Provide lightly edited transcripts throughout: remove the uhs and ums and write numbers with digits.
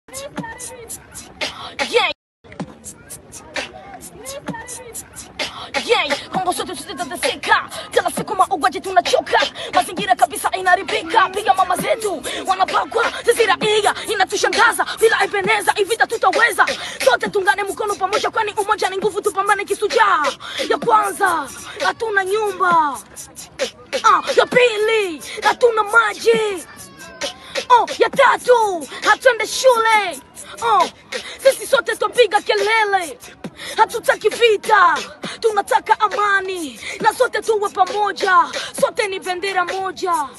Yeah. Yeah, Kongo sote tutateseka, kila siku mauaji tunachoka, mazingira kabisa inaribika, piga mama zetu wanapakwa, sisi raia inatushangaza, bila ipeneza ivita tutaweza, sote tungane mkono pamoja, kwani umoja ni nguvu, tupambane kisujaa. Ya kwanza hatuna nyumba, ya pili hatuna maji, ya tatu hatuende shule, sisi sote tupiga kelele, hatutaki vita, tunataka amani, na sote tuwe pamoja, sote ni bendera moja,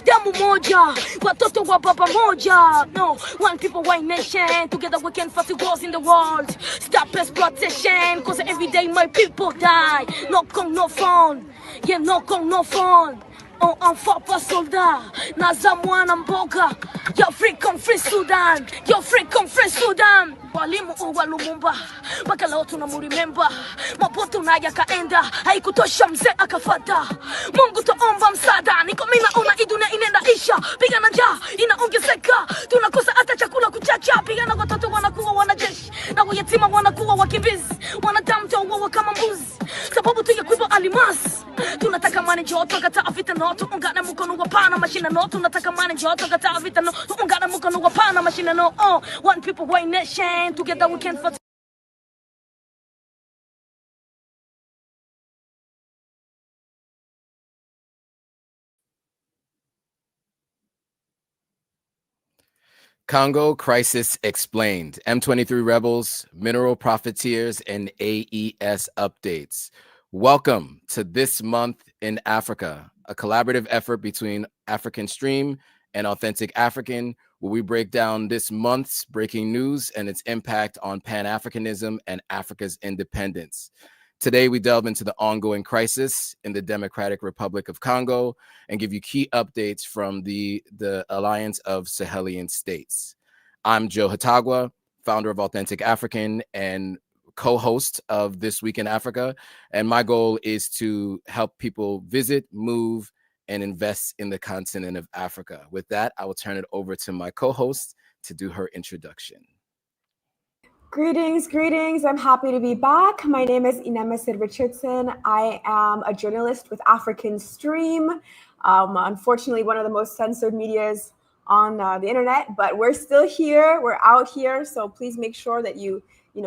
damu moja, watoto wa baba moja. No, one people, one nation, together we can fight the wars in the world, stop exploitation, cause every day my people die. No con, no phone, yeah, no con, no phone. On fait pas soldat, naza mwana mboga, yo free come free Sudan, yo free come free Sudan. Walimu uwa Lumumba, mpaka leo tunamurememba, mapoto na yakaenda, haikutosha mzee akafata. Mungu tuomba msaada, niko mimi naona hii dunia inaenda isha, piga na njaa inaongezeka, tunakosa hata chakula kuchacha, piga na watoto wanakuwa wanajeshi, na wayatima wanakuwa wakimbizi, wanadamu tauawa kama mbuzi, sababu tu ya kuiba almasi. Tunataka amani joto kata vita no, tuungane mkono wa pana mashina no, tunataka amani joto kata vita no, tuungane mkono wa pana mashina no. One people, one nation, together we can fight. Congo Crisis Explained, M23 Rebels, Mineral Profiteers, and AES Updates. Welcome to This Month in Africa, a collaborative effort between African Stream and Authentic African, where we break down this month's breaking news and its impact on Pan-Africanism and Africa's independence. Today, we delve into the ongoing crisis in the Democratic Republic of Congo and give you key updates from the Alliance of Sahel States. I'm Joe Hotagua, founder of Authentic African and co-host of This Week in Africa. And my goal is to help people visit, move, and invest in the continent of Africa. With that, I will turn it over to my co-host to do her introduction. Greetings. I'm happy to be back. My name is Inem Richardson. I am a journalist with African Stream. Unfortunately, one of the most censored medias on the internet, but we're still here. We're out here. So please make sure that you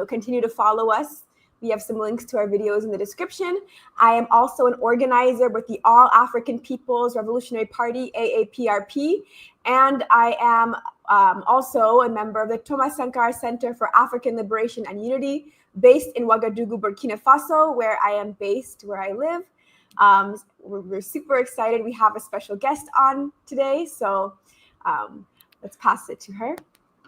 continue to follow us. We have some links to our videos in the description. I am also an organizer with the All African People's Revolutionary Party, AAPRP, and I am also a member of the Thomas Sankara Center for African Liberation and Unity, based in Ouagadougou, Burkina Faso, where I am based, where I live. We're super excited. We have a special guest on today, so let's pass it to her.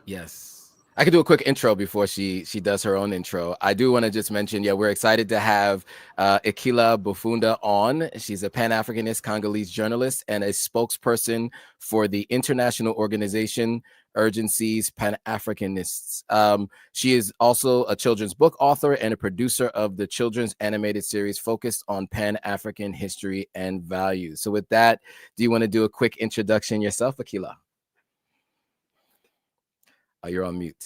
Yes. I could do a quick intro before she does her own intro. I do want to just mention, we're excited to have Ekila Bofunda on. She's a Pan-Africanist Congolese journalist and a spokesperson for the international organization Urgences Panafricanists. She is also a children's book author and a producer of the children's animated series focused on Pan-African history and values. So with that, do you want to do a quick introduction yourself, Ekila? Oh, you're on mute.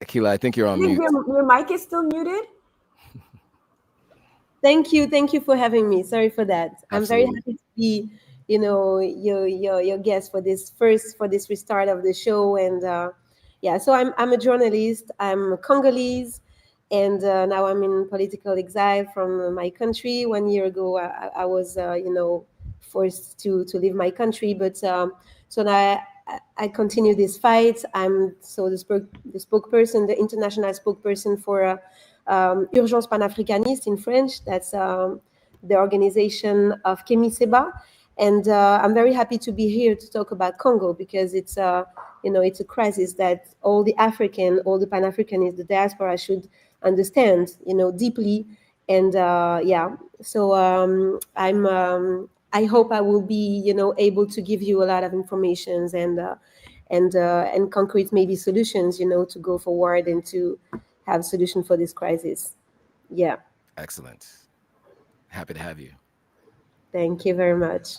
Ekila, I think you're on mute. Your mic is still muted. Thank you for having me. Sorry for that. Absolutely. I'm very happy to be, your guest for this restart of the show. And so I'm a journalist. I'm Congolese, and now I'm in political exile from my country. 1 year ago, I was forced to leave my country, but so now I continue this fight. I'm the spokesperson, the international spokesperson for Urgences Panafricanistes in French. That's the organization of Kémy Séba, and I'm very happy to be here to talk about Congo, because it's it's a crisis that all the Pan-Africanists, the diaspora should understand deeply. And I hope I will be, able to give you a lot of information and concrete maybe solutions, to go forward and to have a solution for this crisis. Yeah. Excellent. Happy to have you. Thank you very much.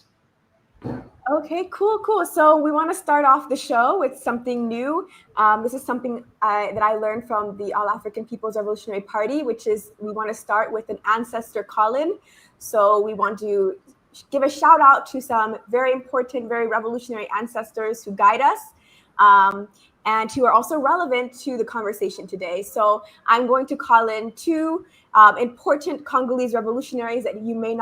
Okay, cool. So we want to start off the show with something new. This is something that I learned from the All African People's Revolutionary Party, which is we want to start with an ancestor call-in. So we want to give a shout out to some very important, very revolutionary ancestors who guide us. And who are also relevant to the conversation today. So I'm going to call in two important Congolese revolutionaries that you may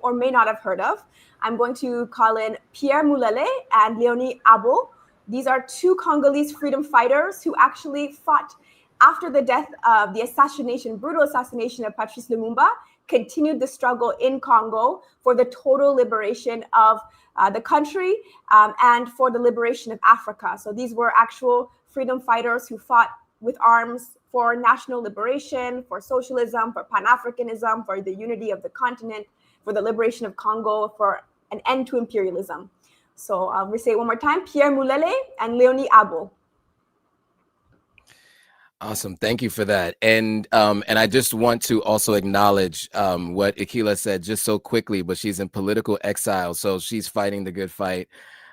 or may not have heard of. I'm going to call in Pierre Mulele and Léonie Abo. These are two Congolese freedom fighters who actually fought after the death of the brutal assassination of Patrice Lumumba, continued the struggle in Congo for the total liberation of the country and for the liberation of Africa. So these were actual freedom fighters who fought with arms for national liberation, for socialism, for Pan-Africanism, for the unity of the continent, for the liberation of Congo, for an end to imperialism. So I'll say it one more time, Pierre Mulele and Léonie Abo. Awesome. Thank you for that. And I just want to also acknowledge what Ekila said just so quickly, but she's in political exile. So she's fighting the good fight.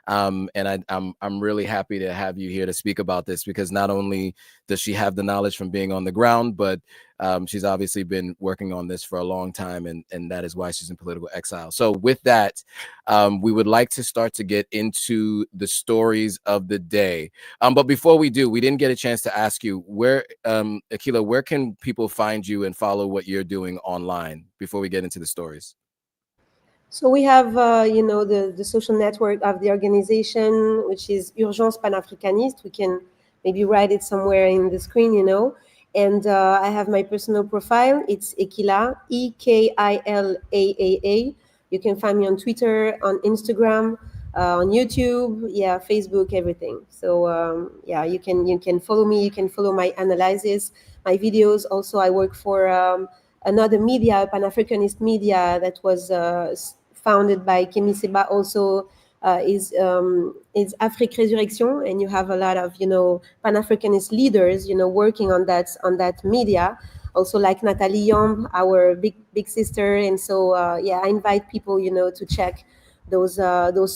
And I'm really happy to have you here to speak about this, because not only does she have the knowledge from being on the ground, but she's obviously been working on this for a long time, and that is why she's in political exile. So with that, we would like to start to get into the stories of the day. But before we do, we didn't get a chance to ask you where, Ekila, where can people find you and follow what you're doing online before we get into the stories? So we have, the social network of the organization, which is Urgences Panafricanistes. We can maybe write it somewhere in the screen, And I have my personal profile. It's Ekila, Ekilaaa. You can find me on Twitter, on Instagram, on YouTube, Facebook, everything. So you can follow me. You can follow my analysis, my videos. Also, I work for another media, Pan-Africanist media, that was founded by Kemi Seba, also is Afrique Resurrection, and you have a lot of Pan-Africanist leaders working on that media, also like Nathalie Yomb, our big sister. And so I invite people to check those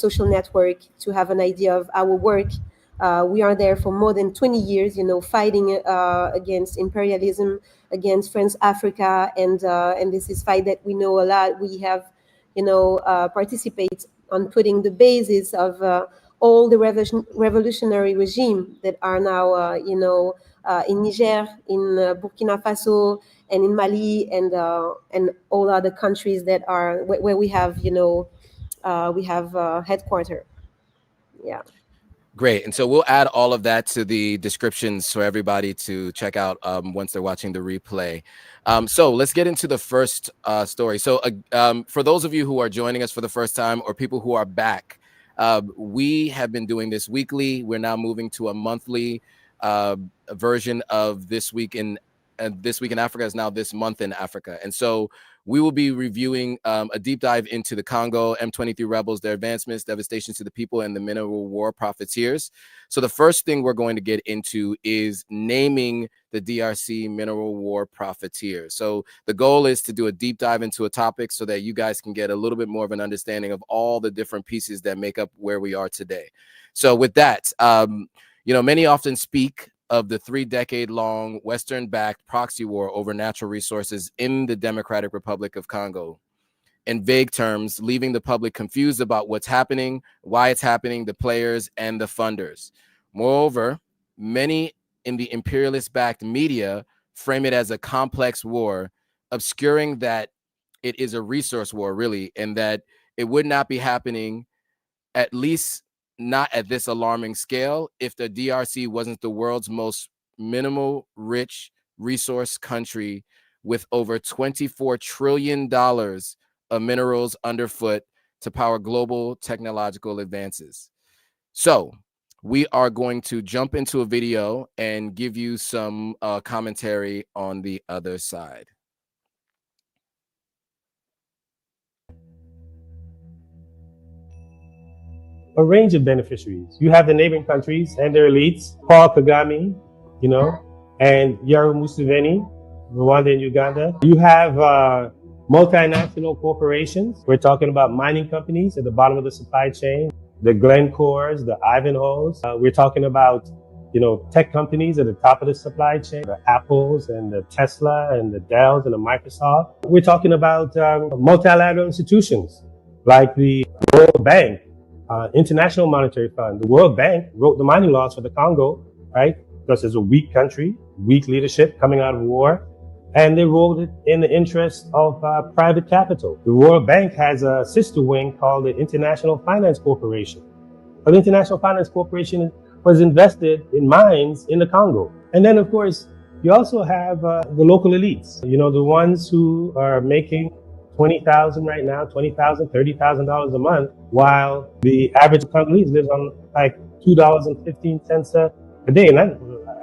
social networks to have an idea of our work. We are there for more than 20 years, fighting against imperialism, against French Africa, and this is fight that we know a lot. We have, participate on putting the basis of all the revolutionary regime that are now, in Niger, in Burkina Faso, and in Mali, and all other countries that are where we have, headquarters. Yeah. Great. And so we'll add all of that to the descriptions for everybody to check out once they're watching the replay. So let's get into the first story. So for those of you who are joining us for the first time, or people who are back, we have been doing this weekly. We're now moving to a monthly version of This Week in Africa is now This Month in Africa. And so we will be reviewing a deep dive into the Congo, M23 rebels, their advancements, devastations to the people, and the mineral war profiteers. So the first thing we're going to get into is naming the DRC mineral war profiteers. So the goal is to do a deep dive into a topic so that you guys can get a little bit more of an understanding of all the different pieces that make up where we are today. So with that, many often speak of the 3-decade-long Western-backed proxy war over natural resources in the Democratic Republic of Congo. In vague terms, leaving the public confused about what's happening, why it's happening, the players, and the funders. Moreover, many in the imperialist-backed media frame it as a complex war, obscuring that it is a resource war, really, and that it would not be happening, at least not at this alarming scale, if the DRC wasn't the world's most minimal rich resource country with over $24 trillion of minerals underfoot to power global technological advances. So we are going to jump into a video and give you some commentary on the other side. A range of beneficiaries. You have the neighboring countries and their elites, Paul Kagame, and Yoweri Museveni, Rwanda and Uganda. You have multinational corporations. We're talking about mining companies at the bottom of the supply chain, the Glencores, the Ivanhoes. We're talking about, tech companies at the top of the supply chain, the Apples and the Tesla and the Dells and the Microsoft. We're talking about multilateral institutions like the World Bank, International Monetary Fund. The World Bank wrote the mining laws for the Congo, right? Because it's a weak country, weak leadership coming out of war. And they wrote it in the interest of private capital. The World Bank has a sister wing called the International Finance Corporation. But the International Finance Corporation was invested in mines in the Congo. And then, of course, you also have the local elites, the ones who are making $20,000 right now, $20,000, $30,000 a month, while the average Congolese lives on like $2.15 a day. And that's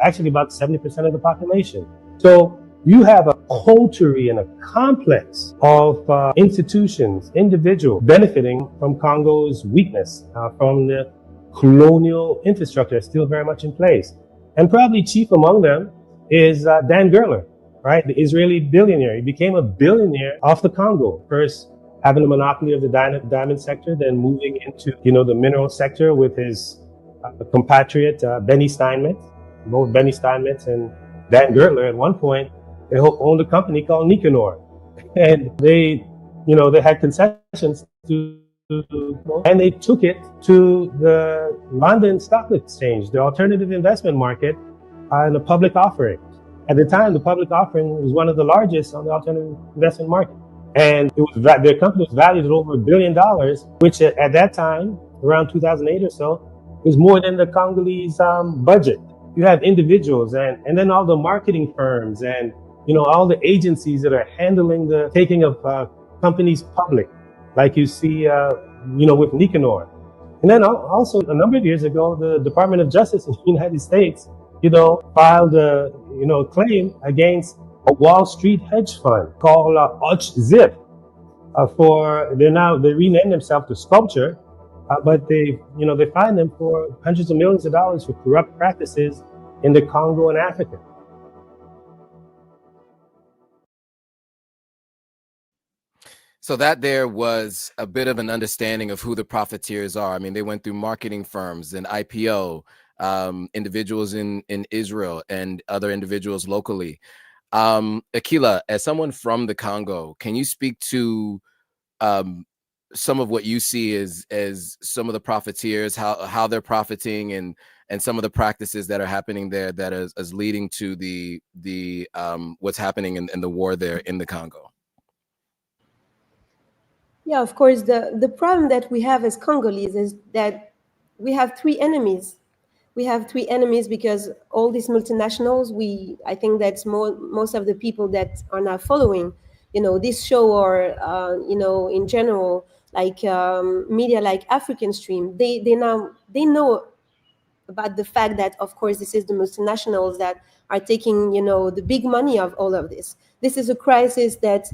actually about 70% of the population. So you have a coterie and a complex of institutions, individuals benefiting from Congo's weakness, from the colonial infrastructure that's still very much in place. And probably chief among them is Dan Gertler, right? The Israeli billionaire. He became a billionaire off the Congo, first having a monopoly of the diamond sector, then moving into, the mineral sector with his compatriot, Benny Steinmetz. Both Benny Steinmetz and Dan Gertler at one point, they owned a company called Nicanor. And they had concessions and they took it to the London Stock Exchange, the alternative investment market, in a public offering. At the time, the public offering was one of the largest on the alternative investment market. And their company was valued at over $1 billion, which at that time, around 2008 or so, was more than the Congolese budget. You have individuals and then all the marketing firms and all the agencies that are handling the taking of companies public, like you see, with Nicanor. And then also a number of years ago, the Department of Justice in the United States, filed a, claim against a Wall Street hedge fund called Zip. They renamed themselves to Sculpture, but they fined them for hundreds of millions of dollars for corrupt practices in the Congo and Africa. So that there was a bit of an understanding of who the Profiteers are. I mean, they went through marketing firms and IPO, individuals in Israel and other individuals locally. Ekila, as someone from the Congo, can you speak to some of what you see as some of the Profiteers, how they're profiting and some of the practices that are happening there that is leading to the what's happening in the war there in the Congo? Yeah, of course, the problem that we have as Congolese is that we have three enemies. We have three enemies because all these multinationals, I think that's most of the people that are now following, this show or, in general, like media like African Stream, they know about the fact that, of course, this is the multinationals that are taking, the big money of all of this. This is a crisis that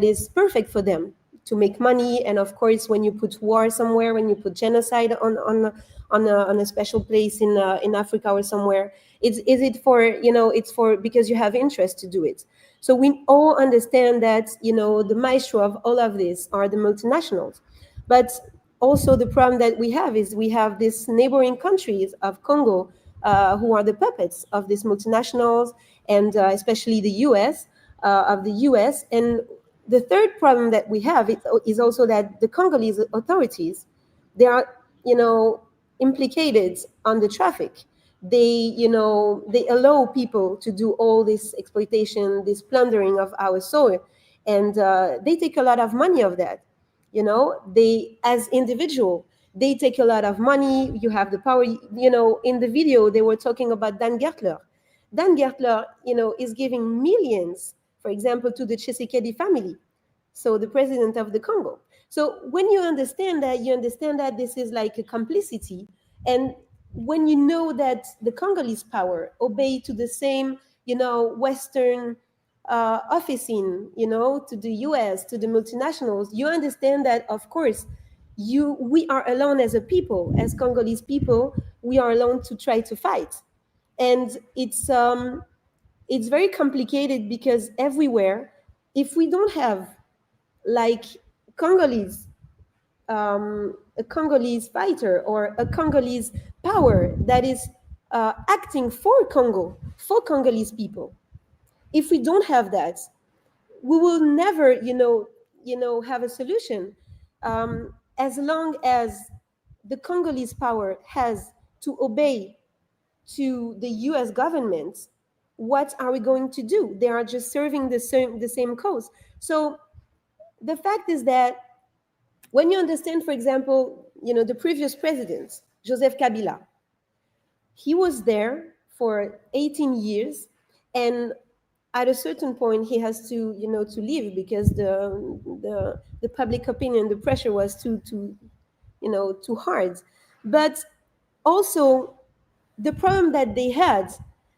is perfect for them to make money. And of course, when you put war somewhere, when you put genocide on a special place in Africa or somewhere, it's for because you have interest to do it. So we all understand that, the maestro of all of this are the multinationals. But also the problem that we have is we have these neighboring countries of Congo who are the puppets of these multinationals, and especially the US, And the third problem that we have is also that the Congolese authorities, they are, implicated on the traffic. They allow people to do all this exploitation, this plundering of our soil, and they take a lot of money of that. They, as individual, they take a lot of money. You have the power. In the video, they were talking about Dan Gertler. Dan Gertler, is giving millions, for example, to the Tshisekedi family, so the president of the Congo. So when you understand that this is like a complicity, and when you know that the Congolese power obey to the same, Western officing, to the US, to the multinationals, you understand that, of course, we are alone as a people, as Congolese people, we are alone to try to fight. And it's very complicated because everywhere if we don't have like Congolese, a Congolese fighter or a Congolese power that is acting for Congo, for Congolese people, if we don't have that, we will never, have a solution. As long as the Congolese power has to obey to the U.S. government, what are we going to do? They are just serving the same cause. So the fact is that when you understand, for example, the previous president, Joseph Kabila, he was there for 18 years, and at a certain point he has to to leave because the public opinion, the pressure was too hard. But also the problem that they had,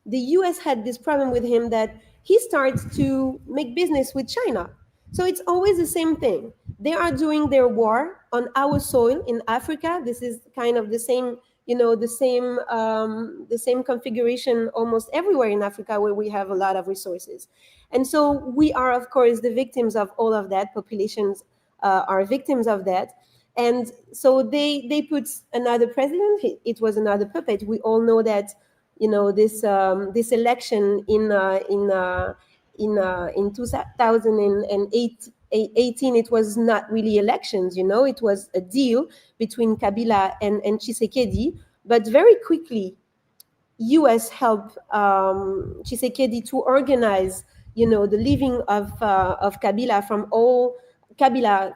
the US had this problem with him, that he starts to make business with China. So it's always the same thing. They are doing their war on our soil in Africa. This is kind of the same, the same configuration almost everywhere in Africa where we have a lot of resources. And so we are, of course, the victims of all of that. Populations are victims of that. And so they put another president. It was another puppet. We all know that, this election in 2018, it was not really elections. It was a deal between Kabila and Tshisekedi. But very quickly, U.S. helped Tshisekedi to organize, the leaving of Kabila from all. Kabila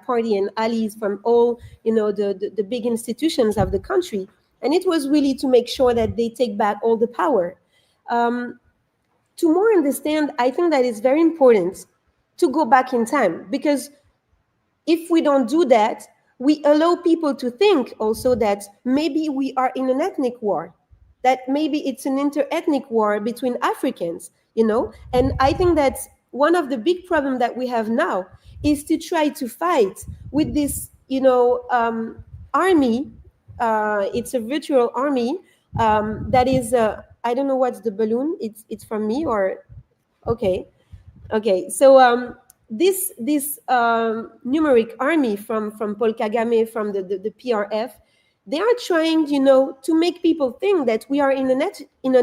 party and allies from all, the big institutions of the country. And it was really to make sure that they take back all the power. To more understand, I think that it's very important to go back in time, because if we don't do that, we allow people to think also that maybe we are in an ethnic war, that maybe it's an inter-ethnic war between Africans, And I think that one of the big problems that we have now is to try to fight with this, army. It's a virtual army that is, I don't know what's the balloon. It's from me, or okay. So this numeric army from Paul Kagame, from the PRF, they are trying, to make people think that we are in an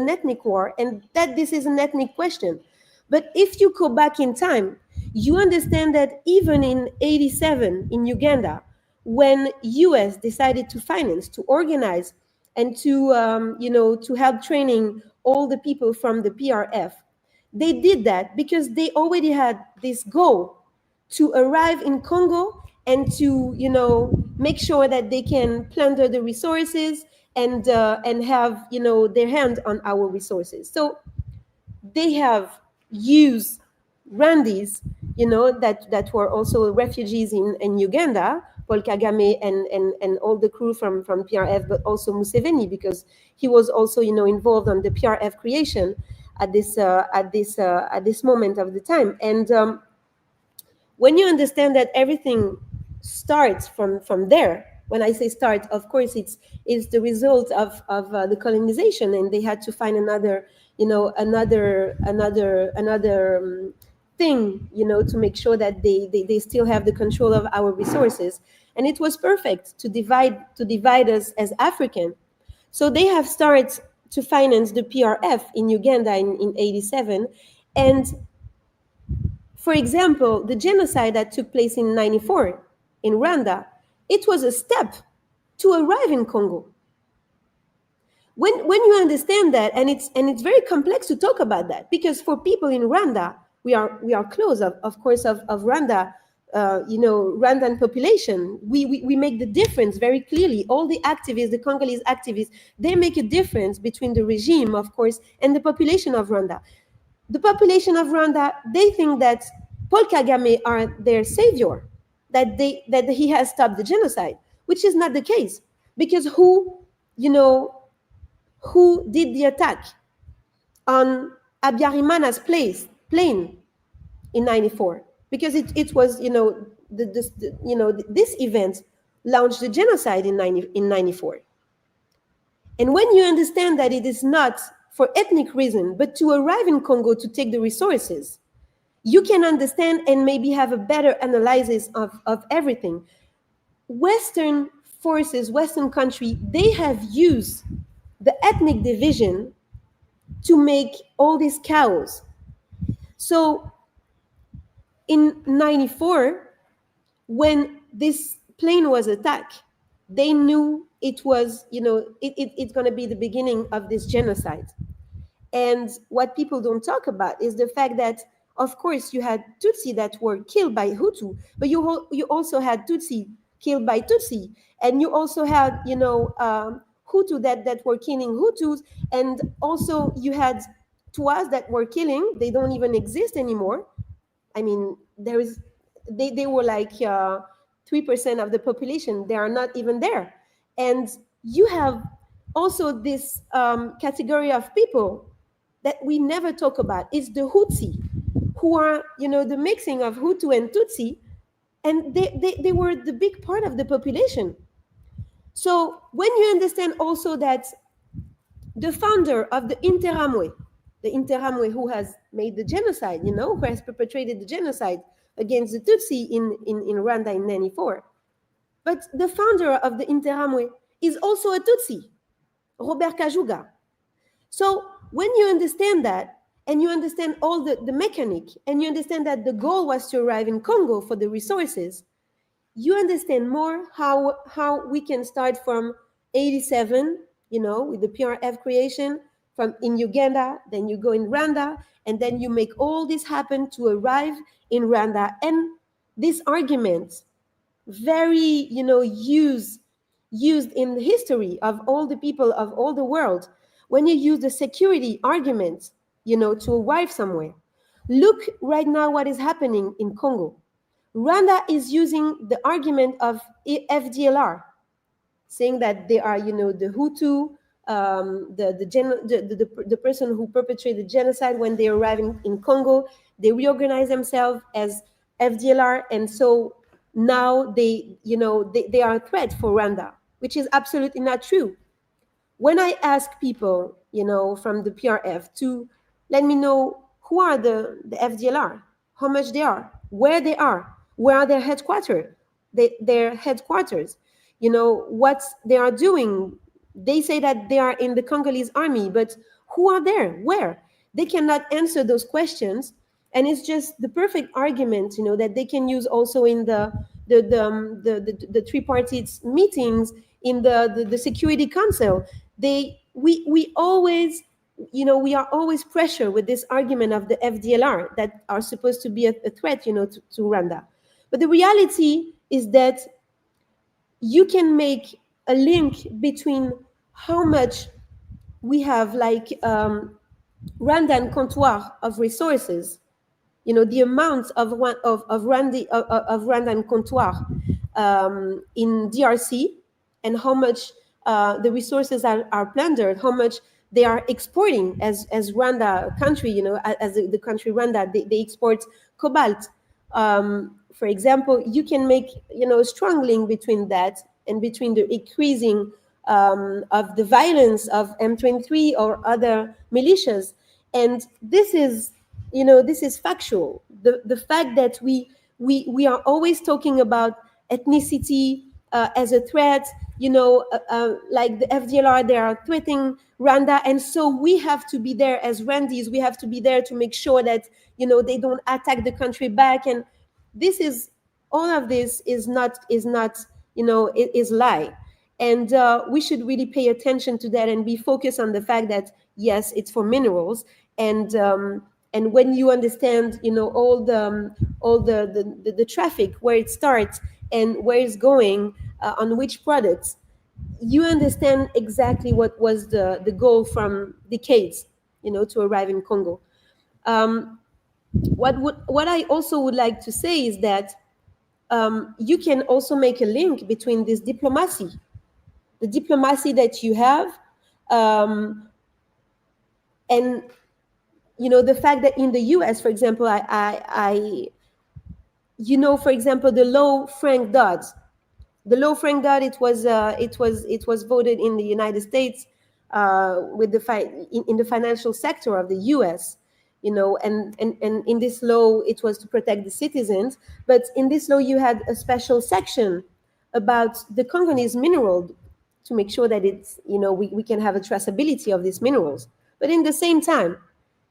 ethnic war, and that this is an ethnic question. But if you go back in time, you understand that even in 87 in Uganda, when US decided to finance, to organize, and to help training all the people from the PRF, they did that because they already had this goal to arrive in Congo and to make sure that they can plunder the resources and have their hand on our resources. So they have used Rwandese, that were also refugees in Uganda, Paul Kagame and all the crew from PRF, but also Museveni, because he was also involved on the PRF creation at this moment of the time. And when you understand that everything starts from there, when I say start, of course it's the result of the colonization, and they had to find another thing, to make sure that they still have the control of our resources. And it was perfect to divide us as African. So they have started to finance the PRF in Uganda in 87. And for example, the genocide that took place in 94 in Rwanda, it was a step to arrive in Congo. When you understand that, and it's very complex to talk about that, because for people in Rwanda, we are close, of course, of Rwanda, Rwandan population. We make the difference very clearly. All the activists, the Congolese activists, they make a difference between the regime, of course, and the population of Rwanda. The population of Rwanda, they think that Paul Kagame are their savior, that he has stopped the genocide, which is not the case, because who did the attack on Habyarimana's plane in 94? Because it was, this event launched the genocide in 94. And when you understand that it is not for ethnic reason, but to arrive in Congo to take the resources, you can understand and maybe have a better analysis of everything. Western forces, Western country, they have used the ethnic division to make all this chaos. So in 94, when this plane was attacked, they knew it was, it's going to be the beginning of this genocide. And what people don't talk about is the fact that, of course, you had Tutsi that were killed by Hutu, but you also had Tutsi killed by Tutsi, and you also had, Hutu that were killing Hutus, and also you had Tuas that were killing. They don't even exist anymore. I mean, they were like 3% of the population. They are not even there. And you have also this category of people that we never talk about. It's the Hutsi, who are, the mixing of Hutu and Tutsi, and they were the big part of the population. So when you understand also that the founder of the Interamwe who has made the genocide, who has perpetrated the genocide against the Tutsi in Rwanda in 94. But the founder of the Interamwe is also a Tutsi, Robert Kajuga. So when you understand that, and you understand all the mechanic, and you understand that the goal was to arrive in Congo for the resources, you understand more how we can start from 87, with the PRF creation, from in Uganda, then you go in Rwanda, and then you make all this happen to arrive in Rwanda. And this argument, very, used in the history of all the people of all the world, when you use the security argument, to arrive somewhere. Look right now what is happening in Congo. Rwanda is using the argument of FDLR, saying that they are, the Hutu, the person who perpetrated genocide when they arrive in Congo. They reorganize themselves as FDLR, and so now they are a threat for Rwanda, which is absolutely not true. When I ask people, from the PRF to let me know who are the FDLR, how much they are, where are their headquarters, what they are doing. They say that they are in the Congolese army, but who are there? Where? They cannot answer those questions, and it's just the perfect argument, that they can use also in the tripartite meetings in the Security Council. We always, we are always pressured with this argument of the FDLR that are supposed to be a threat, to Rwanda. But the reality is that you can make a link between how much we have, like, Rwandan comptoir of resources, the amount of Rwandan comptoir in DRC, and how much the resources are plundered, how much they are exporting as Rwanda country, as the country Rwanda, they export cobalt. For example, you can make, a strong link between that and between the increasing of the violence of M23 or other militias. And this is, this is factual. The fact that we are always talking about ethnicity as a threat, like the FDLR, they are threatening Rwanda. And so we have to be there as Rwandese. We have to be there to make sure that, they don't attack the country back. And this is, all of this is not, it is lie. And we should really pay attention to that and be focused on the fact that, yes, it's for minerals. And when you understand, all the traffic, where it starts and where it's going, on which products, you understand exactly what was the goal from decades, to arrive in Congo. What I also would like to say is that you can also make a link between this diplomacy, the diplomacy that you have, and the fact that in the U.S., for example, for example, the law Frank Dodd, it was voted in the United States with in the financial sector of the U.S. And in this law it was to protect the citizens, but in this law you had a special section about the Congolese mineral to make sure that it's we can have a traceability of these minerals. But in the same time,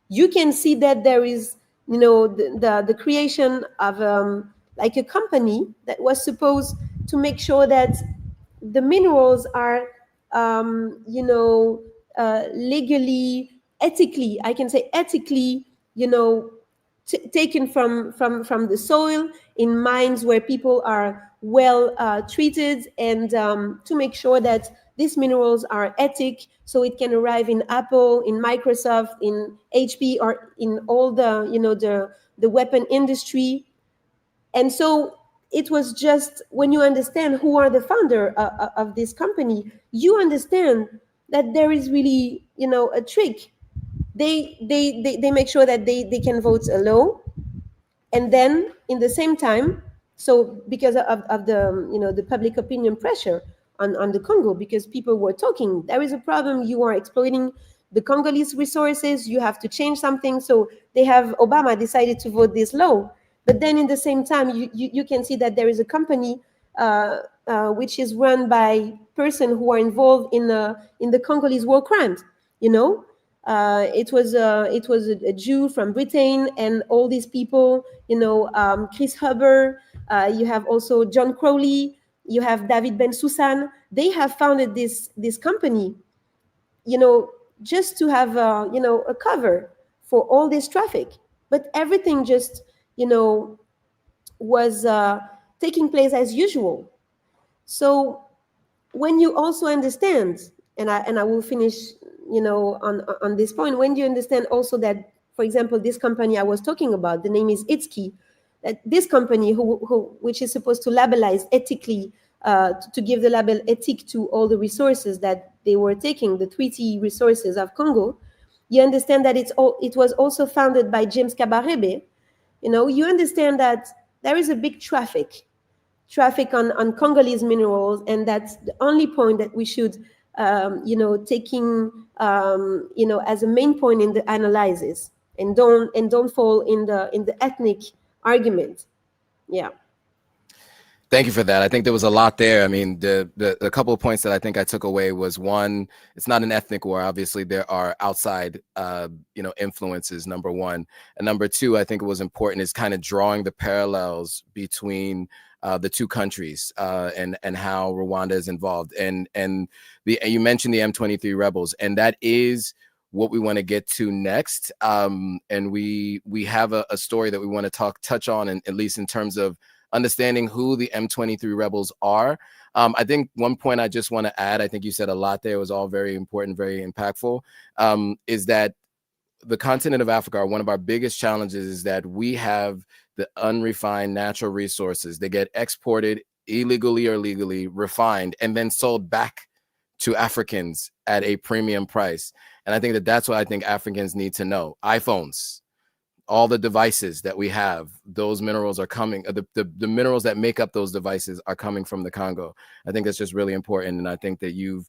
you can see that there is the creation of like a company that was supposed to make sure that the minerals are legally, ethically, I can say ethically, taken from the soil in mines where people are well treated, and to make sure that these minerals are ethic, so it can arrive in Apple, in Microsoft, in HP, or in all the weapon industry. And so it was just, when you understand who are the founder of this company, you understand that there is really a trick. They make sure that they can vote a law, and then in the same time, so because of the the public opinion pressure on the Congo, because people were talking, there is a problem, you are exploiting the Congolese resources, you have to change something. So Obama decided to vote this law. But then in the same time, you can see that there is a company which is run by person who are involved in the Congolese war crimes. It was a Jew from Britain, and all these people, Chris Huber, you have also John Crowley, you have David Ben Susan. They have founded this company, just to have a cover for all this traffic. But everything just was taking place as usual. So when you also understand, and I will finish on this point, when you understand also that, for example, this company I was talking about, the name is Itsky, that this company which is supposed to labelize ethically, to give the label ethic to all the resources that they were taking, the treaty resources of Congo, you understand that it was also founded by James Kabarebe. You understand that there is a big traffic on Congolese minerals, and that's the only point that we should taking as a main point in the analysis, and don't fall in the ethnic argument. Yeah. Thank you for that. I think there was a lot there. I mean, the couple of points that I think I took away was, one, it's not an ethnic war. Obviously, there are outside, influences, number one. And number two, I think it was important is kind of drawing the parallels between the two countries and how Rwanda is involved. And you mentioned the M23 rebels, and that is what we want to get to next. And we have a story that we want to touch on, and at least in terms of understanding who the M23 rebels are. I think one point I just want to add, I think you said a lot there, it was all very important, very impactful, is that the continent of Africa, one of our biggest challenges is that we have the unrefined natural resources. They get exported illegally or legally, refined, and then sold back to Africans at a premium price. And I think that that's what I think Africans need to know. iPhones, all the devices that we have, those minerals are coming, the minerals that make up those devices are coming from the Congo. I think that's just really important. And I think that you've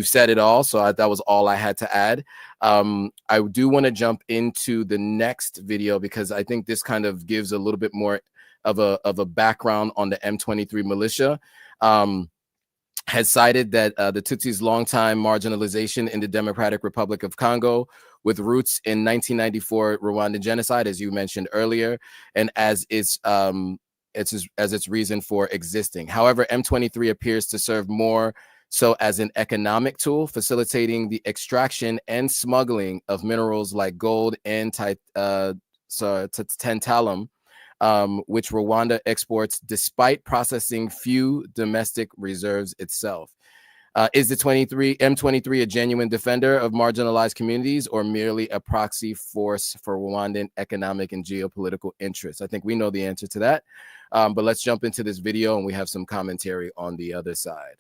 said it all. So that was all I had to add. I do want to jump into the next video, because I think this kind of gives a little bit more of a background on the M23 militia. Has cited that the Tutsis' longtime marginalization in the Democratic Republic of Congo, with roots in 1994 Rwandan genocide, as you mentioned earlier, and as its reason for existing. However, M23 appears to serve more so as an economic tool, facilitating the extraction and smuggling of minerals like gold and tantalum, which Rwanda exports despite processing few domestic reserves itself. Is the M23 a genuine defender of marginalized communities, or merely a proxy force for Rwandan economic and geopolitical interests? I think we know the answer to that, but let's jump into this video, and we have some commentary on the other side.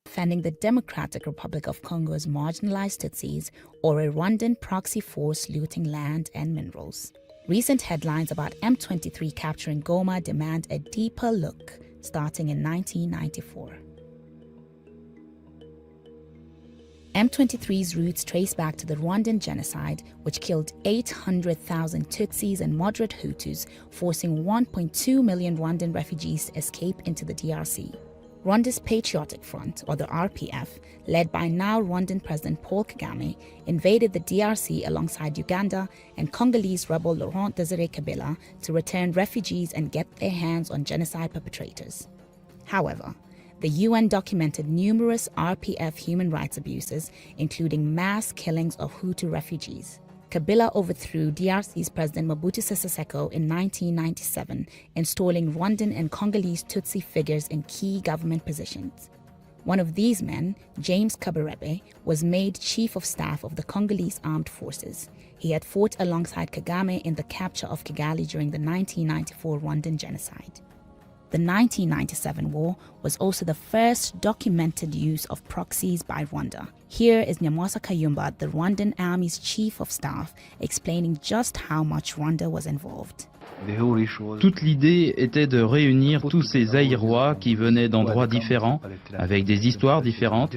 Defending the Democratic Republic of Congo's marginalized Tutsis, or a Rwandan proxy force looting land and minerals. Recent headlines about M23 capturing Goma demand a deeper look, starting in 1994. M23's roots trace back to the Rwandan genocide, which killed 800,000 Tutsis and moderate Hutus, forcing 1.2 million Rwandan refugees to escape into the DRC. Rwanda's Patriotic Front, or the RPF, led by now Rwandan President Paul Kagame, invaded the DRC alongside Uganda and Congolese rebel Laurent Désiré Kabila to return refugees and get their hands on genocide perpetrators. However, the UN documented numerous RPF human rights abuses, including mass killings of Hutu refugees. Kabila overthrew DRC's President Mobutu Sese Seko in 1997, installing Rwandan and Congolese Tutsi figures in key government positions. One of these men, James Kabarebe, was made Chief of Staff of the Congolese Armed Forces. He had fought alongside Kagame in the capture of Kigali during the 1994 Rwandan genocide. The 1997 war was also the first documented use of proxies by Rwanda. Here is Nyamwasa Kayumba, the Rwandan Army's Chief of Staff, explaining just how much Rwanda was involved. Toute l'idée était de réunir tous ces Zaïrois qui venaient d'endroits différents, avec des histoires différentes,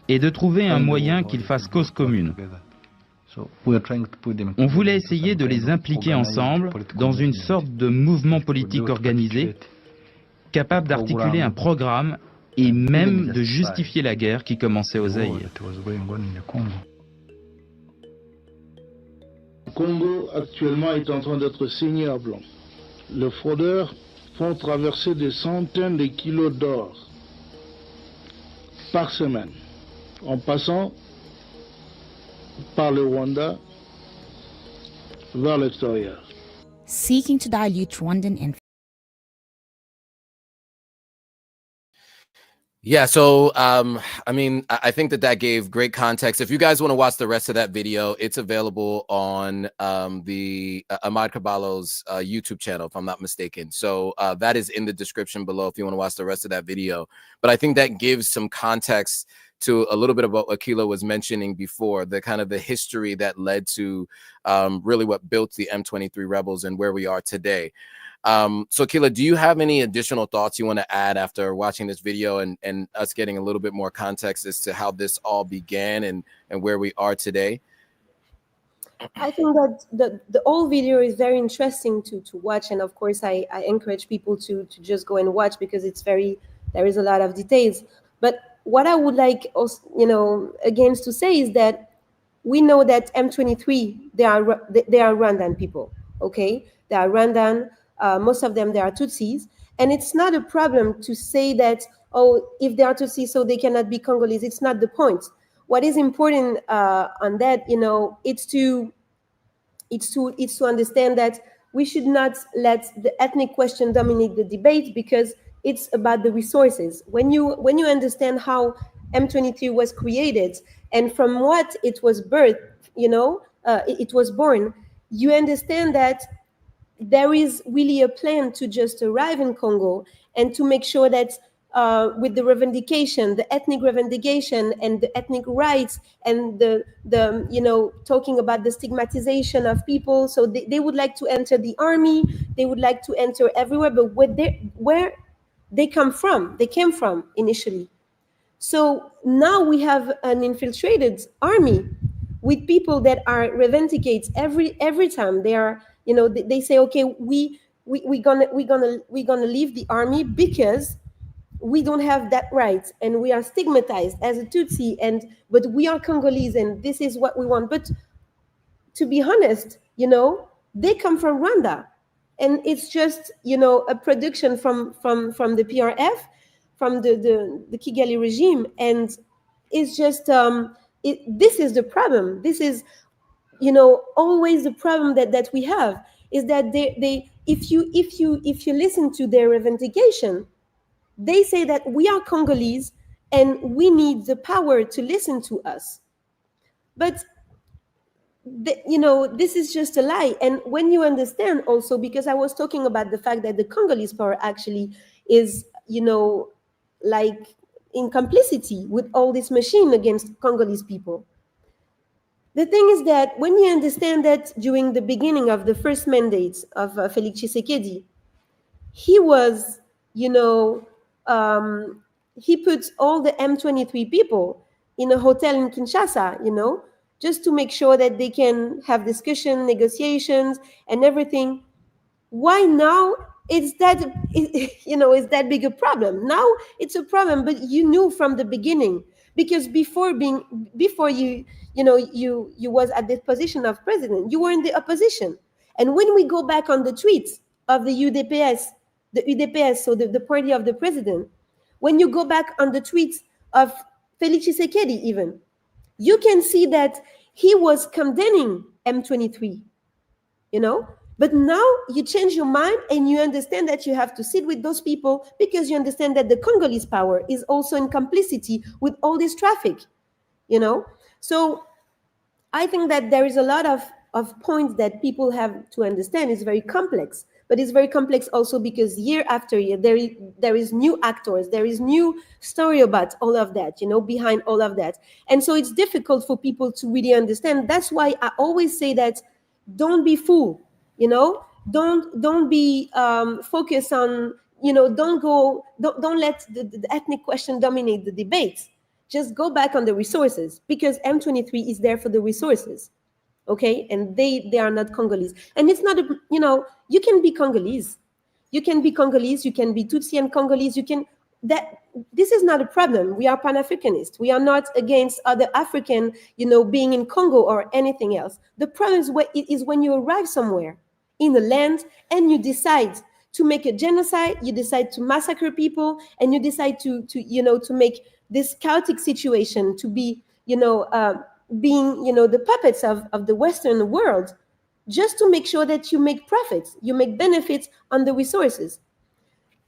et de trouver un moyen qu'ils fassent cause commune. On voulait essayer de les impliquer ensemble dans une sorte de mouvement politique organisé, capable d'articuler un programme et même de justifier la guerre qui commençait au Zaïre. Le Congo actuellement est en train d'être saigné à blanc. Les fraudeurs font traverser des centaines de kilos d'or par semaine, en passant par le Rwanda vers l'extérieur. Seeking to dilute Rwandan influence. Yeah, so I think that gave great context. If you guys want to watch the rest of that video, it's available on the Ahmad Kabalo's YouTube channel, if I'm not mistaken. So that is in the description below if you want to watch the rest of that video. But I think that gives some context to a little bit about what Ekila was mentioning before, the kind of the history that led to really what built the M23 rebels and where we are today. So Ekila, do you have any additional thoughts you want to add after watching this video and us getting a little bit more context as to how this all began and where we are today? I think that the whole video is very interesting to watch, and of course I encourage people to just go and watch because there is a lot of details. But what I would like also, again to say is that we know that M23 they are Rwandan people, okay? They are Rwandan. Most of them, they are Tutsis. And it's not a problem to say that, oh, if they are Tutsis, so they cannot be Congolese. It's not the point. What is important on that, it's to understand that we should not let the ethnic question dominate the debate because it's about the resources. When you understand how M23 was created and from what it was birthed, it was born, you understand that there is really a plan to just arrive in Congo and to make sure that with the revendication, the ethnic revendication and the ethnic rights and the talking about the stigmatization of people. So they would like to enter the army, they would like to enter everywhere, but where they came from initially. So now we have an infiltrated army with people that are revendicate every time they are. They say, okay, we're gonna leave the army because we don't have that right and we are stigmatized as a Tutsi but we are Congolese and this is what we want. But to be honest, they come from Rwanda and it's just a production from the PRF, from the Kigali regime, and it's just this is the problem. This is always the problem that we have is that they if you listen to their revendication, they say that we are Congolese and we need the power to listen to us. But this is just a lie. And when you understand also, because I was talking about the fact that the Congolese power actually is like in complicity with all this machine against Congolese people. The thing is that when you understand that during the beginning of the first mandate of Félix Tshisekedi, he was, he put all the M23 people in a hotel in Kinshasa, you know, just to make sure that they can have discussion, negotiations, and everything. Why now is that, you know, is that big a problem? Now it's a problem, but you knew from the beginning, because before you know, you was at the position of president, you were in the opposition. And when we go back on the tweets of the UDPS, so the party of the president, when you go back on the tweets of Félix Tshisekedi even, you can see that he was condemning M23, you know. But now you change your mind and you understand that you have to sit with those people, because you understand that the Congolese power is also in complicity with all this traffic, you know. So I think that there is a lot of points that people have to understand. It's very complex, but it's very complex also because year after year, there is new actors, there is new story about all of that, you know, behind all of that. And so it's difficult for people to really understand. That's why I always say that don't be fooled, you know, don't be focused on, you know, don't let the ethnic question dominate the debate. Just go back on the resources, because M23 is there for the resources, okay? And they are not Congolese. And it's not, you know, you can be Congolese. You can be Congolese, you can be Tutsi and Congolese, you can, this is not a problem. We are Pan-Africanist. We are not against other African, you know, being in Congo or anything else. The problem is when you arrive somewhere in the land and you decide to make a genocide, you decide to massacre people, and you decide to you know, to make this chaotic situation to be, you know, being, you know, the puppets of the Western world, just to make sure that you make profits, you make benefits on the resources.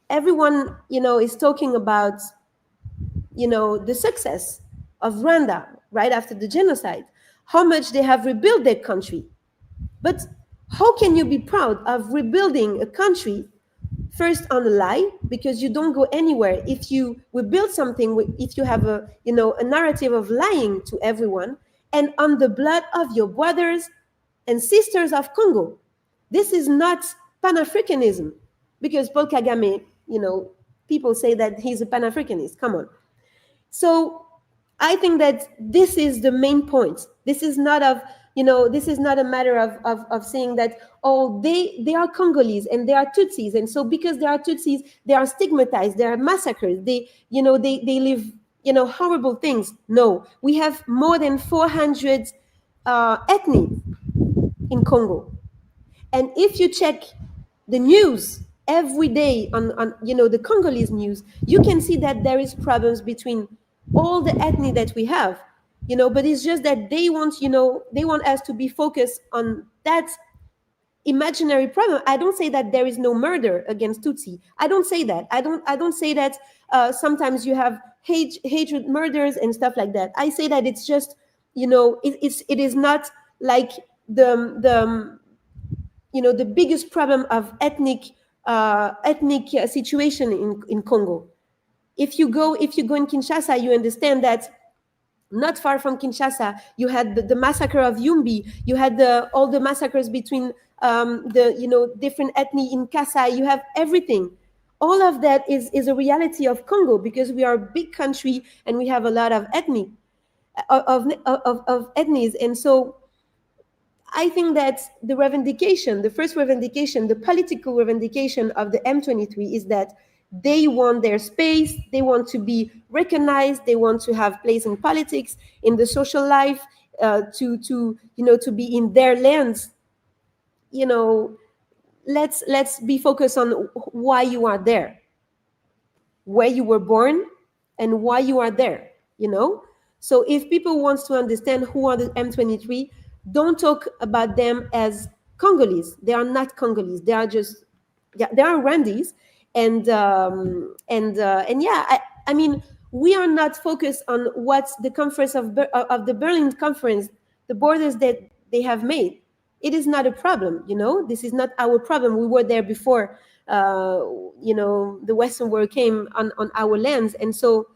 Everyone, you know, is talking about, you know, the success of Rwanda right after the genocide, how much they have rebuilt their country. But how can you be proud of rebuilding a country first on a lie, because you don't go anywhere if you rebuild something, if you have a, you know, a narrative of lying to everyone, and on the blood of your brothers and sisters of Congo? This is not Pan-Africanism, because Paul Kagame, you know, people say that he's a Pan-Africanist. Come on. So I think that this is the main point. This is not of, you know, this is not a matter of saying that, oh, they are Congolese and they are Tutsis, and so because they are Tutsis, they are stigmatized, they are massacred, they, you know, they live, you know, horrible things. No, we have more than 400 ethnies in Congo, and if you check the news every day on you know, the Congolese news, you can see that there is problems between all the ethnies that we have, you know. But it's just that they want, you know, they want us to be focused on that imaginary problem. I don't say that there is no murder against Tutsi. I don't say that. I don't say that sometimes you have hatred murders and stuff like that. I say that it's just, you know, it is not like the you know, the biggest problem of ethnic situation in Congo. If you go in Kinshasa, you understand that not far from Kinshasa, you had the massacre of Yumbi. You had all the massacres between the, you know, different ethnies in Kasai. You have everything. All of that is a reality of Congo, because we are a big country and we have a lot of ethnies. And so I think that the first revendication, the political revendication of the M23 is that they want their space, they want to be recognized, they want to have place in politics, in the social life, to you know, to be in their lands. You know, let's be focused on why you are there, where you were born, and why you are there, you know. So if people want to understand who are the M23, don't talk about them as Congolese. They are not Congolese. They are just, yeah, they are Rwandese. And yeah, I mean, we are not focused on what the conference of the Berlin conference, the borders that they have made. It is not a problem, you know. This is not our problem. We were there before, you know, the Western world came on our lands. And so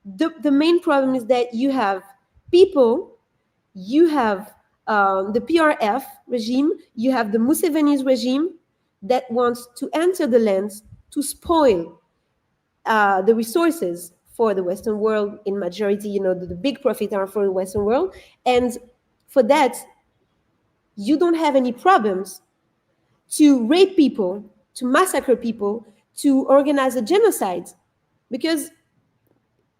the main problem is that you have people, you have the PRF regime, you have the Museveni's regime that wants to enter the lands to spoil the resources for the Western world in majority, you know, the big profit are for the Western world. And for that, you don't have any problems to rape people, to massacre people, to organize a genocide. Because,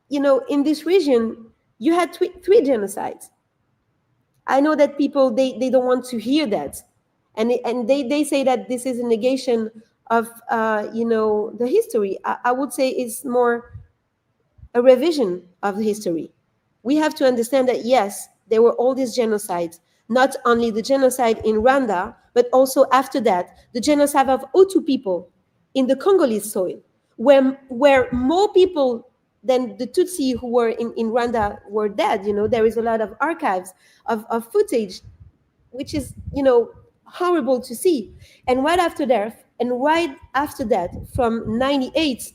you know, in this region, you had three genocides. I know that people, they don't want to hear that. And they say that this is a negation of, you know, the history. I would say it's more a revision of the history. We have to understand that, yes, there were all these genocides, not only the genocide in Rwanda, but also after that, the genocide of Hutu people in the Congolese soil, where more people than the Tutsi who were in Rwanda were dead. You know, there is a lot of archives of footage, which is, you know, horrible to see. And right after that, from 98,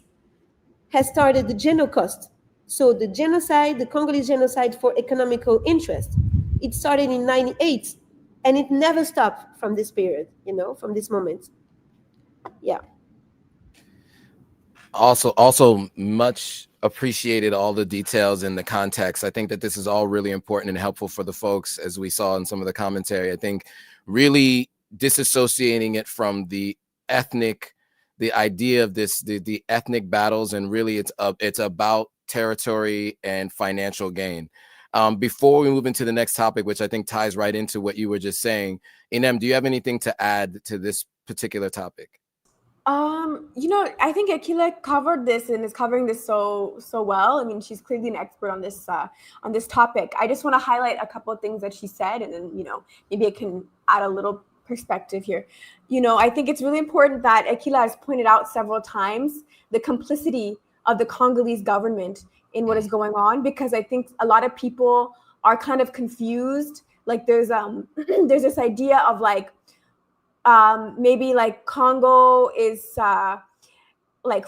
has started the Genocost. So the genocide, the Congolese genocide for economical interest. It started in 98, and it never stopped from this period, you know, from this moment. Yeah. Also much appreciated all the details and the context. I think that this is all really important and helpful for the folks, as we saw in some of the commentary. I think really disassociating it from the idea of this, the ethnic battles, and really it's about territory and financial gain. Before we move into the next topic, which I think ties right into what you were just saying, Inem, do you have anything to add to this particular topic? You know, I think Ekila covered this and is covering this so well. I mean, she's clearly an expert on this topic. I just want to highlight a couple of things that she said, and then, you know, maybe I can add a little perspective here. You know, I think it's really important that Ekila has pointed out several times the complicity of the Congolese government in what is going on, because I think a lot of people are kind of confused. Like there's there's this idea of like, maybe like Congo is like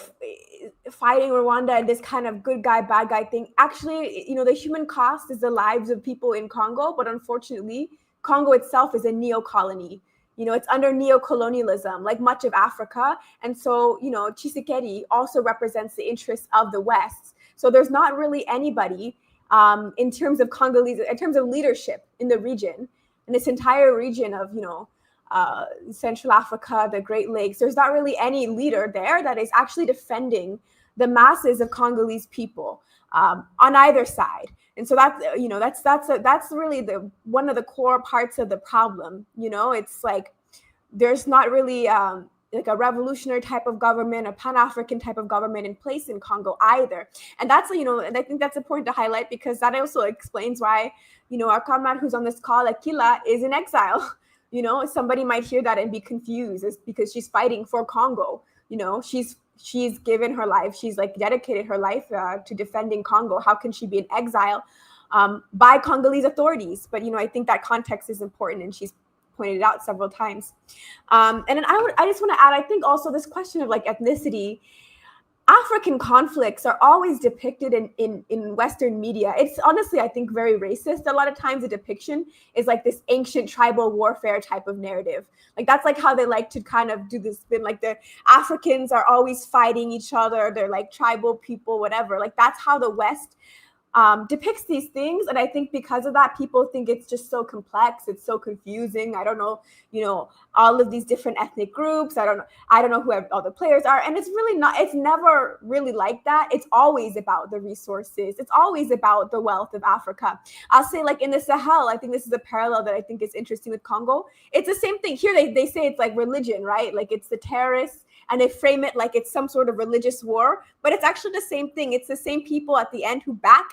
fighting Rwanda and this kind of good guy, bad guy thing. Actually, you know, the human cost is the lives of people in Congo, but unfortunately, Congo itself is a neo-colony. You know, it's under neo-colonialism, like much of Africa. And so, you know, Tshisekedi also represents the interests of the West. So there's not really anybody in terms of Congolese, in terms of leadership in the region, in this entire region of, you know, Central Africa, the Great Lakes. There's not really any leader there that is actually defending the masses of Congolese people on either side. And so that's, you know, that's really one of the core parts of the problem. You know, it's like there's not really like a revolutionary type of government, a Pan-African type of government in place in Congo either. And that's, you know, and I think that's important to highlight, because that also explains why, you know, our comrade who's on this call, Ekila, is in exile. You know, somebody might hear that and be confused. It's because she's fighting for Congo. You know, she's given her life. She's like dedicated her life to defending Congo. How can she be in exile by Congolese authorities? But, you know, I think that context is important, and she's pointed it out several times. And then I just want to add, I think also this question of like ethnicity. African conflicts are always depicted in Western media. It's honestly, I think, very racist. A lot of times the depiction is like this ancient tribal warfare type of narrative. Like that's like how they like to kind of do this spin, like the Africans are always fighting each other. They're like tribal people, whatever. Like that's how the West depicts these things. And I think because of that, people think it's just so complex. It's so confusing. I don't know, you know, all of these different ethnic groups. I don't know who all the players are. And it's really not, it's never really like that. It's always about the resources. It's always about the wealth of Africa. I'll say like in the Sahel, I think this is a parallel that I think is interesting with Congo. It's the same thing here. They say it's like religion, right? Like it's the terrorists, and they frame it like it's some sort of religious war, but it's actually the same thing. It's the same people at the end who back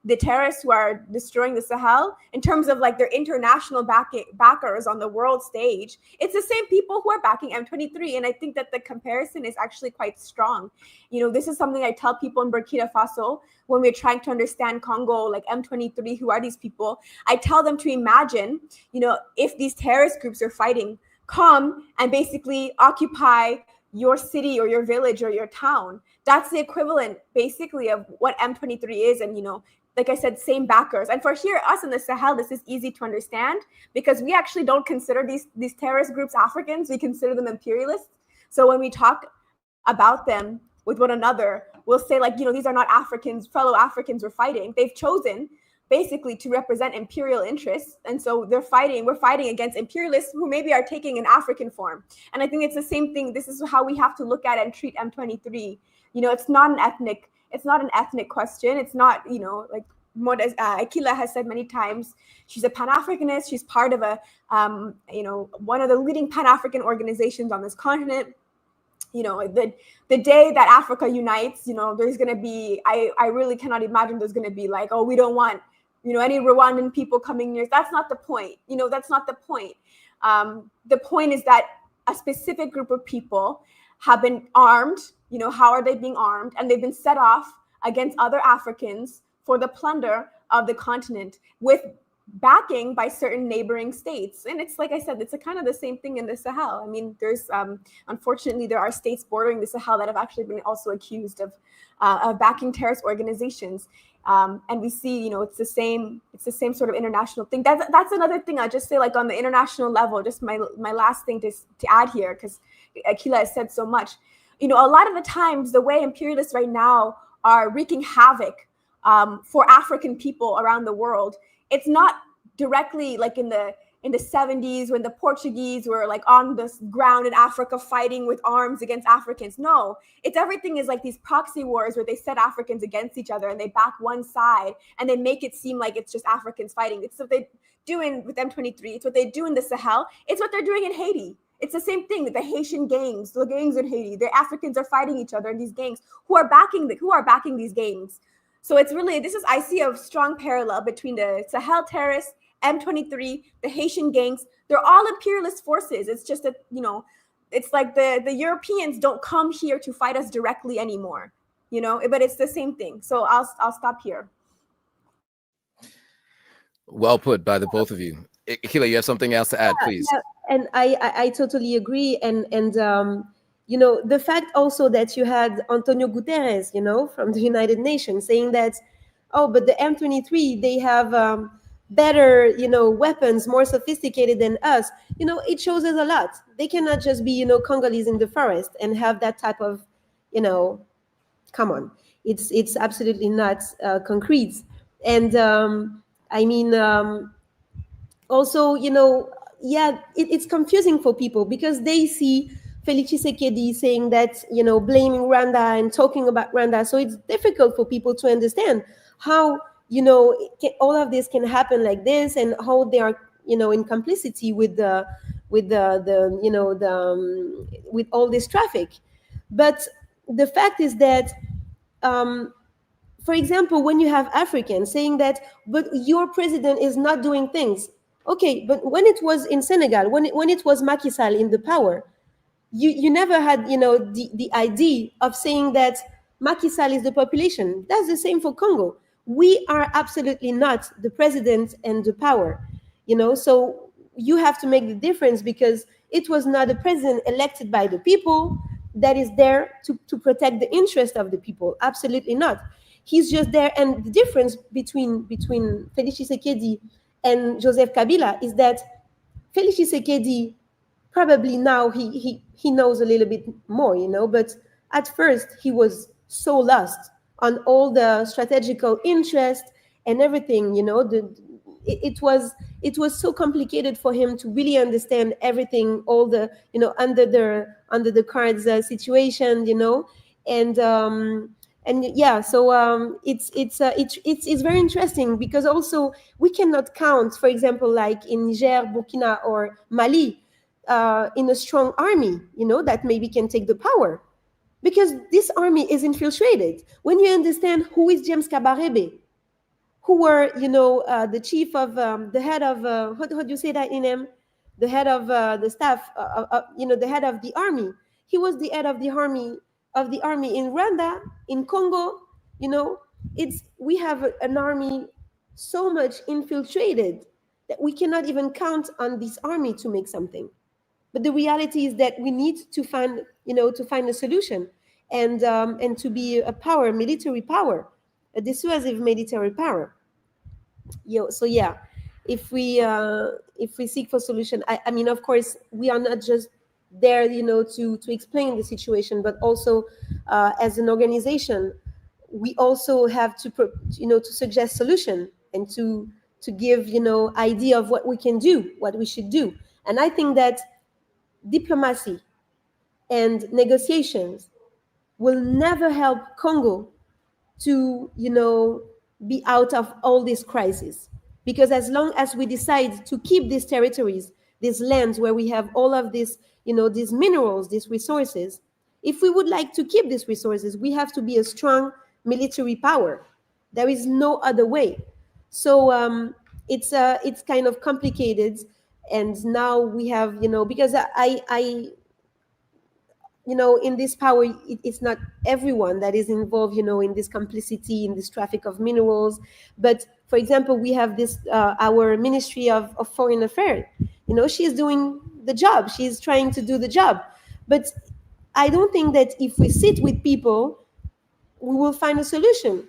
the terrorists who are destroying the Sahel in terms of like their international backers on the world stage. It's the same people who are backing M23. And I think that the comparison is actually quite strong. You know, this is something I tell people in Burkina Faso when we're trying to understand Congo, like M23, who are these people? I tell them to imagine, you know, if these terrorist groups are fighting, come and basically occupy your city or your village or your town. That's the equivalent basically of what M23 is. And, you know, like I said, same backers. And for here, us in the Sahel, this is easy to understand because we actually don't consider these terrorist groups Africans. We consider them imperialists. So when we talk about them with one another, will say like, these are not Africans, fellow Africans we're fighting. They've chosen basically to represent imperial interests. And so we're fighting against imperialists who maybe are taking an African form. And I think it's the same thing. This is how we have to look at it and treat M23. It's not an ethnic question. It's not, like Maud-Salomé Ekila has said many times, she's a Pan-Africanist. She's part of one of the leading Pan-African organizations on this continent. The day that Africa unites, there's going to be, I really cannot imagine there's going to be like, oh, we don't want, any Rwandan people coming near. That's not the point. That's not the point. The point is that a specific group of people have been armed. How are they being armed? And they've been set off against other Africans for the plunder of the continent with backing by certain neighboring states. And it's like I said, it's a kind of the same thing in the Sahel. I mean, there's unfortunately there are states bordering the Sahel that have actually been also accused of backing terrorist organizations. And we see, it's the same sort of international thing. That's another thing. I just say, like, on the international level, just my last thing to add here, because Ekila has said so much. A lot of the times the way imperialists right now are wreaking havoc for African people around the world, it's not directly like in the 70s when the Portuguese were like on the ground in Africa fighting with arms against Africans. No, everything is like these proxy wars where they set Africans against each other and they back one side and they make it seem like it's just Africans fighting. It's what they do with M23. It's what they do in the Sahel. It's what they're doing in Haiti. It's the same thing. The Haitian gangs, the gangs in Haiti, the Africans are fighting each other in these gangs who are backing these gangs. So it's really, I see a strong parallel between the Sahel terrorists, M23, the Haitian gangs. They're all imperialist forces. It's just that, it's like the Europeans don't come here to fight us directly anymore, but it's the same thing. So I'll stop here. Well put by the both of you. Ekila, you have something else to add, please. Yeah, and I totally agree. And the fact also that you had Antonio Guterres, from the United Nations saying that, oh, but the M23, they have better, weapons, more sophisticated than us. It shows us a lot. They cannot just be, Congolese in the forest and have that type of, come on. It's absolutely not concrete. And also, it's confusing for people because they see Félix Tshisekedi saying that, blaming Rwanda and talking about Rwanda. So it's difficult for people to understand how, all of this can happen like this and how they are, in complicity with with all this traffic. But the fact is that, for example, when you have Africans saying that, but your president is not doing things. Okay, but when it was in Senegal, when it was Macky Sall in the power, you never had, the idea of saying that Macky Sall is the population. That's the same for Congo. We are absolutely not the president and the power, so you have to make the difference because it was not a president elected by the people that is there to protect the interest of the people. Absolutely not. He's just there. And the difference between Félix Tshisekedi and Joseph Kabila is that Félix Tshisekedi probably now he knows a little bit more, but at first he was so lost on all the strategical interest and everything, it was so complicated for him to really understand everything, all the, under the cards situation, and yeah, so it's very interesting because also we cannot count, for example, like in Niger, Burkina, or Mali, in a strong army, that maybe can take the power, because this army is infiltrated. When you understand who is James Kabarebe, who were, the chief of the head of how do you say that, Inem? The head of the staff, the head of the army. He was the head of the army in Rwanda, in Congo. We have an army so much infiltrated that we cannot even count on this army to make something. But the reality is that we need to find a solution, and to be a power, military power, a dissuasive military power. So yeah, if we seek for solution, I mean, of course, we are not just there, to explain the situation, but also as an organization, we also have to, to suggest solution and to give, idea of what we can do, what we should do. And I think that diplomacy and negotiations will never help Congo to, be out of all this crisis. Because as long as we decide to keep these territories, these lands where we have all of this, these minerals, these resources, if we would like to keep these resources, we have to be a strong military power. There is no other way. So it's kind of complicated. And now we have, because I in this power, it's not everyone that is involved, in this complicity, in this traffic of minerals. But for example, we have this, our Ministry of Foreign Affairs, she's doing the job. She's trying to do the job. But I don't think that if we sit with people, we will find a solution.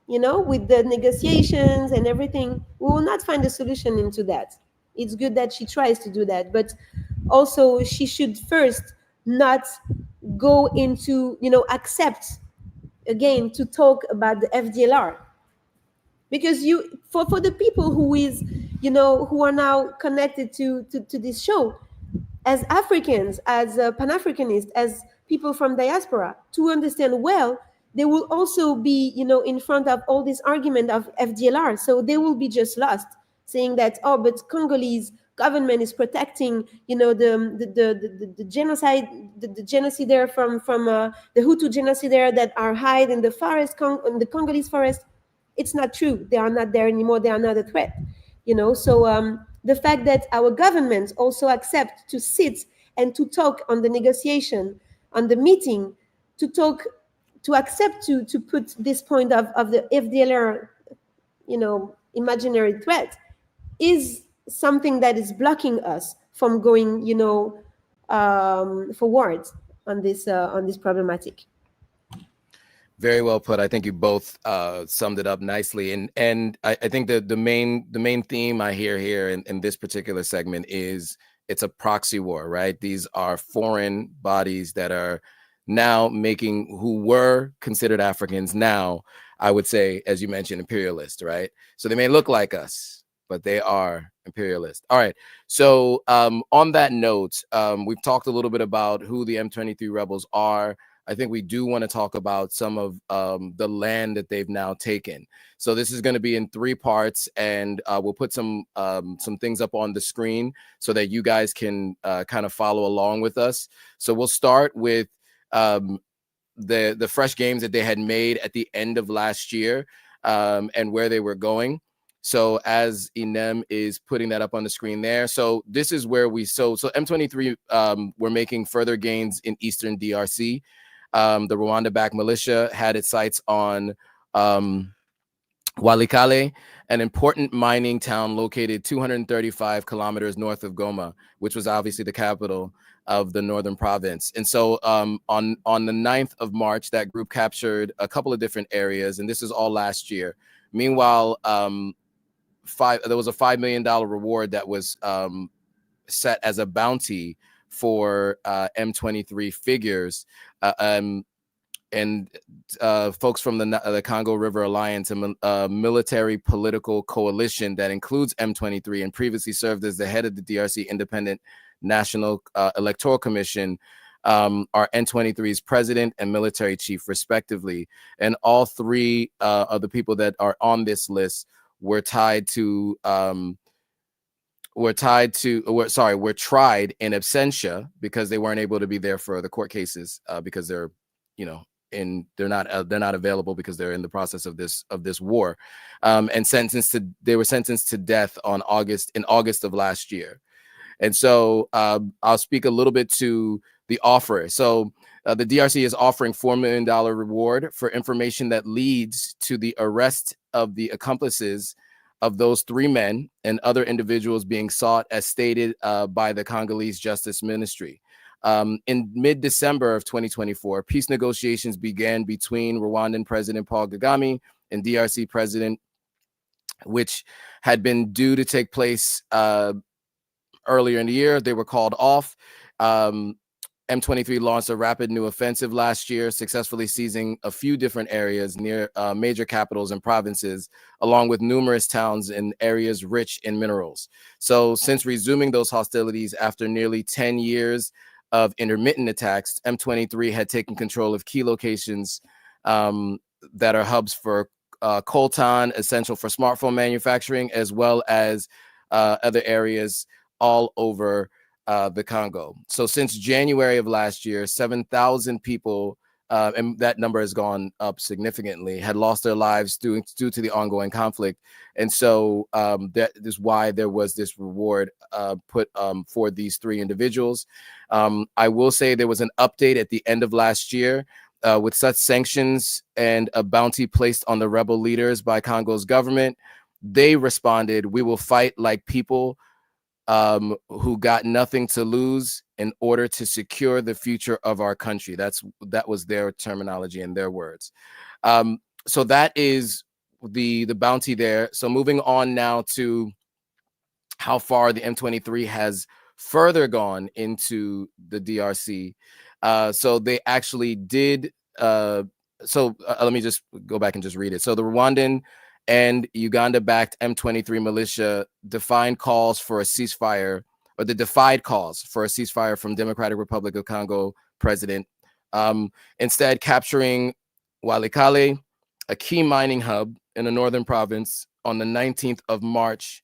With the negotiations and everything, we will not find a solution into that. It's good that she tries to do that, but also she should first not go into, accept again to talk about the FDLR. Because for the people who is, who are now connected to this show, as Africans, as Pan-Africanists, as people from diaspora, to understand well, they will also be, in front of all this argument of FDLR. So they will be just lost, saying that, oh, but Congolese government is protecting, the genocide, the genocidaire from the Hutu genocidaire that are hide in the forest, in the Congolese forest. It's not true. They are not there anymore. They are not a threat. So the fact that our governments also accept to sit and to talk on the negotiation, on the meeting, to accept to put this point of the FDLR, imaginary threat, is something that is blocking us from going, forward on this problematic. Very well put. I think you both summed it up nicely, and I think that the main theme I hear here in this particular segment is it's a proxy war, right? These are foreign bodies that are now who were considered Africans, now I would say, as you mentioned, imperialist, right? So they may look like us, but they are imperialist. All right. So on that note, we've talked a little bit about who the M23 rebels are. I think we do want to talk about some of the land that they've now taken. So this is going to be in 3 parts, and we'll put some things up on the screen so that you guys can kind of follow along with us. So we'll start with the fresh gains that they had made at the end of last year and where they were going. So as Inem is putting that up on the screen there, so this is where so M23 were making further gains in eastern DRC. The Rwanda-backed militia had its sights on Walikale, an important mining town located 235 kilometers north of Goma, which was obviously the capital of the northern province. And so on the 9th of March, that group captured a couple of different areas, and this is all last year. Meanwhile, there was a $5 million reward that was set as a bounty for M23 figures, and folks from the Congo River Alliance, a military political coalition that includes M23 and previously served as the head of the DRC Independent National Electoral Commission, are M23's president and military chief, respectively. And all 3 of the people that are on this list were tried in absentia because they weren't able to be there for the court cases because they're, they're not available because they're in the process of this war, and they were sentenced to death in August of last year. And so I'll speak a little bit to the offer. So the DRC is offering $4 million reward for information that leads to the arrest of the accomplices of those 3 men and other individuals being sought, as stated by the Congolese Justice Ministry. In mid-December of 2024, peace negotiations began between Rwandan President Paul Kagame and DRC President, which had been due to take place earlier in the year. They were called off. M23 launched a rapid new offensive last year, successfully seizing a few different areas near major capitals and provinces, along with numerous towns in areas rich in minerals. So since resuming those hostilities after nearly 10 years of intermittent attacks, M23 had taken control of key locations that are hubs for coltan, essential for smartphone manufacturing, as well as other areas all over the Congo. So since January of last year, 7,000 people, and that number has gone up significantly, had lost their lives due to the ongoing conflict. And so that is why there was this reward put for these three individuals. I will say there was an update at the end of last year with such sanctions and a bounty placed on the rebel leaders by Congo's government. They responded, "We will fight like people who got nothing to lose in order to secure the future of our country." That was their terminology and their words. So that is the bounty there. So moving on now to how far the M23 has further gone into the DRC. So they actually did. Let me just go back and just read it. So the Rwandan and Uganda-backed M23 militia defied calls for a ceasefire from Democratic Republic of Congo president, instead capturing Walikale, a key mining hub in the northern province, on the 19th of March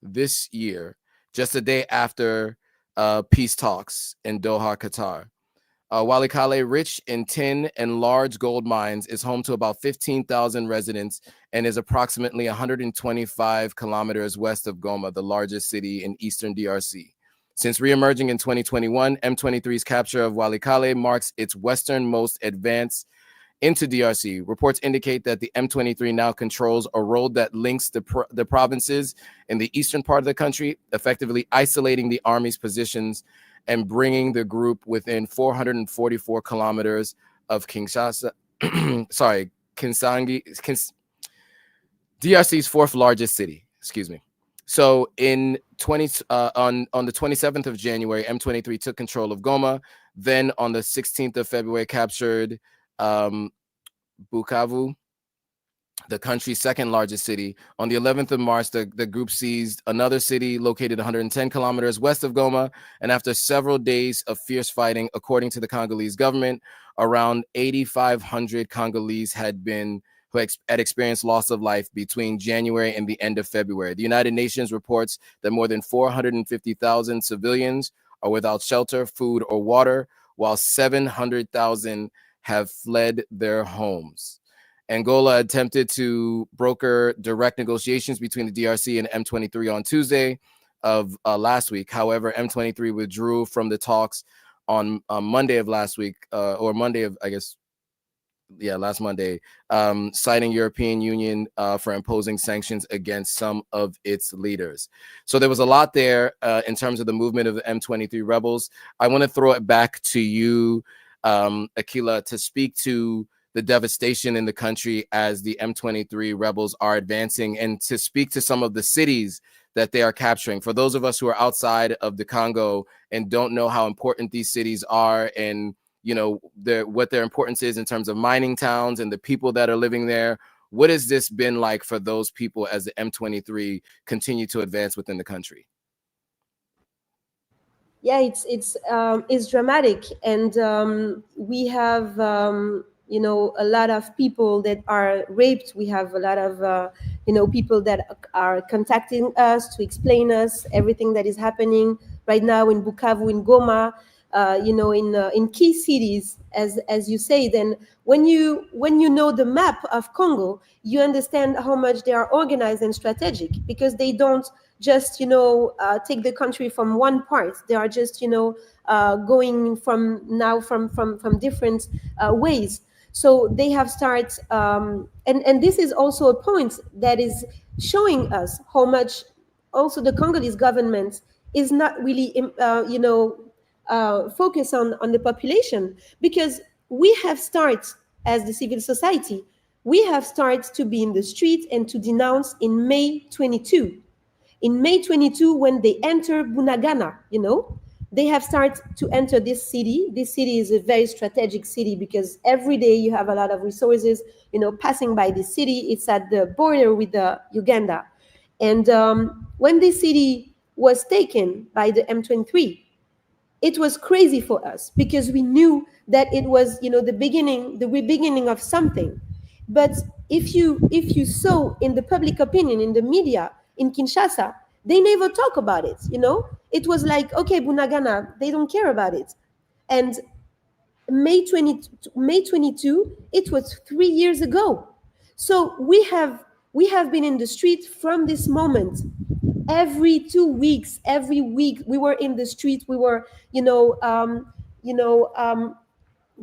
this year, just a day after peace talks in Doha, Qatar. Walikale, rich in tin and large gold mines, is home to about 15,000 residents and is approximately 125 kilometers west of Goma, the largest city in eastern DRC. Since reemerging in 2021, M23's capture of Walikale marks its westernmost advance into DRC. Reports indicate that the M23 now controls a road that links the provinces in the eastern part of the country, effectively isolating the army's positions and bringing the group within 444 kilometers of Kinshasa, DRC's fourth largest city, excuse me. So on the 27th of January, M23 took control of Goma. Then on the 16th of February, captured Bukavu, the country's second largest city. On the 11th of March, the group seized another city located 110 kilometers west of Goma. And after several days of fierce fighting, according to the Congolese government, around 8,500 Congolese had experienced loss of life between January and the end of February. The United Nations reports that more than 450,000 civilians are without shelter, food, or water, while 700,000 have fled their homes. Angola attempted to broker direct negotiations between the DRC and M23 on Tuesday of last week. However, M23 withdrew from the talks on Monday of last week, or Monday of, last Monday, citing European Union for imposing sanctions against some of its leaders. So there was a lot there in terms of the movement of the M23 rebels. I want to throw it back to you, Ekila, to speak to the devastation in the country as the M23 rebels are advancing, and to speak to some of the cities that they are capturing. For those of us who are outside of the Congo and don't know how important these cities are, and what their importance is in terms of mining towns and the people that are living there, what has this been like for those people as the M23 continue to advance within the country? Yeah, it's dramatic, and we have a lot of people that are raped. We have a lot of people that are contacting us to explain us everything that is happening right now in Bukavu, in Goma, in key cities, as you say. Then when you know the map of Congo, you understand how much they are organized and strategic, because they don't just take the country from one part. They are just going from different ways. So they have started, and this is also a point that is showing us how much also the Congolese government is not really focused on the population, because we have started, as the civil society, we have started to be in the street and to denounce in May 22. In May 22, when they enter Bunagana, they have started to enter this city. This city is a very strategic city because every day you have a lot of resources, passing by this city. It's at the border with Uganda. And when this city was taken by the M23, it was crazy for us because we knew that it was, the beginning of something. But if you saw in the public opinion, in the media, in Kinshasa, they never talk about it. It was like, okay, Bunagana, they don't care about it. And May 22, it was 3 years ago. So we have been in the street from this moment. Every 2 weeks, every week, we were in the street. We were,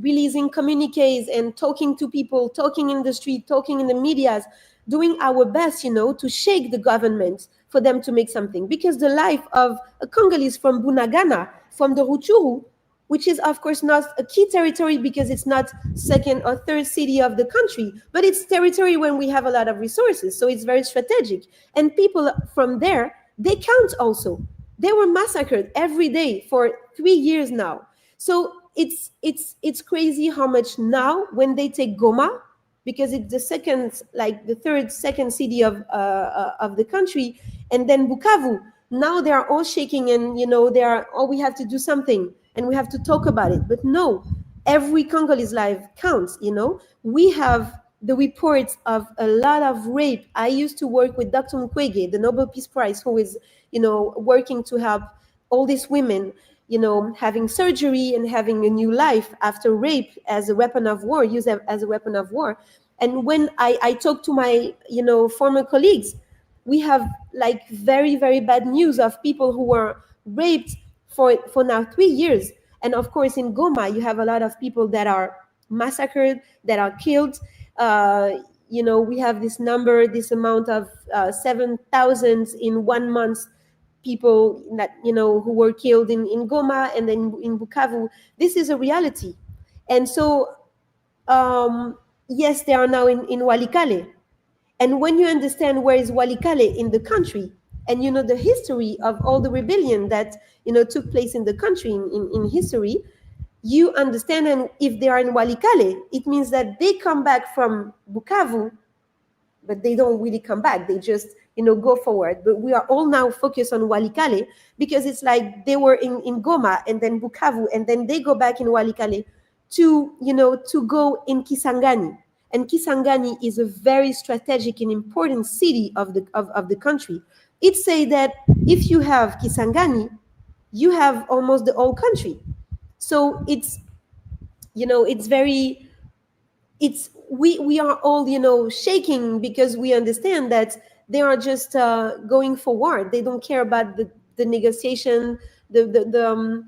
releasing communiques and talking to people, talking in the street, talking in the medias, doing our best, to shake the government for them to make something. Because the life of a Congolese from Bunagana, from the Rutshuru, which is, of course, not a key territory because it's not second or third city of the country, but it's territory when we have a lot of resources. So it's very strategic. And people from there, they count also. They were massacred every day for 3 years now. So it's crazy how much now when they take Goma, because it's the third second city of the country, and then Bukavu, now they are all shaking and we have to do something and we have to talk about it. But no, every Congolese life counts. We have the reports of a lot of rape. I used to work with Dr. Mukwege, the Nobel Peace Prize, who is working to help all these women having surgery and having a new life after rape as a weapon of war, used as a weapon of war. And when I talk to my, former colleagues, we have like very, very bad news of people who were raped for now 3 years. And of course, in Goma, you have a lot of people that are massacred, that are killed. We have this number, this amount of 7,000 in 1 month, people that who were killed in Goma and then in Bukavu. This is a reality. And so yes, they are now in Walikale. And when you understand where is Walikale in the country, and the history of all the rebellion that took place in the country in history, you understand. And if they are in Walikale, it means that they come back from Bukavu, but they don't really come back. They just go forward. But we are all now focused on Walikale because it's like they were in Goma and then Bukavu, and then they go back in Walikale to go in Kisangani. And Kisangani is a very strategic and important city of the country. It say that if you have Kisangani, you have almost the whole country. So we are all shaking because we understand that they are just going forward. They don't care about the negotiation, the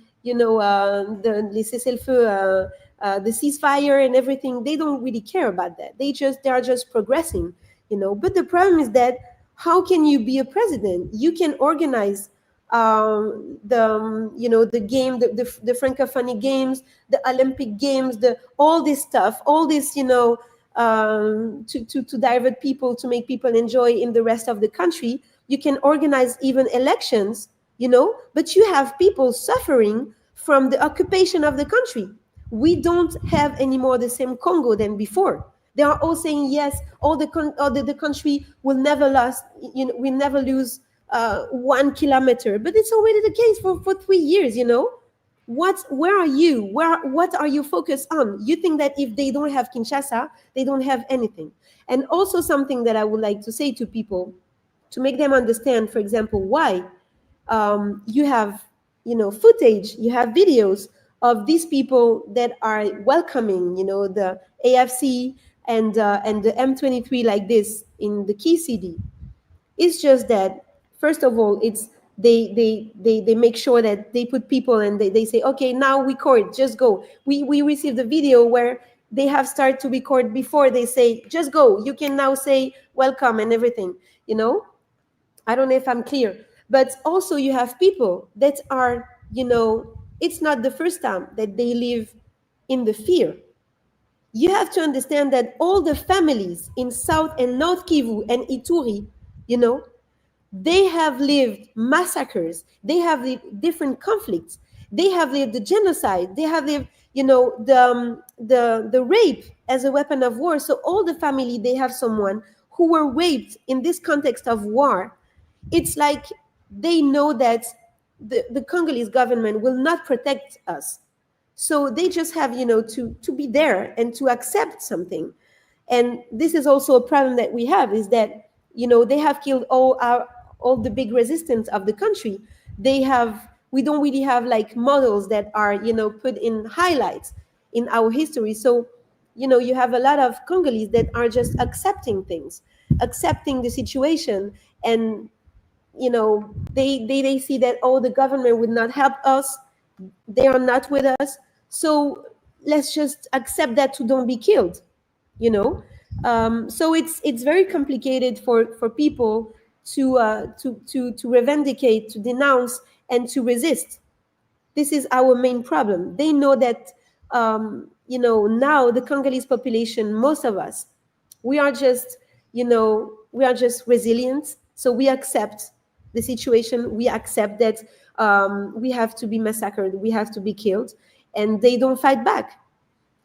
laissez-le-feu, the ceasefire and everything. They don't really care about that. They are just progressing, But the problem is that how can you be a president? You can organize the game, the Francophonie games, the Olympic games, all this stuff, all this, to divert people, to make people enjoy in the rest of the country. You can organize even elections, but you have people suffering from the occupation of the country. We don't have anymore the same Congo than before. They are all saying, yes, the country will never lose 1 kilometer, but it's already the case for 3 years. Where are you? What are you focused on? You think that if they don't have Kinshasa, they don't have anything. And also something that I would like to say to people to make them understand, for example, why you have footage, you have videos of these people that are welcoming the AFC and the M23 like this in the key city. It's just that, first of all, it's they make sure that they put people and they say, okay, now record, just go. We received a video where they have started to record before they say, just go. You can now say welcome and everything. I don't know if I'm clear, but also you have people that are, it's not the first time that they live in the fear. You have to understand that all the families in South and North Kivu and Ituri, they have lived massacres. They have lived different conflicts. They have lived the genocide. They have lived, the rape as a weapon of war. So all the family, they have someone who were raped in this context of war. It's like they know that the Congolese government will not protect us. So they just have, to be there and to accept something. And this is also a problem that we have, is that, they have killed all the big resistance of the country. We don't really have like models that are, put in highlights in our history. So, you have a lot of Congolese that are just accepting things, accepting the situation. And, they see that, oh, the government would not help us. They are not with us. So let's just accept that to don't be killed, So it's very complicated for people to revendicate, to denounce, and to resist. This is our main problem. They know that, now the Congolese population, most of us, we are just resilient. So we accept the situation. We accept that we have to be massacred. We have to be killed. And they don't fight back.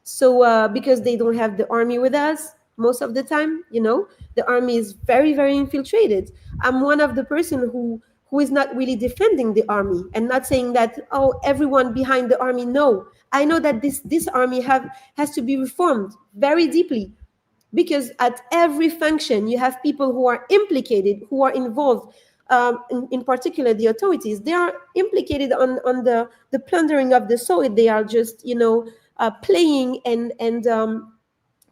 So because they don't have the army with us most of the time, the army is very, very infiltrated. I'm one of the person who is not really defending the army and not saying that, oh, everyone behind the army. No, I know that this army has to be reformed very deeply, because at every function you have people who are implicated, who are involved. In particular, the authorities, they are implicated on the plundering of the soil. They are just, playing and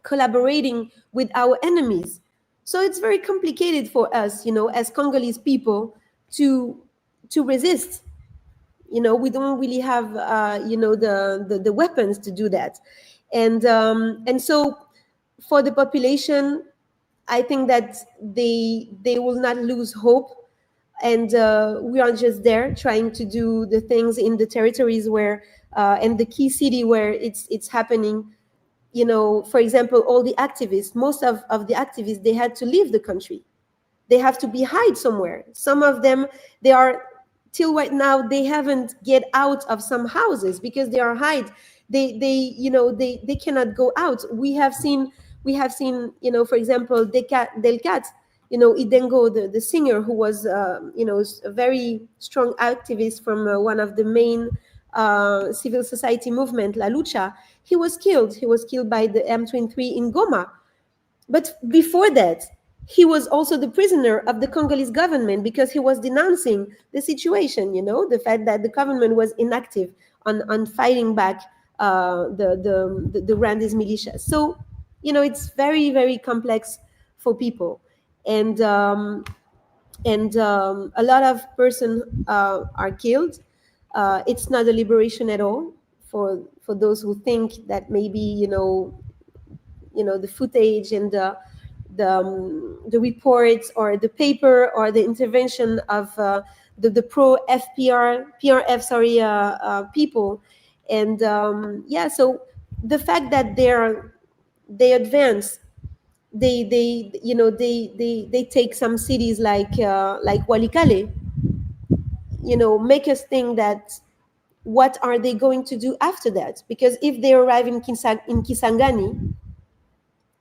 collaborating with our enemies. So it's very complicated for us, as Congolese people to resist. We don't really have, the weapons to do that. And so for the population, I think that they will not lose hope. And we are just there trying to do the things in the territories where, and the key city where it's happening. For example, all the activists, most of the activists, they had to leave the country. They have to be hide somewhere. Some of them, they are, till right now, they haven't get out of some houses because they are hide. They cannot go out. We have seen, for example, Delcat, Idengo, the singer, who was, a very strong activist from one of the main civil society movement, La Lucha. He was killed. He was killed by the M23 in Goma. But before that, he was also the prisoner of the Congolese government because he was denouncing the situation, the fact that the government was inactive on fighting back the Rwandese militias. So, it's very, very complex for people. And a lot of persons are killed. It's not a liberation at all for those who think that maybe, the footage and the reports or the paper or the intervention of the PRF people. And so the fact that they advance, they take some cities like Walikale, make us think that what are they going to do after that? Because if they arrive in Kisangani,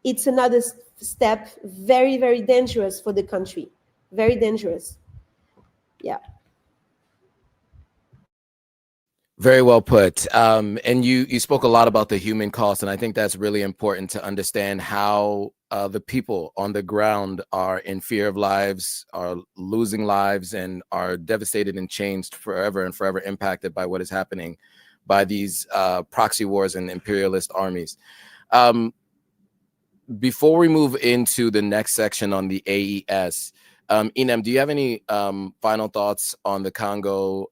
it's another step, very, very dangerous for the country. Very dangerous. Yeah. Very well put. And you spoke a lot about the human cost, and I think that's really important to understand how the people on the ground are in fear of lives, are losing lives, and are devastated and changed forever and forever impacted by what is happening by these proxy wars and imperialist armies. Before we move into the next section on the AES, Inem, do you have any final thoughts on the Congo?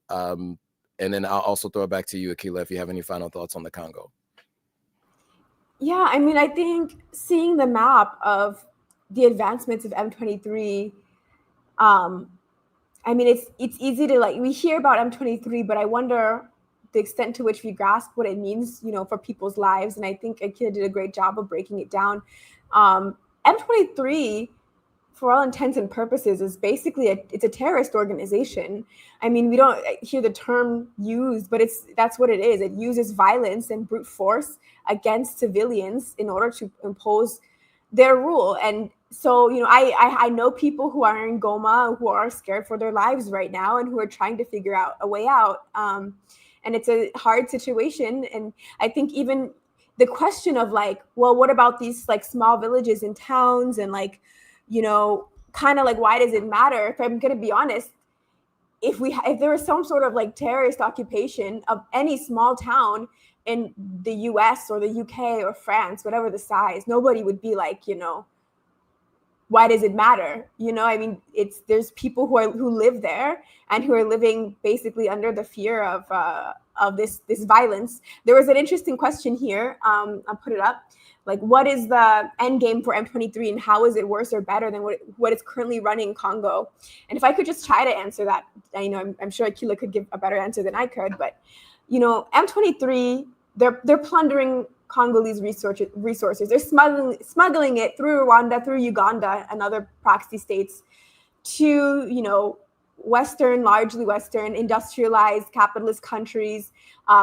And then I'll also throw it back to you, Ekila, if you have any final thoughts on the Congo. Yeah, I think seeing the map of the advancements of M23, it's easy to we hear about M23, but I wonder the extent to which we grasp what it means, for people's lives. And I think Ekila did a great job of breaking it down. M23 for all intents and purposes, is basically it's a terrorist organization. I mean, we don't hear the term used, but that's what it is. It uses violence and brute force against civilians in order to impose their rule. And so, I know people who are in Goma who are scared for their lives right now and who are trying to figure out a way out. And it's a hard situation. And I think even the question of like, well, what about these like small villages and towns and like, kind of like, why does it matter? If I'm going to be honest, if there was some sort of like terrorist occupation of any small town in the US or the UK or France, whatever the size, nobody would be like, why does it matter? I mean, there's people who live there and who are living basically under the fear of this violence. There was an interesting question here. I'll put it up. Like, what is the end game for M23 and how is it worse or better than what is currently running in Congo? And if I could just try to answer that, I'm sure Ekila could give a better answer than I could. But, M23, they're plundering Congolese resources. They're smuggling it through Rwanda, through Uganda, and other proxy states to, largely Western, industrialized capitalist countries.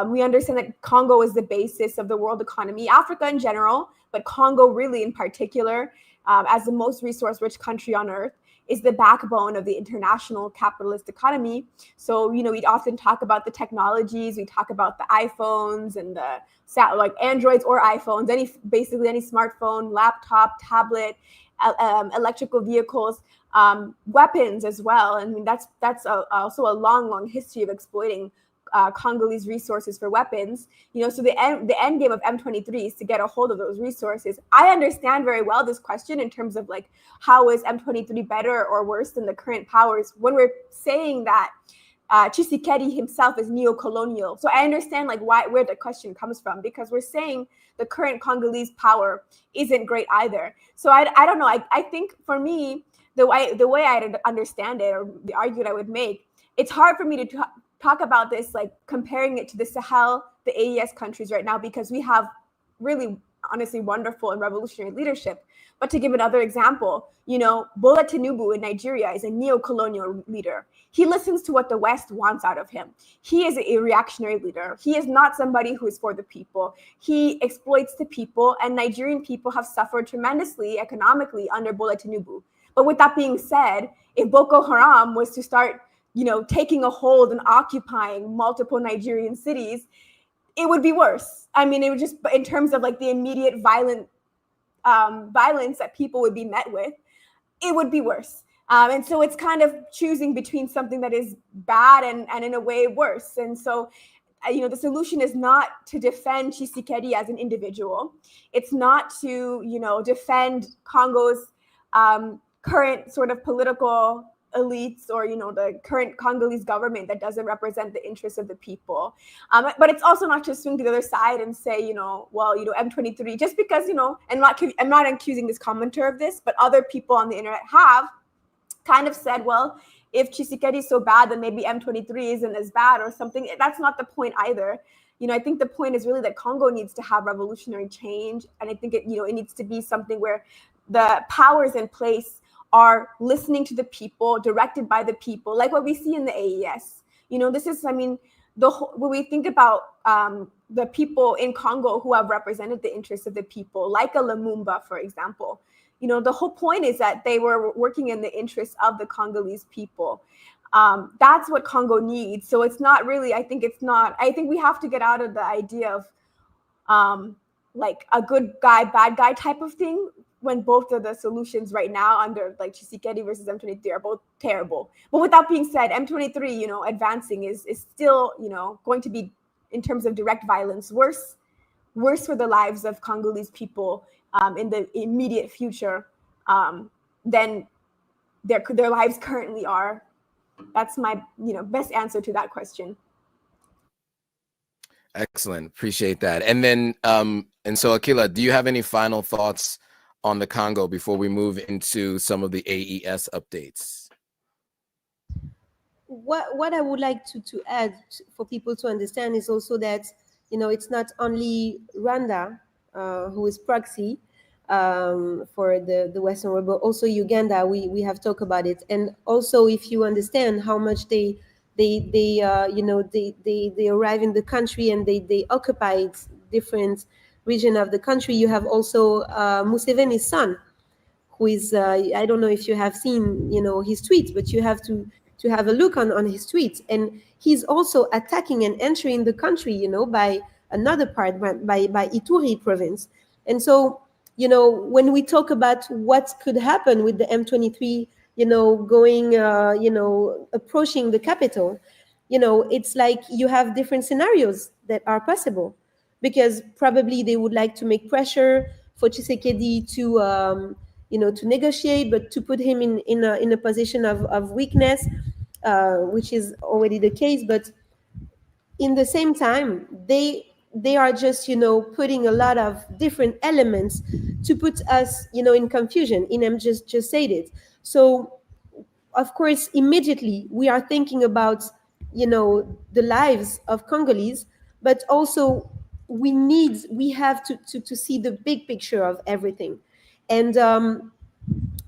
We understand that Congo is the basis of the world economy, Africa in general, but Congo really in particular, as the most resource-rich country on earth, is the backbone of the international capitalist economy. So, we often talk about the technologies, we talk about the iPhones and like Androids or iPhones, basically any smartphone, laptop, tablet, electrical vehicles, weapons as well. I mean, that's also a long history of exploiting Congolese resources for weapons. So the end game of M23 is to get a hold of those resources. I understand very well this question in terms of like, how is M23 better or worse than the current powers when we're saying that Tshisekedi himself is neo-colonial. So I understand like where the question comes from, because we're saying the current Congolese power isn't great either. So I don't know. I think for me, the way I understand it, or the argument I would make, it's hard for me to talk about this like comparing it to the Sahel, the AES countries right now, because we have really honestly wonderful and revolutionary leadership. But to give another example, Bola Tinubu in Nigeria is a neo-colonial leader. He listens to what the West wants out of him. He is a reactionary leader. He is not somebody who is for the people. He exploits the people, and Nigerian people have suffered tremendously economically under Bola Tinubu. But with that being said, if Boko Haram was to start, taking a hold and occupying multiple Nigerian cities, it would be worse. I mean, it would just, in terms of like the immediate violence that people would be met with, it would be worse. And so it's kind of choosing between something that is bad and in a way worse. And so, the solution is not to defend Tshisekedi as an individual. It's not to, defend Congo's current sort of political elites or, the current Congolese government that doesn't represent the interests of the people. But it's also not to swing to the other side and say, M23, just because, I'm not accusing this commenter of this, but other people on the internet have kind of said, well, if Tshisekedi is so bad, then maybe M23 isn't as bad or something. That's not the point either. I think the point is really that Congo needs to have revolutionary change. And I think it needs to be something where the powers in place are listening to the people, directed by the people, like what we see in the AES. This is, when we think about the people in Congo who have represented the interests of the people, like a Lumumba, for example, the whole point is that they were working in the interests of the Congolese people. That's what Congo needs. So it's not really, I think we have to get out of the idea of like a good guy, bad guy type of thing, when both of the solutions right now under like Tshisekedi versus M23 are both terrible. But with that being said, M23, advancing is still, going to be, in terms of direct violence, worse for the lives of Congolese people in the immediate future than their lives currently are. That's my, best answer to that question. Excellent. Appreciate that. And then, and so Ekila, do you have any final thoughts on the Congo before we move into some of the AES updates? What I would like to add for people to understand is also that, it's not only Rwanda who is proxy. for the Western world, but also Uganda. We have talked about it, and also if you understand how much they arrive in the country and they occupied different region of the country. You have also Museveni's son, who is I don't know if you have seen his tweets, but you have to have a look on his tweets, and he's also attacking and entering the country by another part, by Ituri province. And so when we talk about what could happen with the M23 going approaching the capital, it's like you have different scenarios that are possible, because probably they would like to make pressure for Tshisekedi to to negotiate, but to put him in a position of weakness, which is already the case. But in the same time, they are just putting a lot of different elements to put us in confusion. Inem just said it. So of course immediately we are thinking about the lives of Congolese, but also we have to see the big picture of everything. And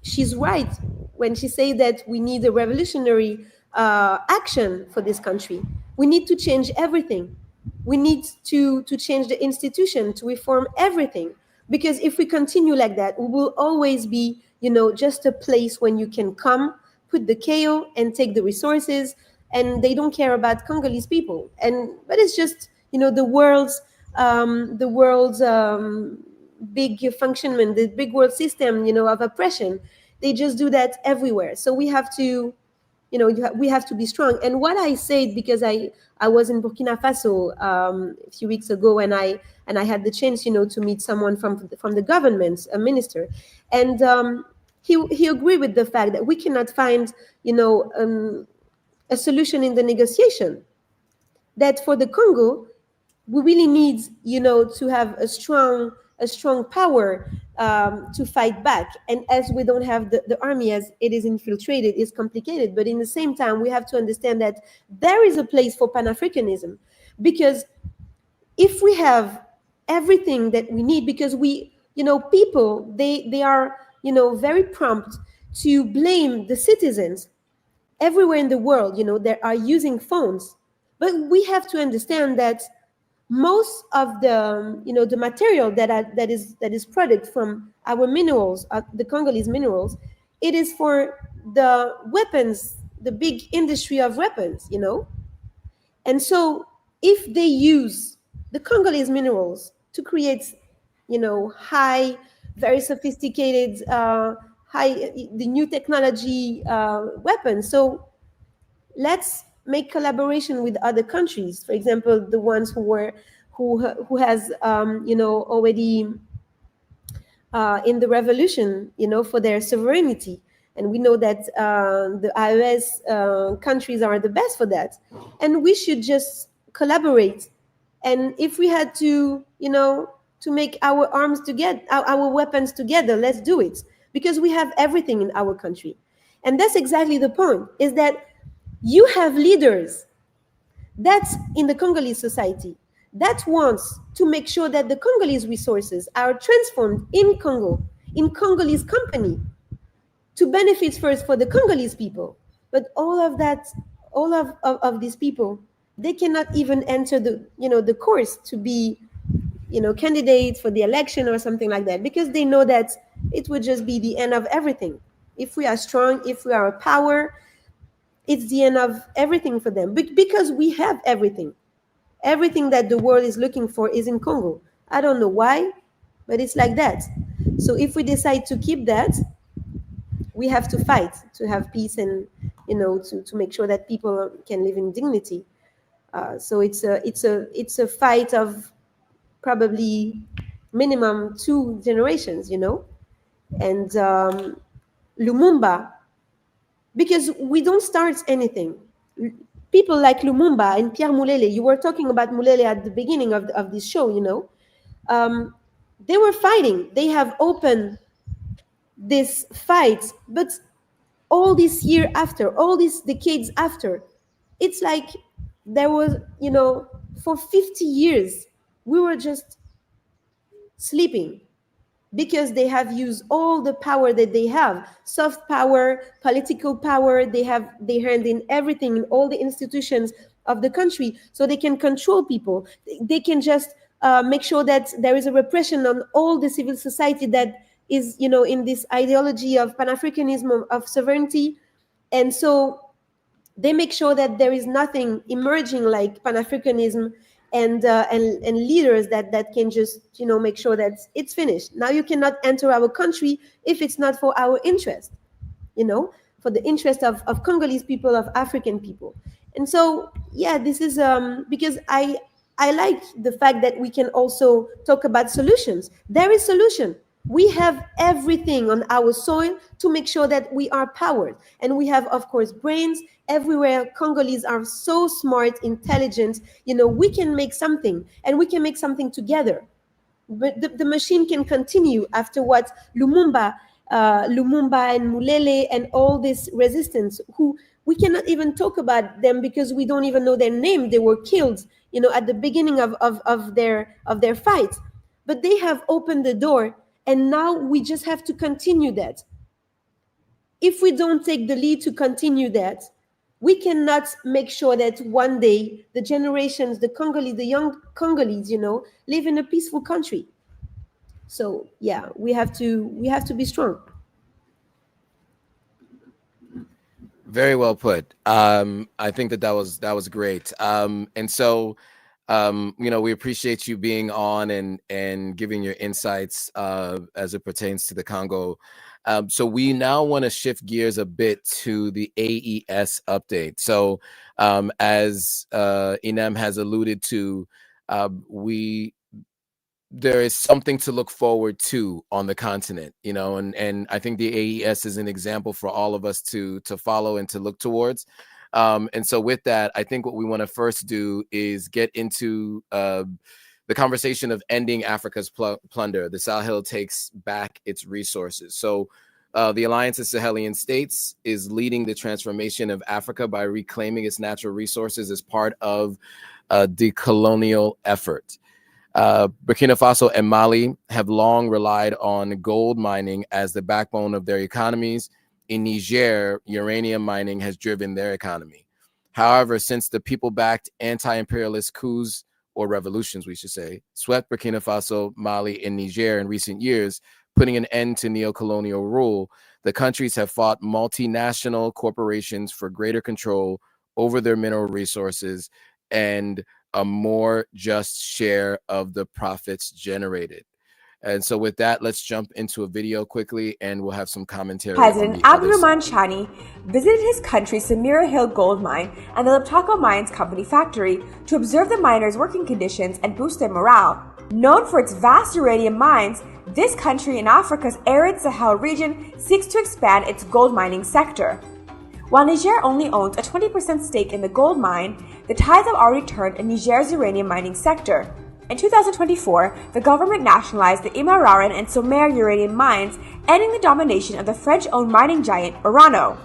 she's right when she says that we need a revolutionary action for this country. We need to change everything. We need to change the institution, to reform everything. Because if we continue like that, we will always be, just a place when you can come, put the KO and take the resources, and they don't care about Congolese people. But it's just, the world's big functionment, the big world system, of oppression. They just do that everywhere. So we have to, we have to be strong. And what I said, because I was in Burkina Faso a few weeks ago, and I had the chance, to meet someone from the government, a minister, and he agreed with the fact that we cannot find, a solution in the negotiation. That for the Congo, we really need, to have a strong power to fight back. And as we don't have the army, as it is infiltrated, it's complicated. But in the same time, we have to understand that there is a place for Pan-Africanism, because if we have everything that we need, because we, people, they are, very prompt to blame the citizens everywhere in the world, they are using phones. But we have to understand that most of the the material that is product from our minerals, the Congolese minerals, it is for the weapons, the big industry of weapons, And so if they use the Congolese minerals to create high, very sophisticated the new technology weapons, so let's make collaboration with other countries. For example, the ones who has already in the revolution, for their sovereignty. And we know that the AES countries are the best for that. And we should just collaborate. And if we had to, to make our arms together, our weapons together, let's do it, because we have everything in our country. And that's exactly the point, is that you have leaders that's in the Congolese society that wants to make sure that the Congolese resources are transformed in Congo, in Congolese company, to benefit first for the Congolese people. But all of that, all of these people, they cannot even enter the course to be, candidates for the election or something like that, because they know that it would just be the end of everything. If we are strong, if we are a power, it's the end of everything for them. Because we have everything. Everything that the world is looking for is in Congo. I don't know why, but it's like that. So if we decide to keep that, we have to fight to have peace and, to make sure that people can live in dignity. So it's a fight of probably minimum 2 generations, and Lumumba, because we don't start anything. People like Lumumba and Pierre Mulele, you were talking about Mulele at the beginning of this show, they were fighting. They have opened this fight, but all this year after, all these decades after, it's like there was, for 50 years, we were just sleeping. because they have used all the power that they have, soft power, political power. They have their hand in everything, in all the institutions of the country, so they can control people. They can just make sure that there is a repression on all the civil society that is, in this ideology of Pan-Africanism, of sovereignty. And so they make sure that there is nothing emerging like Pan-Africanism, and leaders that can just make sure that it's finished. Now you cannot enter our country if it's not for our interest, for the interest of Congolese people, of African people. And so this is because I like the fact that we can also talk about solutions. There is solution. We have everything on our soil to make sure that we are powered. And we have, of course, brains everywhere. Congolese are so smart, intelligent. We can make something, and we can make something together. But the machine can continue after what Lumumba and Mulele and all this resistance, who we cannot even talk about them because we don't even know their name. They were killed, at the beginning of their fight. But they have opened the door, and now we just have to continue that. If we don't take the lead to continue that, we cannot make sure that one day the generations, the Congolese, the young Congolese, live in a peaceful country. So we have to be strong. Very well put. I think that was great. And so, we appreciate you being on and giving your insights as it pertains to the Congo. So we now want to shift gears a bit to the AES update. So as Inem has alluded to, there is something to look forward to on the continent, and I think the AES is an example for all of us to follow and to look towards. And so with that, I think what we want to first do is get into the conversation of ending Africa's plunder. The Sahel takes back its resources. So the Alliance of Sahel States is leading the transformation of Africa by reclaiming its natural resources as part of the colonial effort. Burkina Faso and Mali have long relied on gold mining as the backbone of their economies. In Niger, uranium mining has driven their economy. However, since the people-backed anti-imperialist coups, or revolutions, we should say, swept Burkina Faso, Mali, and Niger in recent years, putting an end to neo-colonial rule, the countries have fought multinational corporations for greater control over their mineral resources and a more just share of the profits generated. And so with that, let's jump into a video quickly and we'll have some commentary. President Abdurrahman Chani visited his country's Samira Hill gold mine and the Leptako Mines Company factory to observe the miners' working conditions and boost their morale. Known for its vast uranium mines, this country in Africa's arid Sahel region seeks to expand its gold mining sector. While Niger only owns a 20% stake in the gold mine, the tides have already turned in Niger's uranium mining sector. In 2024, the government nationalized the Imararan and Somer uranium mines, ending the domination of the French-owned mining giant Orano.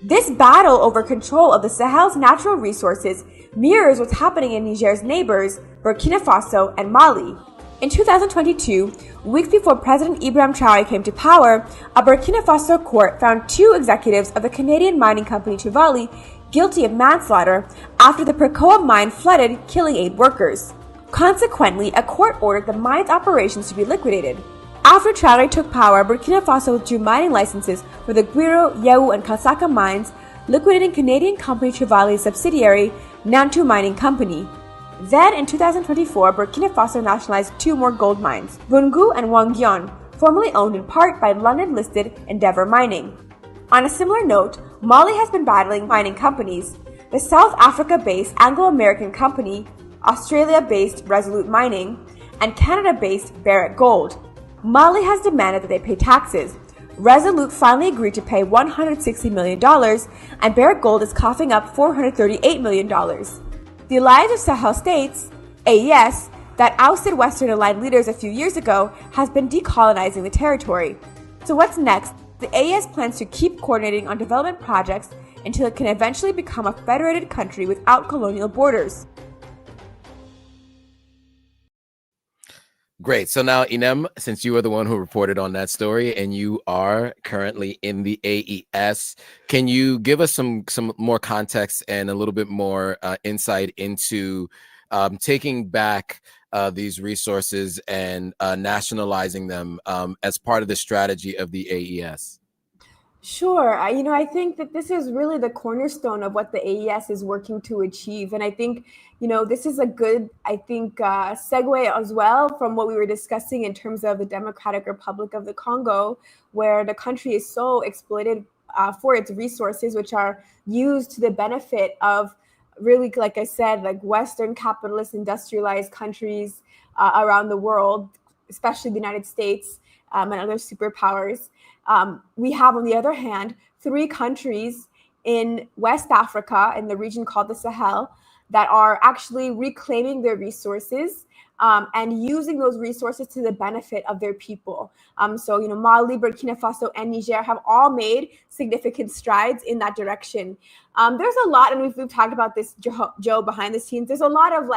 This battle over control of the Sahel's natural resources mirrors what's happening in Niger's neighbors, Burkina Faso and Mali. In 2022, weeks before President Ibrahim Traoré came to power, a Burkina Faso court found 2 executives of the Canadian mining company Trevali guilty of manslaughter after the Percoa mine flooded, killing 8 workers. Consequently, a court ordered the mine's operations to be liquidated. After Traoré took power, Burkina Faso withdrew mining licenses for the Guiro, Yao, and Kasaka mines, liquidating Canadian company Trevali's subsidiary, Nantou Mining Company. Then, in 2024, Burkina Faso nationalized 2 more gold mines, Bungu and Wangyon, formerly owned in part by London-listed Endeavour Mining. On a similar note, Mali has been battling mining companies. The South Africa-based Anglo-American company, Australia-based Resolute Mining, and Canada-based Barrick Gold. Mali has demanded that they pay taxes. Resolute finally agreed to pay $160 million, and Barrick Gold is coughing up $438 million. The Alliance of Sahel States, AES, that ousted Western-aligned leaders a few years ago, has been decolonizing the territory. So what's next? The AES plans to keep coordinating on development projects until it can eventually become a federated country without colonial borders. Great. So now, Inem, since you were the one who reported on that story and you are currently in the AES, can you give us some more context and a little bit more insight into taking back these resources and nationalizing them as part of the strategy of the AES? Sure. I think that this is really the cornerstone of what the AES is working to achieve. And I think, this is a good, segue as well from what we were discussing in terms of the Democratic Republic of the Congo, where the country is so exploited for its resources, which are used to the benefit of really, like I said, like Western capitalist industrialized countries around the world, especially the United States and other superpowers. We have, on the other hand, 3 countries in West Africa, in the region called the Sahel, that are actually reclaiming their resources and using those resources to the benefit of their people. So, Mali, Burkina Faso, and Niger have all made significant strides in that direction. There's a lot, and we've talked about this, Joe, behind the scenes. There's a lot of,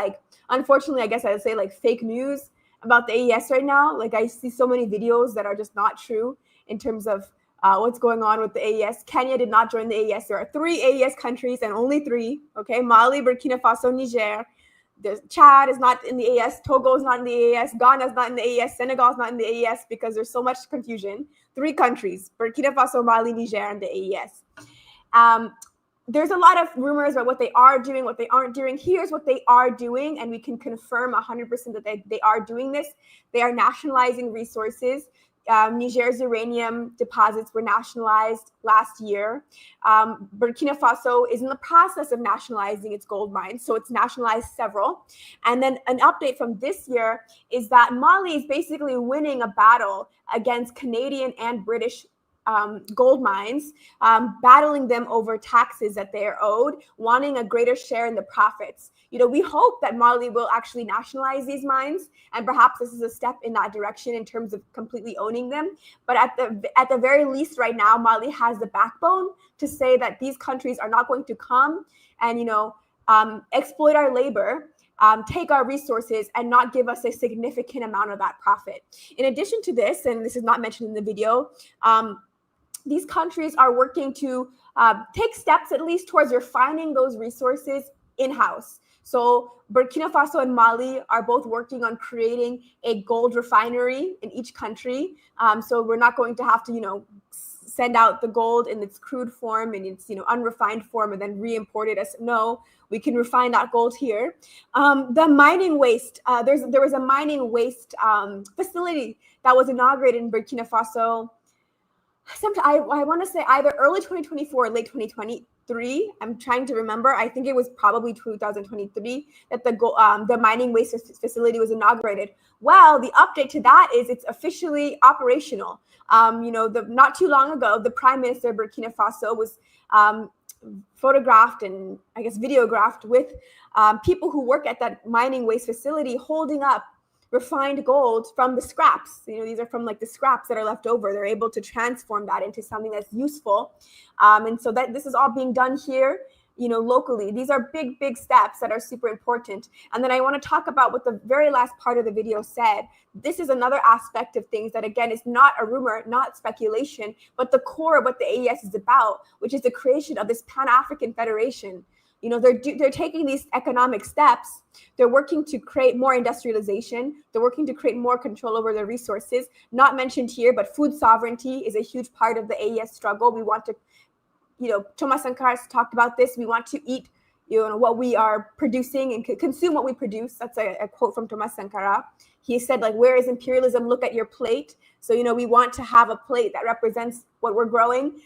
unfortunately, I guess I would say, fake news about the AES right now. I see so many videos that are just not true in terms of what's going on with the AES. Kenya did not join the AES. There are 3 AES countries and only 3, okay? Mali, Burkina Faso, Niger. Chad is not in the AES. Togo is not in the AES. Ghana is not in the AES. Senegal is not in the AES because there's so much confusion. 3 countries, Burkina Faso, Mali, Niger, and the AES. There's a lot of rumors about what they are doing, what they aren't doing. Here's what they are doing, and we can confirm 100% that they are doing this. They are nationalizing resources. Niger's uranium deposits were nationalized last year. Burkina Faso is in the process of nationalizing its gold mines, so it's nationalized several. And then an update from this year is that Mali is basically winning a battle against Canadian and British gold mines, battling them over taxes that they are owed, wanting a greater share in the profits. We hope that Mali will actually nationalize these mines, and perhaps this is a step in that direction in terms of completely owning them. But at the very least right now, Mali has the backbone to say that these countries are not going to come and, exploit our labor, take our resources, and not give us a significant amount of that profit. In addition to this, and this is not mentioned in the video, these countries are working to take steps at least towards refining those resources in-house. So Burkina Faso and Mali are both working on creating a gold refinery in each country. So we're not going to have to, send out the gold in its crude form and its, unrefined form and then re-import it as we can refine that gold here. The mining waste, there was a mining waste facility that was inaugurated in Burkina Faso. I want to say either early 2024 or late 2023. I'm trying to remember. I think it was probably 2023 that the mining waste facility was inaugurated. Well, the update to that is it's officially operational. Not too long ago, the Prime Minister of Burkina Faso was photographed and I guess videographed with people who work at that mining waste facility holding up refined gold from the scraps. These are from the scraps that are left over. They're able to transform that into something that's useful. And so that this is all being done here, locally. These are big, big steps that are super important. And then I want to talk about what the very last part of the video said. This is another aspect of things that, again, is not a rumor, not speculation, but the core of what the AES is about, which is the creation of this Pan-African Federation. They're taking these economic steps. They're working to create more industrialization. They're working to create more control over their resources. Not mentioned here, but food sovereignty is a huge part of the AES struggle. We want to, Thomas Sankara has talked about this. We want to eat, what we are producing and consume what we produce. That's a quote from Thomas Sankara. He said, where is imperialism? Look at your plate. So, we want to have a plate that represents what we're growing.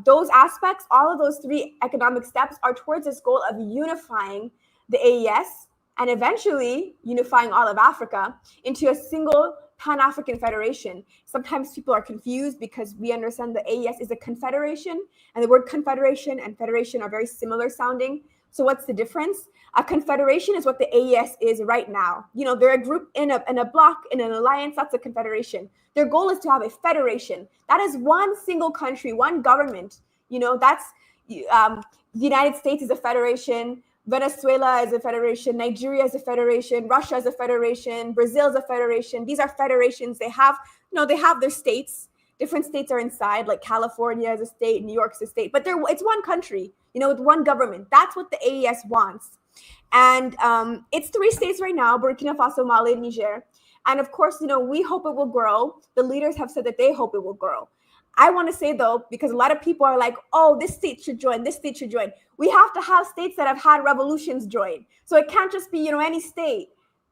Those aspects, all of those 3 economic steps are towards this goal of unifying the AES and eventually unifying all of Africa into a single Pan-African Federation. Sometimes people are confused because we understand the AES is a confederation, and the word confederation and federation are very similar sounding. So what's the difference? A confederation is what the AES is right now. They're a group in a block, in an alliance. That's a confederation. Their goal is to have a federation. That is one single country, one government. That's the United States is a federation. Venezuela is a federation, Nigeria is a federation, Russia is a federation, Brazil is a federation. These are federations. They have, they have their states. Different states are inside, like California is a state, New York's a state, but it's one country, with one government. That's what the AES wants. And it's 3 states right now: Burkina Faso, Mali, and Niger. And of course, we hope it will grow. The leaders have said that they hope it will grow. I want to say, though, because a lot of people are like, oh, this state should join, this state should join. We have to have states that have had revolutions join. So it can't just be, any state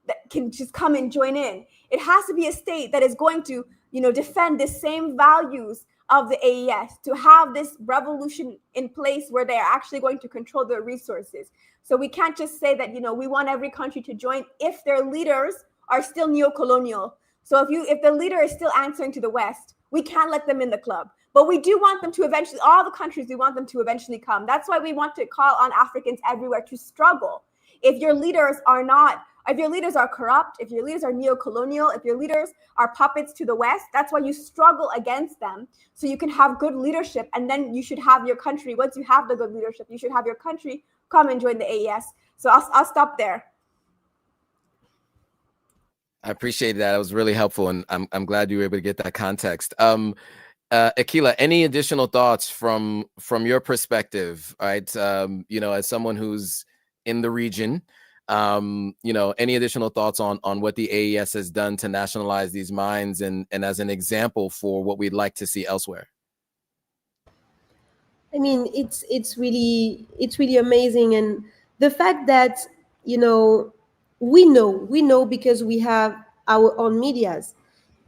that can just come and join in. It has to be a state that is going to, defend the same values of the AES, to have this revolution in place where they are actually going to control their resources. So we can't just say that, we want every country to join if their leaders are still neo-colonial. So if the leader is still answering to the West, we can't let them in the club. But we do want them to eventually, all the countries, we want them to eventually come. That's why we want to call on Africans everywhere to struggle. If your leaders are corrupt, if your leaders are neo-colonial, if your leaders are puppets to the West, that's why you struggle against them, so you can have good leadership. And then you should have your country, once you have the good leadership, you should have your country come and join the AES. So I'll stop there. I appreciate that. It was really helpful, and I'm glad you were able to get that context. Ekila, any additional thoughts from your perspective, right? As someone who's in the region, any additional thoughts on what the AES has done to nationalize these mines, and as an example for what we'd like to see elsewhere? I mean, it's really amazing, and the fact that we know because we have our own medias,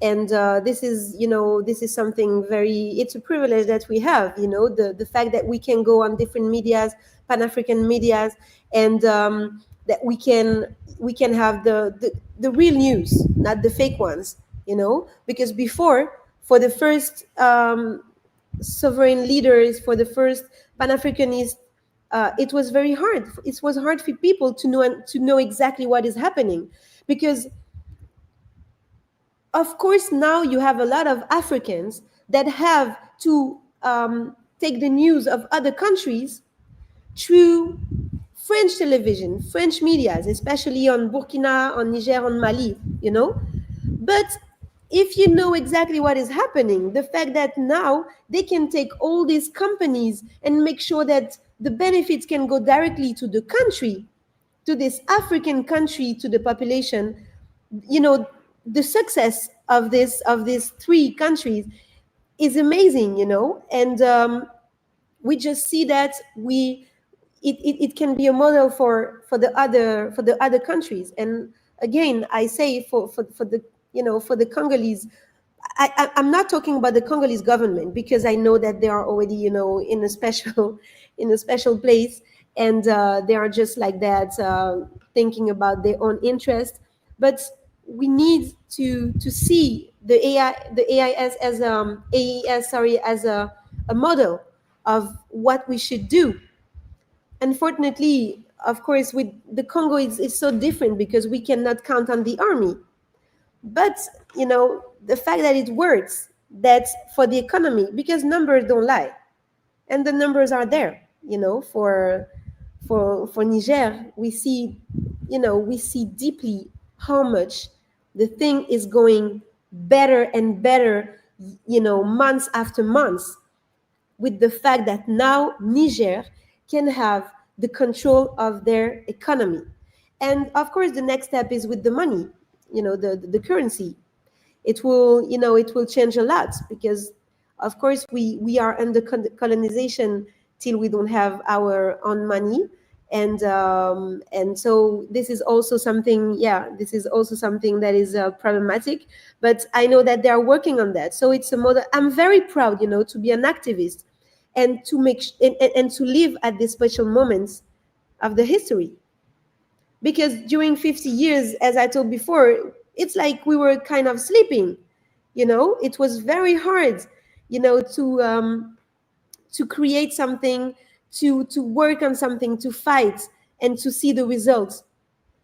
and this is something it's a privilege that we have. The fact that we can go on different medias, Pan-African medias, and that we can have the real news, not the fake ones. Because before, for the first sovereign leaders, for the first Pan-Africanists, it was very hard. It was hard for people to know exactly what is happening, because, of course, now you have a lot of Africans that have to take the news of other countries through French television, French medias, especially on Burkina, on Niger, on Mali, But if you know exactly what is happening, the fact that now they can take all these companies and make sure that the benefits can go directly to the country, to this African country, to the population, the success of these 3 countries is amazing, and we just see that it can be a model for the other countries. And again, I say for the Congolese, I'm not talking about the Congolese government, because I know that they are already in a special place, and they are just like that, thinking about their own interest. But we need to see the AES as a model of what we should do. Unfortunately, of course, with the Congo, it's so different, because we cannot count on the army. But the fact that it works, that's for the economy, because numbers don't lie, and the numbers are there. For Niger, we see deeply how much the thing is going better and better, months after months, with the fact that now Niger can have the control of their economy. And of course, the next step is with the money, the currency. It will change a lot, because of course we are under colonization till we don't have our own money. And so this is also something that is problematic, but I know that they are working on that. So it's a model. I'm very proud, to be an activist, and to and to live at these special moments of the history. Because during 50 years, as I told before, it's like we were kind of sleeping. It was very hard, to create something, to work on something, to fight, and to see the results.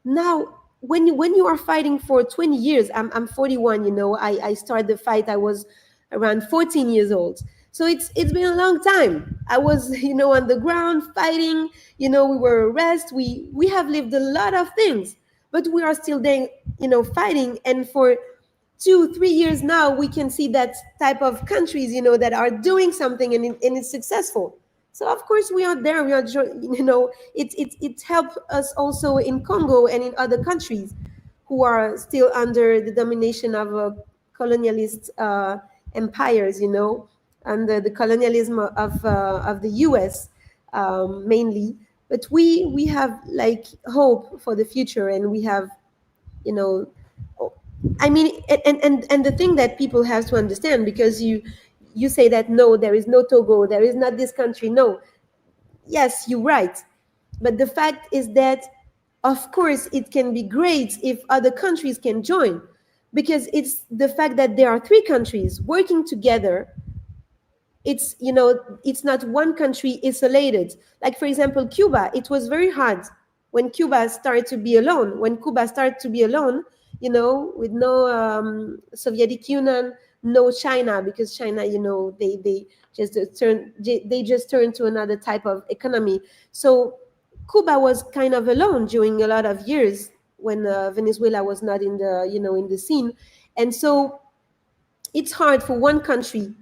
Now, when you are fighting for 20 years, I'm 41, I started the fight, I was around 14 years old. So it's been a long time. I was, on the ground fighting. We were arrested. We have lived a lot of things, but we are still there, fighting. And for 2-3 years now, we can see that type of countries, that are doing something and it's successful. So of course we are there. We are, it helped us also in Congo and in other countries who are still under the domination of colonialist empires, under the colonialism of the U.S. Mainly. But we have like hope for the future, and we have, I mean, and the thing that people have to understand, because you say that no, there is no Togo, there is not this country. No, yes, you're right. But the fact is that, of course, it can be great if other countries can join, because it's the fact that there are 3 countries working together. It's, it's not one country isolated. Like, for example, Cuba, it was very hard when Cuba started to be alone. When Cuba started to be alone, with no Soviet Union, no China, because China, they just turned to another type of economy. So Cuba was kind of alone during a lot of years when Venezuela was not in the, in the scene. And so it's hard for one country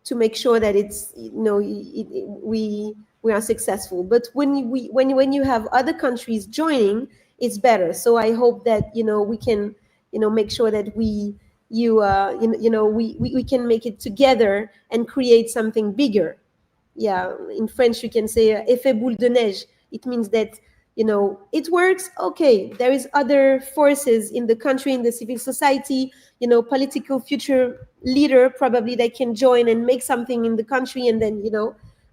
to make sure that it's, we are successful. But when you have other countries joining, it's better. So I hope that, we can, make sure that we can make it together and create something bigger. Yeah, in French you can say effet boule de neige. It means that, it works. Okay, there is other forces in the country, in the civil society, political future leader probably they can join and make something in the country, and then,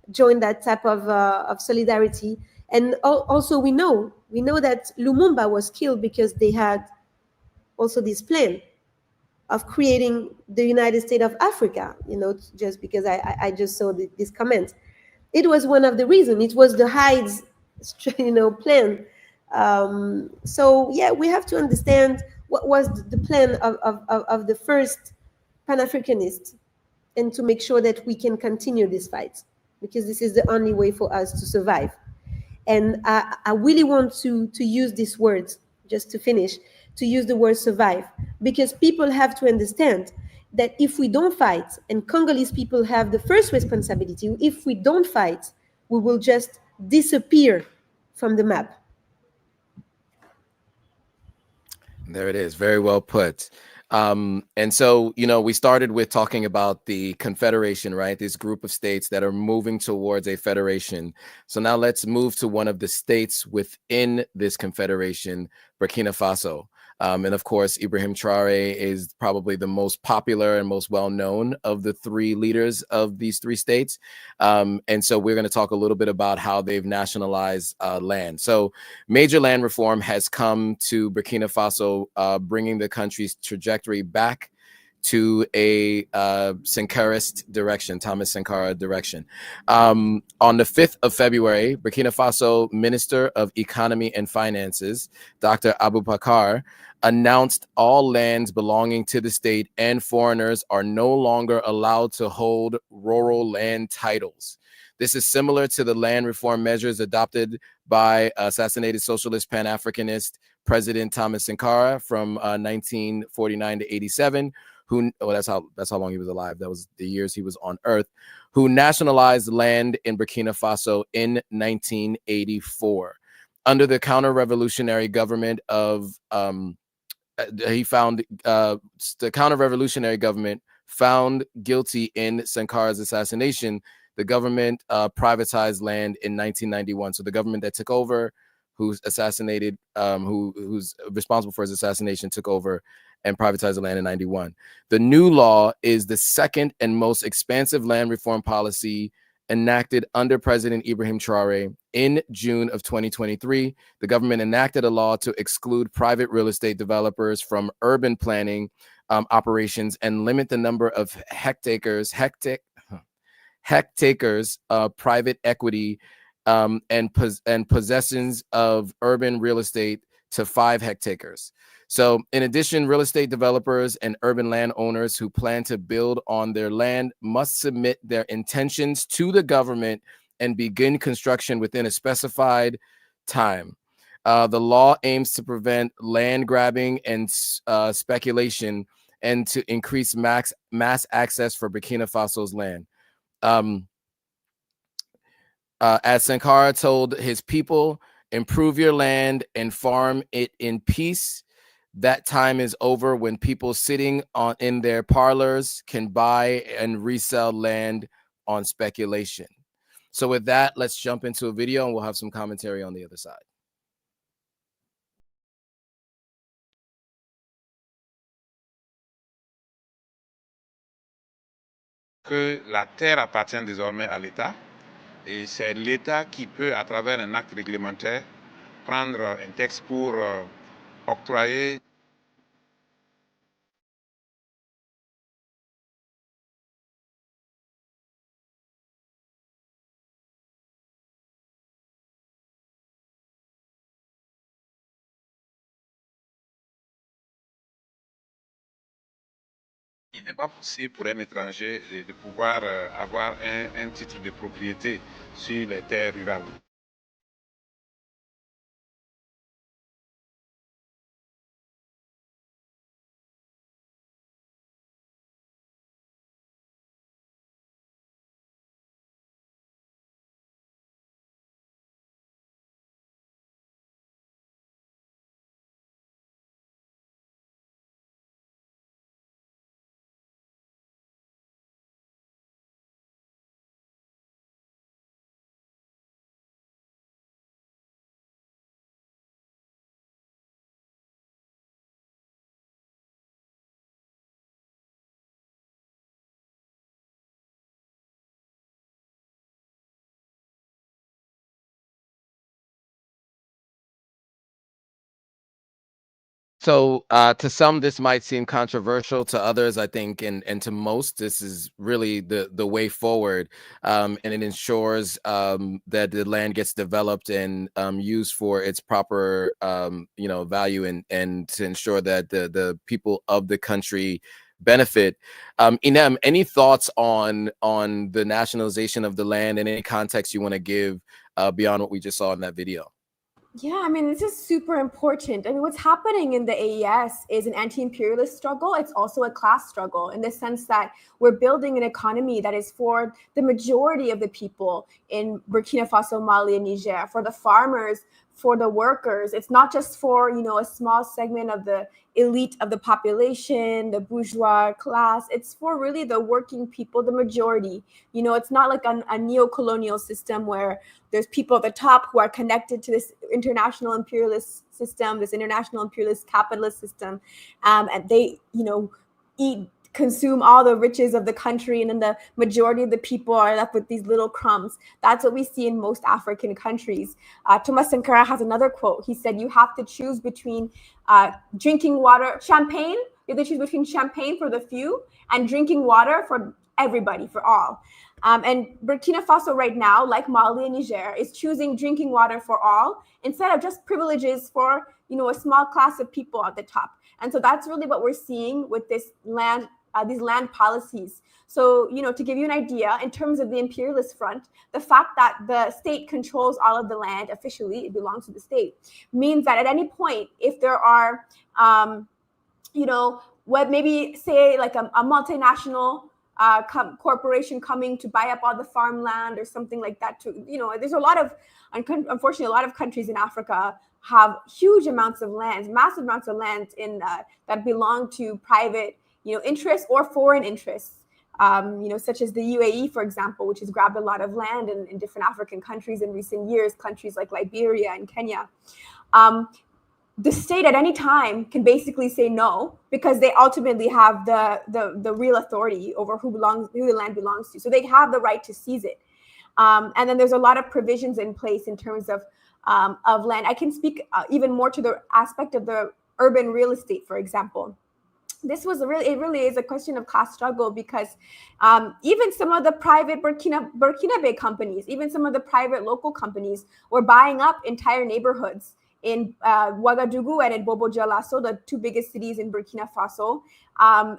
join that type of solidarity. And also we know that Lumumba was killed because they had also this plan of creating the United States of Africa, just because I just saw this comment. It was one of the reasons. It was the Hyde's, plan. So yeah, we have to understand what was the plan of the first Pan-Africanist, and to make sure that we can continue this fight, because this is the only way for us to survive. And I really want to use these words, just to finish, to use the word survive, because people have to understand that if we don't fight, and Congolese people have the first responsibility, if we don't fight, we will just disappear from the map. There it is. Very well put. And so, we started with talking about the confederation, right? This group of states that are moving towards a federation. So now let's move to one of the states within this confederation, Burkina Faso. And of course, Ibrahim Traoré is probably the most popular and most well-known of the 3 leaders of these 3 states. And so we're going to talk a little bit about how they've nationalized land. So major land reform has come to Burkina Faso, bringing the country's trajectory back to a Sankarist direction, Thomas Sankara direction. On the 5th of February, Burkina Faso Minister of Economy and Finances, Dr. Aboubakar, announced all lands belonging to the state and foreigners are no longer allowed to hold rural land titles. This is similar to the land reform measures adopted by assassinated socialist Pan-Africanist President Thomas Sankara from 1949 to 87, that's how long he was alive. That was the years he was on Earth, who nationalized land in Burkina Faso in 1984. Under the counter-revolutionary government of the counter-revolutionary government found guilty in Sankara's assassination. The government privatized land in 1991. So the government that took over, who's assassinated, who's responsible for his assassination, took over and privatized the land in 91. The new law is the second and most expansive land reform policy enacted under President Ibrahim Traoré. In June of 2023, the government enacted a law to exclude private real estate developers from urban planning operations and limit the number of hectares, private equity and possessions of urban real estate to 5 hectares. So in addition, real estate developers and urban landowners who plan to build on their land must submit their intentions to the government and begin construction within a specified time. The law aims to prevent land grabbing and speculation and to increase mass access for Burkina Faso's land. As Sankara told his people, improve your land and farm it in peace. That time is over when people sitting in their parlors can buy and resell land on speculation. So with that, let's jump into a video and we'll have some commentary on the other side. Que la terre appartient désormais à l'État et c'est l'État qui peut, à travers un acte réglementaire, prendre un texte pour octroyer il n'est pas possible pour un étranger de pouvoir avoir un titre de propriété sur les terres rurales. So to some, this might seem controversial. To others, I think, and to most, this is really the way forward, and it ensures that the land gets developed and used for its proper, value, and to ensure that the people of the country benefit. Inem, any thoughts on the nationalization of the land and any context you want to give beyond what we just saw in that video? Yeah, I mean, this is super important. I mean, what's happening in the AES is an anti-imperialist struggle. It's also a class struggle in the sense that we're building an economy that is for the majority of the people in Burkina Faso, Mali, and Niger, for the farmers, for the workers. It's not just for, a small segment of the elite of the population, the bourgeois class. It's for really the working people, the majority. It's not like a neo-colonial system where there's people at the top who are connected to this international imperialist system, this international imperialist capitalist system, and they, consume all the riches of the country, and then the majority of the people are left with these little crumbs. That's what we see in most African countries. Thomas Sankara has another quote. He said, you have to choose between drinking water, champagne. You have to choose between champagne for the few and drinking water for everybody, for all. And Burkina Faso right now, like Mali and Niger, is choosing drinking water for all instead of just privileges for, a small class of people at the top. And so that's really what we're seeing with this land, these land policies. So, to give you an idea, in terms of the imperialist front, the fact that the state controls all of the land officially, it belongs to the state, means that at any point, if there are, maybe say like a multinational corporation coming to buy up all the farmland or something like that, there's unfortunately, a lot of countries in Africa have huge amounts of land, massive amounts of land that belong to private, interests or foreign interests, such as the UAE, for example, which has grabbed a lot of land in different African countries in recent years, countries like Liberia and Kenya. The state at any time can basically say no, because they ultimately have the real authority over who the land belongs to. So they have the right to seize it. And then there's a lot of provisions in place in terms of land. I can speak even more to the aspect of the urban real estate, for example. It really is a question of class struggle, because even some of the private Burkinabe companies, even some of the private local companies were buying up entire neighborhoods in Ouagadougou and in Bobo Dioulasso, the two biggest cities in Burkina Faso.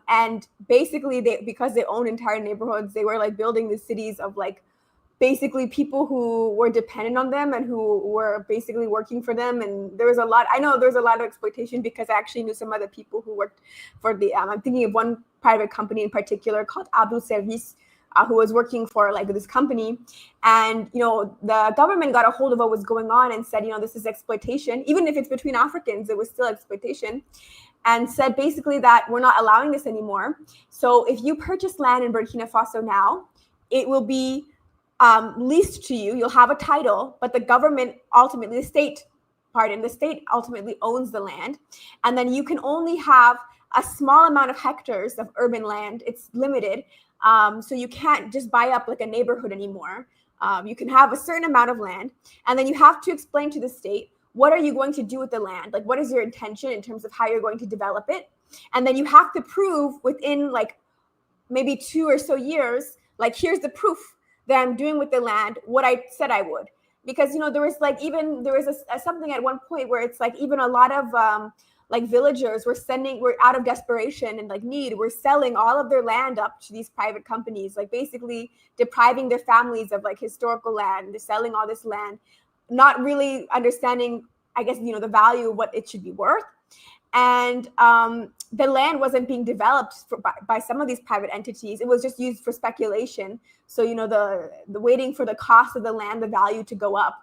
And basically, because they own entire neighborhoods, they were like building the cities of like basically people who were dependent on them and who were basically working for them. And there was a lot, I know there's a lot of exploitation because I actually knew some other people who worked for the, I'm thinking of one private company in particular called Abdul Service, who was working for like this company. And, you know, the government got a hold of what was going on and said, you know, this is exploitation. Even if it's between Africans, it was still exploitation. And said basically that we're not allowing this anymore. So if you purchase land in Burkina Faso now, it will be leased to you. You'll have a title, but the government ultimately, the state ultimately owns the land. And then you can only have a small amount of hectares of urban land. It's limited. So you can't just buy up like a neighborhood anymore. You can have a certain amount of land, and then you have to explain to the state, what are you going to do with the land? Like, what is your intention in terms of how you're going to develop it? And then you have to prove within like maybe 2 or so years, like, here's the proof that I'm doing with the land what I said I would. Because, you know, there was something at one point where it's like even a lot of like villagers were out of desperation and like need, were selling all of their land up to these private companies, like basically depriving their families of like historical land. They're selling all this land, not really understanding, I guess, you know, the value of what it should be worth. And the land wasn't being developed by some of these private entities. It was just used for speculation. So, you know, the waiting for the cost of the land, the value to go up,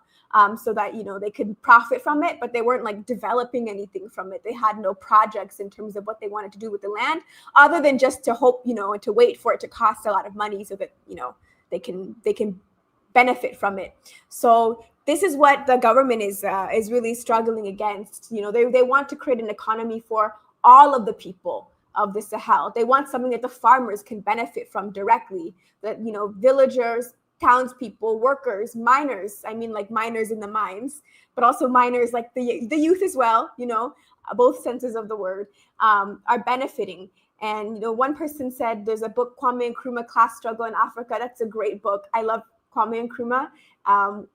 so that, you know, they could profit from it, but they weren't like developing anything from it. They had no projects in terms of what they wanted to do with the land, other than just to hope, you know, and to wait for it to cost a lot of money so that, you know, they can benefit from it. So this is what the government is really struggling against. You know, they want to create an economy for all of the people of the Sahel. They want something that the farmers can benefit from directly, that, you know, villagers, townspeople, workers, miners, I mean like miners in the mines, but also miners like the youth as well, you know, both senses of the word, are benefiting. And, you know, one person said there's a book, Kwame Nkrumah, Class Struggle in Africa. That's a great book. I love Kwame Nkrumah.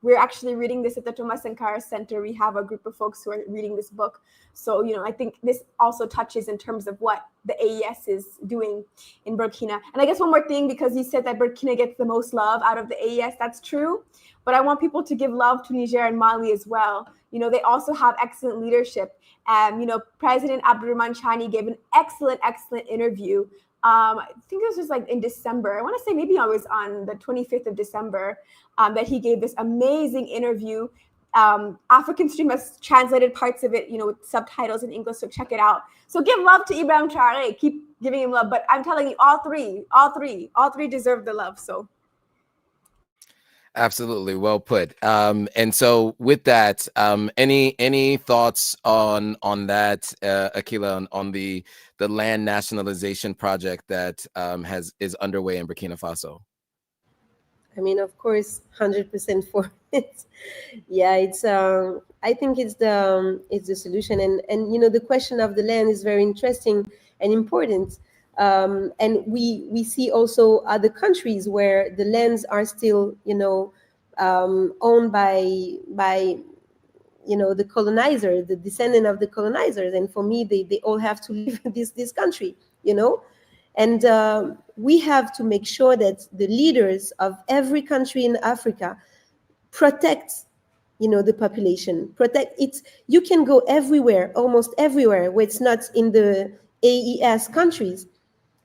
We're actually reading this at the Thomas Sankara Center. We have a group of folks who are reading this book. So, you know, I think this also touches in terms of what the AES is doing in Burkina. And I guess one more thing, because you said that Burkina gets the most love out of the AES, that's true. But I want people to give love to Niger and Mali as well. You know, they also have excellent leadership. You know, President Abdurrahman Chani gave an excellent interview. I think this was like in December. I want to say maybe I was on the 25th of December, that he gave this amazing interview. African Stream has translated parts of it, you know, with subtitles in English, so check it out. So give love to Ibrahim Traoré. Keep giving him love. But I'm telling you, all three deserve the love. So. Absolutely, well put. And so with that, any thoughts on that, Ekila, on the land nationalization project that is underway in Burkina Faso? I mean, of course, 100% for it. Yeah, it's. I think it's the solution, and you know, the question of the land is very interesting and important. And we see also other countries where the lands are still, you know, owned by you know, the colonizer, the descendant of the colonizers. And for me, they all have to leave this country, you know. And we have to make sure that the leaders of every country in Africa protect, you know, the population, protect it. You can go everywhere, almost everywhere, where it's not in the AES countries.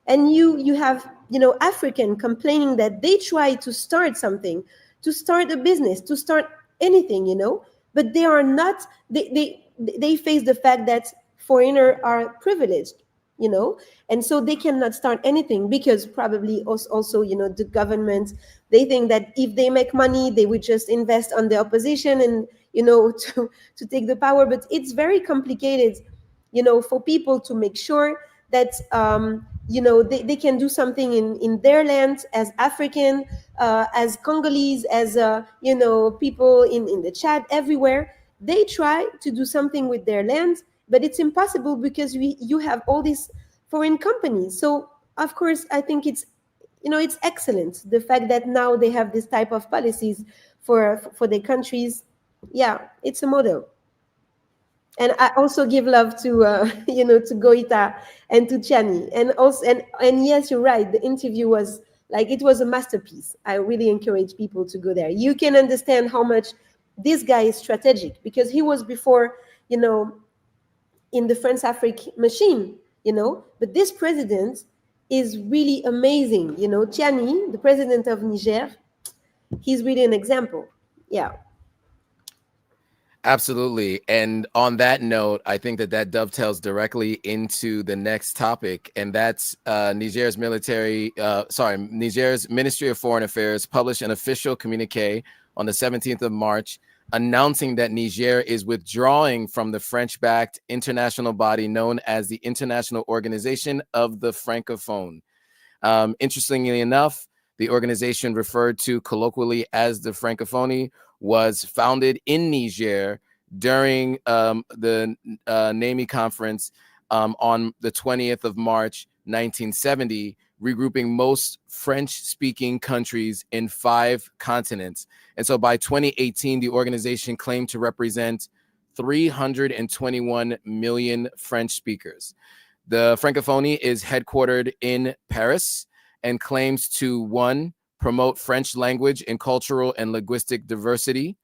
And you have, you know, African complaining that they try to start something, to start a business, to start anything, you know, but they are not, they face the fact that foreigners are privileged, you know, and so they cannot start anything because probably also, you know, the government, they think that if they make money, they would just invest on the opposition and, you know, to take the power. But it's very complicated, you know, for people to make sure that, you know, they can do something in their land as African, as Congolese, as, you know, people in the Chad, everywhere. They try to do something with their land, but it's impossible because you have all these foreign companies. So, of course, I think it's, you know, it's excellent, the fact that now they have this type of policies for their countries. Yeah, it's a model. And I also give love to to Goita and to Chani. And also and yes, you're right. The interview was like, it was a masterpiece. I really encourage people to go there. You can understand how much this guy is strategic, because he was before, in the France-Afrique machine, But this president is really amazing. Tiani, the president of Niger, he's really an example. Yeah. Absolutely. And on that note, I think that dovetails directly into the next topic, and that's Niger's Ministry of Foreign Affairs published an official communique on the 17th of March announcing that Niger is withdrawing from the French-backed international body known as the International Organization of the Francophone. Interestingly enough, the organization, referred to colloquially as the Francophonie, was founded in Niger during the NAMI conference on the 20th of March, 1970, regrouping most French-speaking countries in 5 continents. And so by 2018, the organization claimed to represent 321 million French speakers. The Francophonie is headquartered in Paris and claims to 1, promote French language and cultural and linguistic diversity;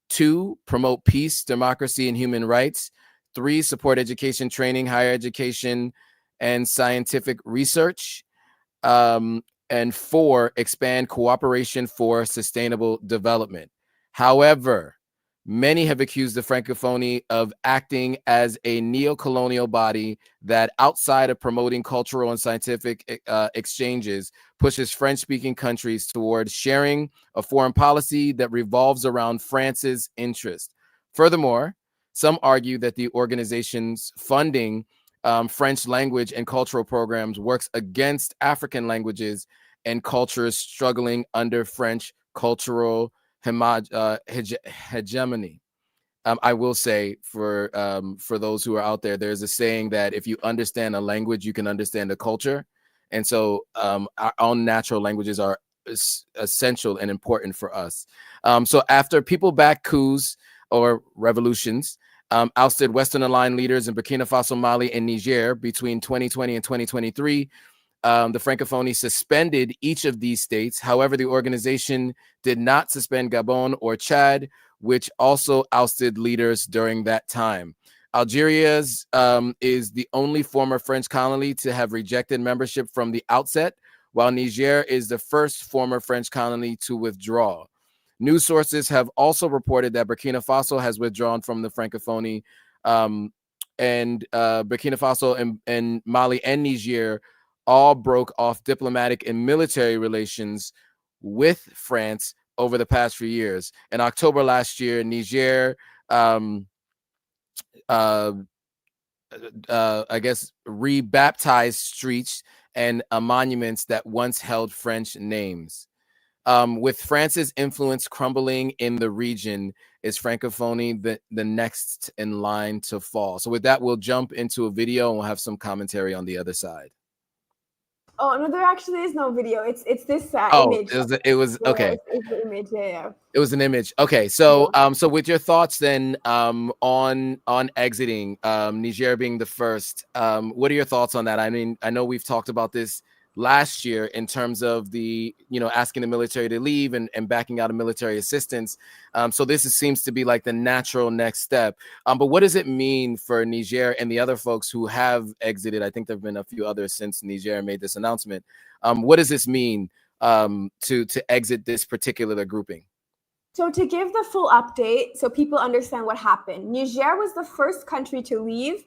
2, promote peace, democracy, and human rights; 3, support education, training, higher education, and scientific research; and 4, expand cooperation for sustainable development. However, many have accused the Francophonie of acting as a neo-colonial body that, outside of promoting cultural and scientific exchanges, pushes French-speaking countries towards sharing a foreign policy that revolves around France's interest. Furthermore, some argue that the organization's funding French language and cultural programs works against African languages and cultures struggling under French cultural hegemony. I will say, for those who are out there, there's a saying that if you understand a language, you can understand a culture. And so our own natural languages are essential and important for us. So after people-backed coups or revolutions ousted Western-aligned leaders in Burkina Faso, Mali, and Niger between 2020 and 2023, the Francophonie suspended each of these states. However, the organization did not suspend Gabon or Chad, which also ousted leaders during that time. Algeria's is the only former French colony to have rejected membership from the outset, while Niger is the first former French colony to withdraw. News sources have also reported that Burkina Faso has withdrawn from the Francophonie, and Burkina Faso and Mali and Niger all broke off diplomatic and military relations with France over the past few years. In October last year, Niger, I guess, rebaptized streets and monuments that once held French names. With France's influence crumbling in the region, is Francophonie the next in line to fall? So with that, we'll jump into a video and we'll have some commentary on the other side. Oh no, there actually is no video. It's this image. It was okay. It's the image. Yeah. It was an image. Okay, so so with your thoughts then on exiting, Niger being the first, what are your thoughts on that? I mean, I know we've talked about this last year in terms of the, asking the military to leave and backing out of military assistance. So this seems to be like the natural next step. But what does it mean for Niger and the other folks who have exited? I think there have been a few others since Niger made this announcement. What does this mean to exit this particular grouping? So to give the full update, so people understand what happened, Niger was the first country to leave.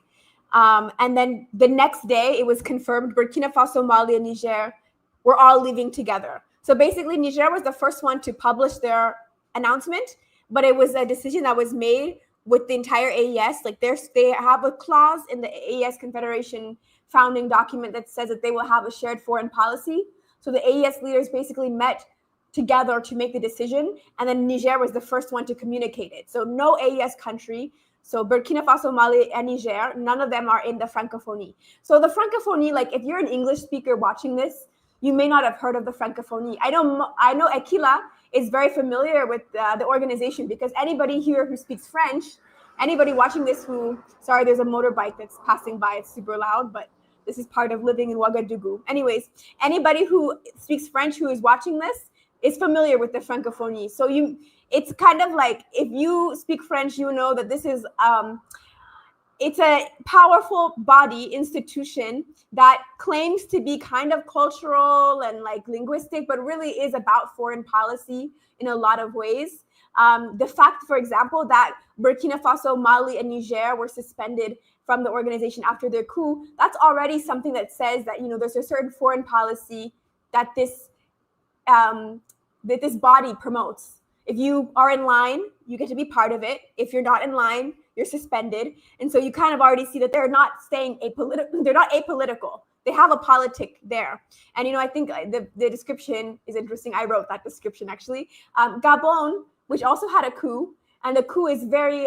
And then the next day, it was confirmed Burkina Faso, Mali, and Niger were all leaving together. So basically, Niger was the first one to publish their announcement, but it was a decision that was made with the entire AES. Like they have a clause in the AES Confederation founding document that says that they will have a shared foreign policy. So the AES leaders basically met together to make the decision, and then Niger was the first one to communicate it. So no AES country. So Burkina Faso, Mali, and Niger, none of them are in the Francophonie. So the Francophonie, like if you're an English speaker watching this, you may not have heard of the Francophonie. I know Ekila is very familiar with the organization because anybody here who speaks French anybody watching this who, sorry, there's a motorbike that's passing by. It's super loud, but this is part of living in Ouagadougou. Anyways, anybody who speaks French who is watching this is familiar with the francophonie. So it's kind of like, if you speak French, you know that this is, it's a powerful body institution that claims to be kind of cultural and like linguistic, but really is about foreign policy in a lot of ways. The fact, for example, that Burkina Faso, Mali, and Niger were suspended from the organization after their coup, that's already something that says that, there's a certain foreign policy that this body promotes. If you are in line, you get to be part of it. If you're not in line, you're suspended. And so you kind of already see that they're not staying apolitical. They're not apolitical. They have a politic there. And, I think the description is interesting. I wrote that description, actually. Gabon, which also had a coup, and the coup is very,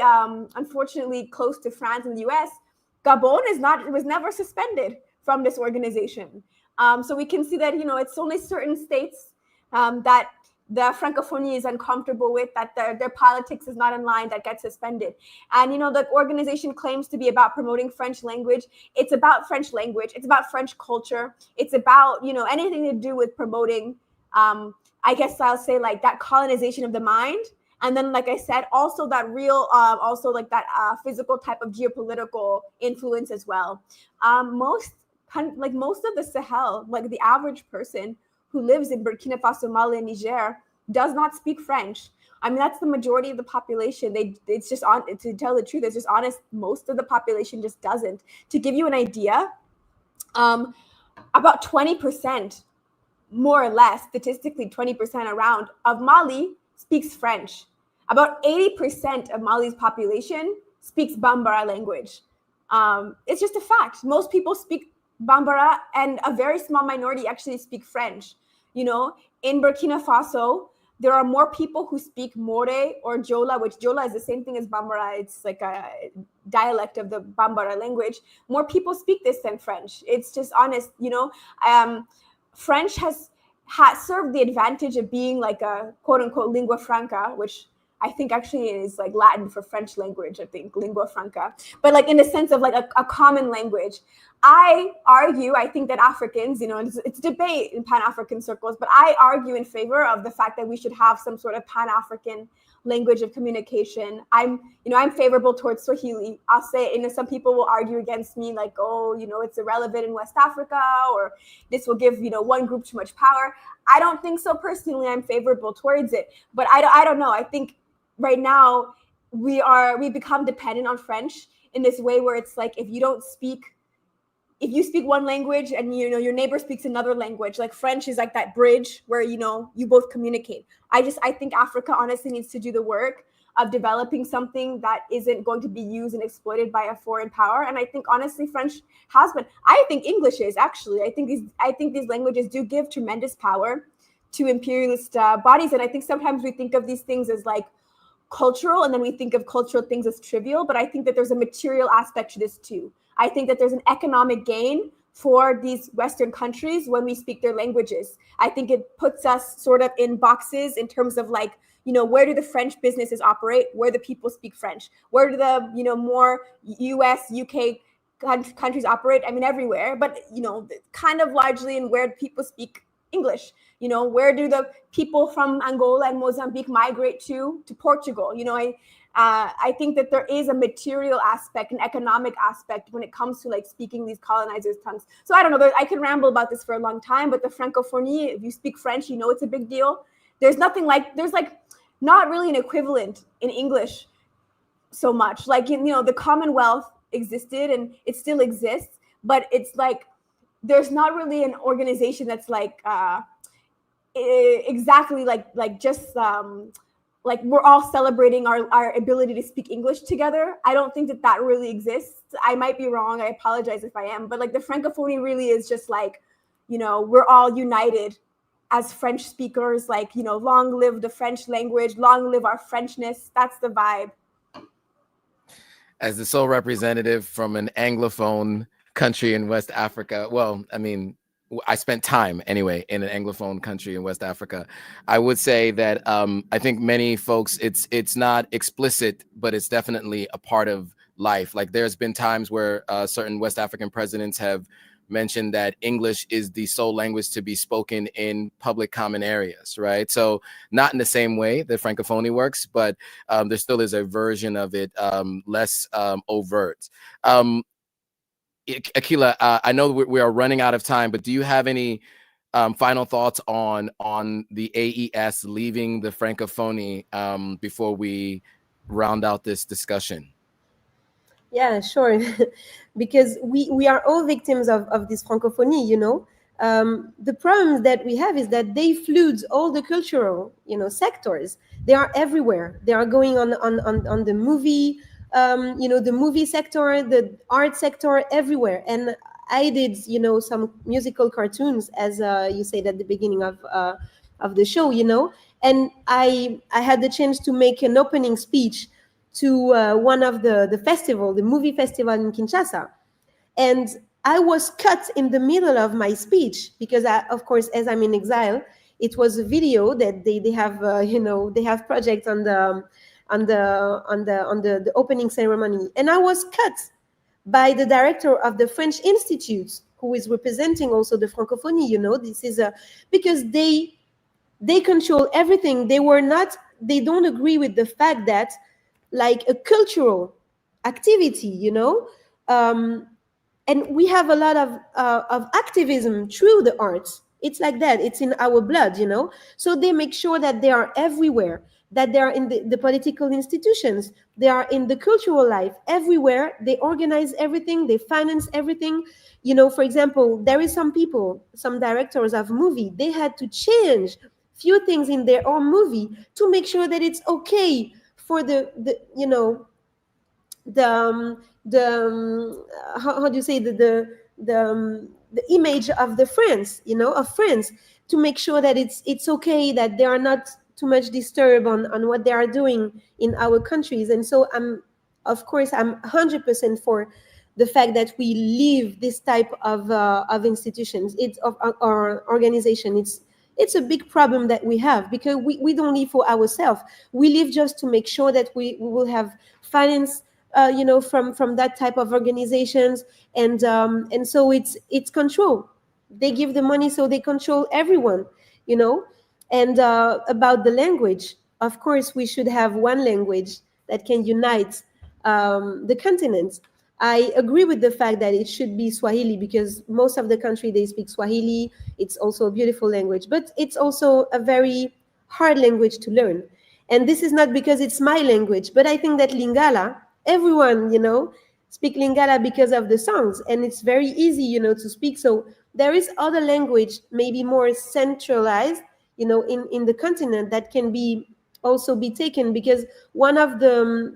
unfortunately, close to France and the US. Gabon was never suspended from this organization. So we can see that, it's only certain states that the francophonie is uncomfortable with, that their politics is not in line, that gets suspended. And, the organization claims to be about promoting French language. It's about French language. It's about French culture. It's about, anything to do with promoting, I guess I'll say, like, that colonization of the mind. And then, like I said, also that real, also like that physical type of geopolitical influence as well. Most of the Sahel, like the average person who lives in Burkina Faso, Mali, and Niger, does not speak French. I mean, that's the majority of the population. It's just to tell the truth, it's just honest. Most of the population just doesn't. To give you an idea, about 20%, more or less, statistically 20% around, of Mali speaks French. About 80% of Mali's population speaks Bambara language. It's just a fact. Most people speak Bambara, and a very small minority actually speak French. In Burkina Faso, there are more people who speak More or Jola, which Jola is the same thing as Bambara. It's like a dialect of the Bambara language. More people speak this than French. It's just honest, French has served the advantage of being like a quote unquote lingua franca, which I think actually is like Latin for French language, I think, lingua franca, but like in the sense of like a common language. I think that Africans, it's debate in Pan-African circles, but I argue in favor of the fact that we should have some sort of Pan-African language of communication. I'm favorable towards Swahili. I'll say, some people will argue against me like, oh, it's irrelevant in West Africa, or this will give, one group too much power. I don't think so personally. I'm favorable towards it, but I don't know. I think right now we become dependent on French in this way where it's like, if you speak one language and your neighbor speaks another language, like French is like that bridge where you both communicate. I think Africa honestly needs to do the work of developing something that isn't going to be used and exploited by a foreign power. And I think honestly French has been. I think English is actually. I think these languages do give tremendous power to imperialist bodies. And I think sometimes we think of these things as like cultural, and then we think of cultural things as trivial. But I think that there's a material aspect to this too. I think that there's an economic gain for these Western countries when we speak their languages. I think it puts us sort of in boxes in terms of like, where do the French businesses operate? Where the people speak French? Where do the, more US, UK countries operate? I mean, everywhere, but, kind of largely in where people speak English. Where do the people from Angola and Mozambique migrate to Portugal? I think that there is a material aspect, an economic aspect when it comes to like speaking these colonizers' tongues. So I don't know, I can ramble about this for a long time, but the francophonie, if you speak French, it's a big deal. There's not really an equivalent in English so much. Like, the Commonwealth existed and it still exists, but it's like, there's not really an organization that's like, exactly like just, like we're all celebrating our ability to speak English together. I don't think that really exists. I might be wrong. I apologize if I am. But like the francophonie really is just like, we're all united as French speakers. Like, long live the French language. Long live our Frenchness. That's the vibe. As the sole representative from an Anglophone country in West Africa, well, I mean, I spent time anyway in an Anglophone country in West Africa. I would say that I think many folks, it's not explicit, but it's definitely a part of life. Like there's been times where certain West African presidents have mentioned that English is the sole language to be spoken in public common areas, right? So not in the same way that Francophonie works, but there still is a version of it less overt. Ekila, I know we are running out of time, but do you have any final thoughts on the AES leaving the Francophonie before we round out this discussion? Yeah, sure. Because we are all victims of this Francophonie, you know. The problem that we have is that they flood all the cultural, you know, sectors. They are everywhere. They are going on the movie, you know, the movie sector, the art sector, everywhere. And I did, you know, some musical cartoons, as you said at the beginning of the show, you know. And I had the chance to make an opening speech to one of the festival, the movie festival in Kinshasa. And I was cut in the middle of my speech because, of course, as I'm in exile, it was a video that they have, you know, they have projects on the opening ceremony. And I was cut by the director of the French Institute, who is representing also the Francophonie, you know. This is because they control everything. They don't agree with the fact that, like, a cultural activity, you know, and we have a lot of activism through the arts. It's like that. It's in our blood, you know. So they make sure that they are everywhere, that they are in the political institutions, they are in the cultural life, everywhere. They organize everything, they finance everything. You know, for example, there is some people, some directors of movie, they had to change few things in their own movie to make sure that it's okay for the you know, how do you say, the image of the friends, you know, of friends, to make sure that it's okay, that they are not too much disturbed on what they are doing in our countries. And so I'm 100% for the fact that we leave this type of institutions, it's of our organization. It's a big problem that we have, because we don't live for ourselves. We live just to make sure that we will have finance, you know, from that type of organizations, and so it's control. They give the money, so they control everyone, you know. And about the language, of course, we should have one language that can unite the continent. I agree with the fact that it should be Swahili, because most of the country, they speak Swahili. It's also a beautiful language, but it's also a very hard language to learn. And this is not because it's my language, but I think that Lingala, everyone, you know, speak Lingala because of the songs, and it's very easy, you know, to speak. So there is other language, maybe more centralized, you know, in the continent, that can be also be taken, because one of the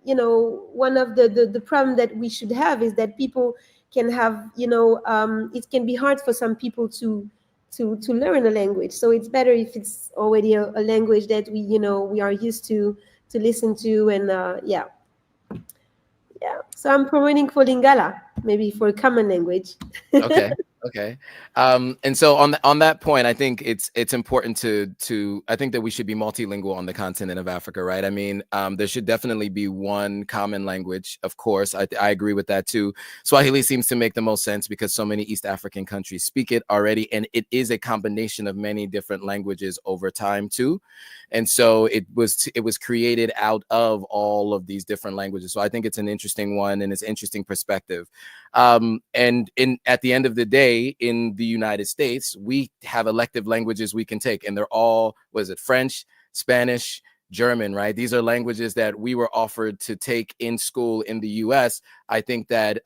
you know, one of the problem that we should have is that people can have, you know, it can be hard for some people to learn a language. So it's better if it's already a language that we, you know, we are used to listen to. And yeah. So I'm promoting for Lingala, maybe for a common language. Okay. And so on that point, I think it's important to I think that we should be multilingual on the continent of Africa, right? I mean, there should definitely be one common language. Of course, I agree with that too. Swahili seems to make the most sense because so many East African countries speak it already, and it is a combination of many different languages over time too. And so it was created out of all of these different languages. So I think it's an interesting one, and it's an interesting perspective. And at the end of the day, in the United States, we have elective languages we can take, and they're all, French, Spanish, German, right? These are languages that we were offered to take in school in the US. I think that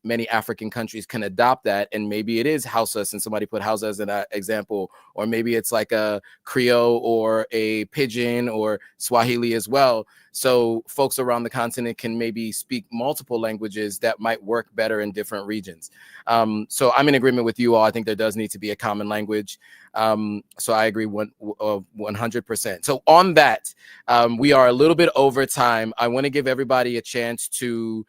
many African countries can adopt that, and maybe it is Hausa, since somebody put Hausa as an example, or maybe it's like a Creole or a Pidgin or Swahili as well. So folks around the continent can maybe speak multiple languages that might work better in different regions. So I'm in agreement with you all. I think there does need to be a common language. So I agree 100%. So on that, we are a little bit over time. I want to give everybody a chance to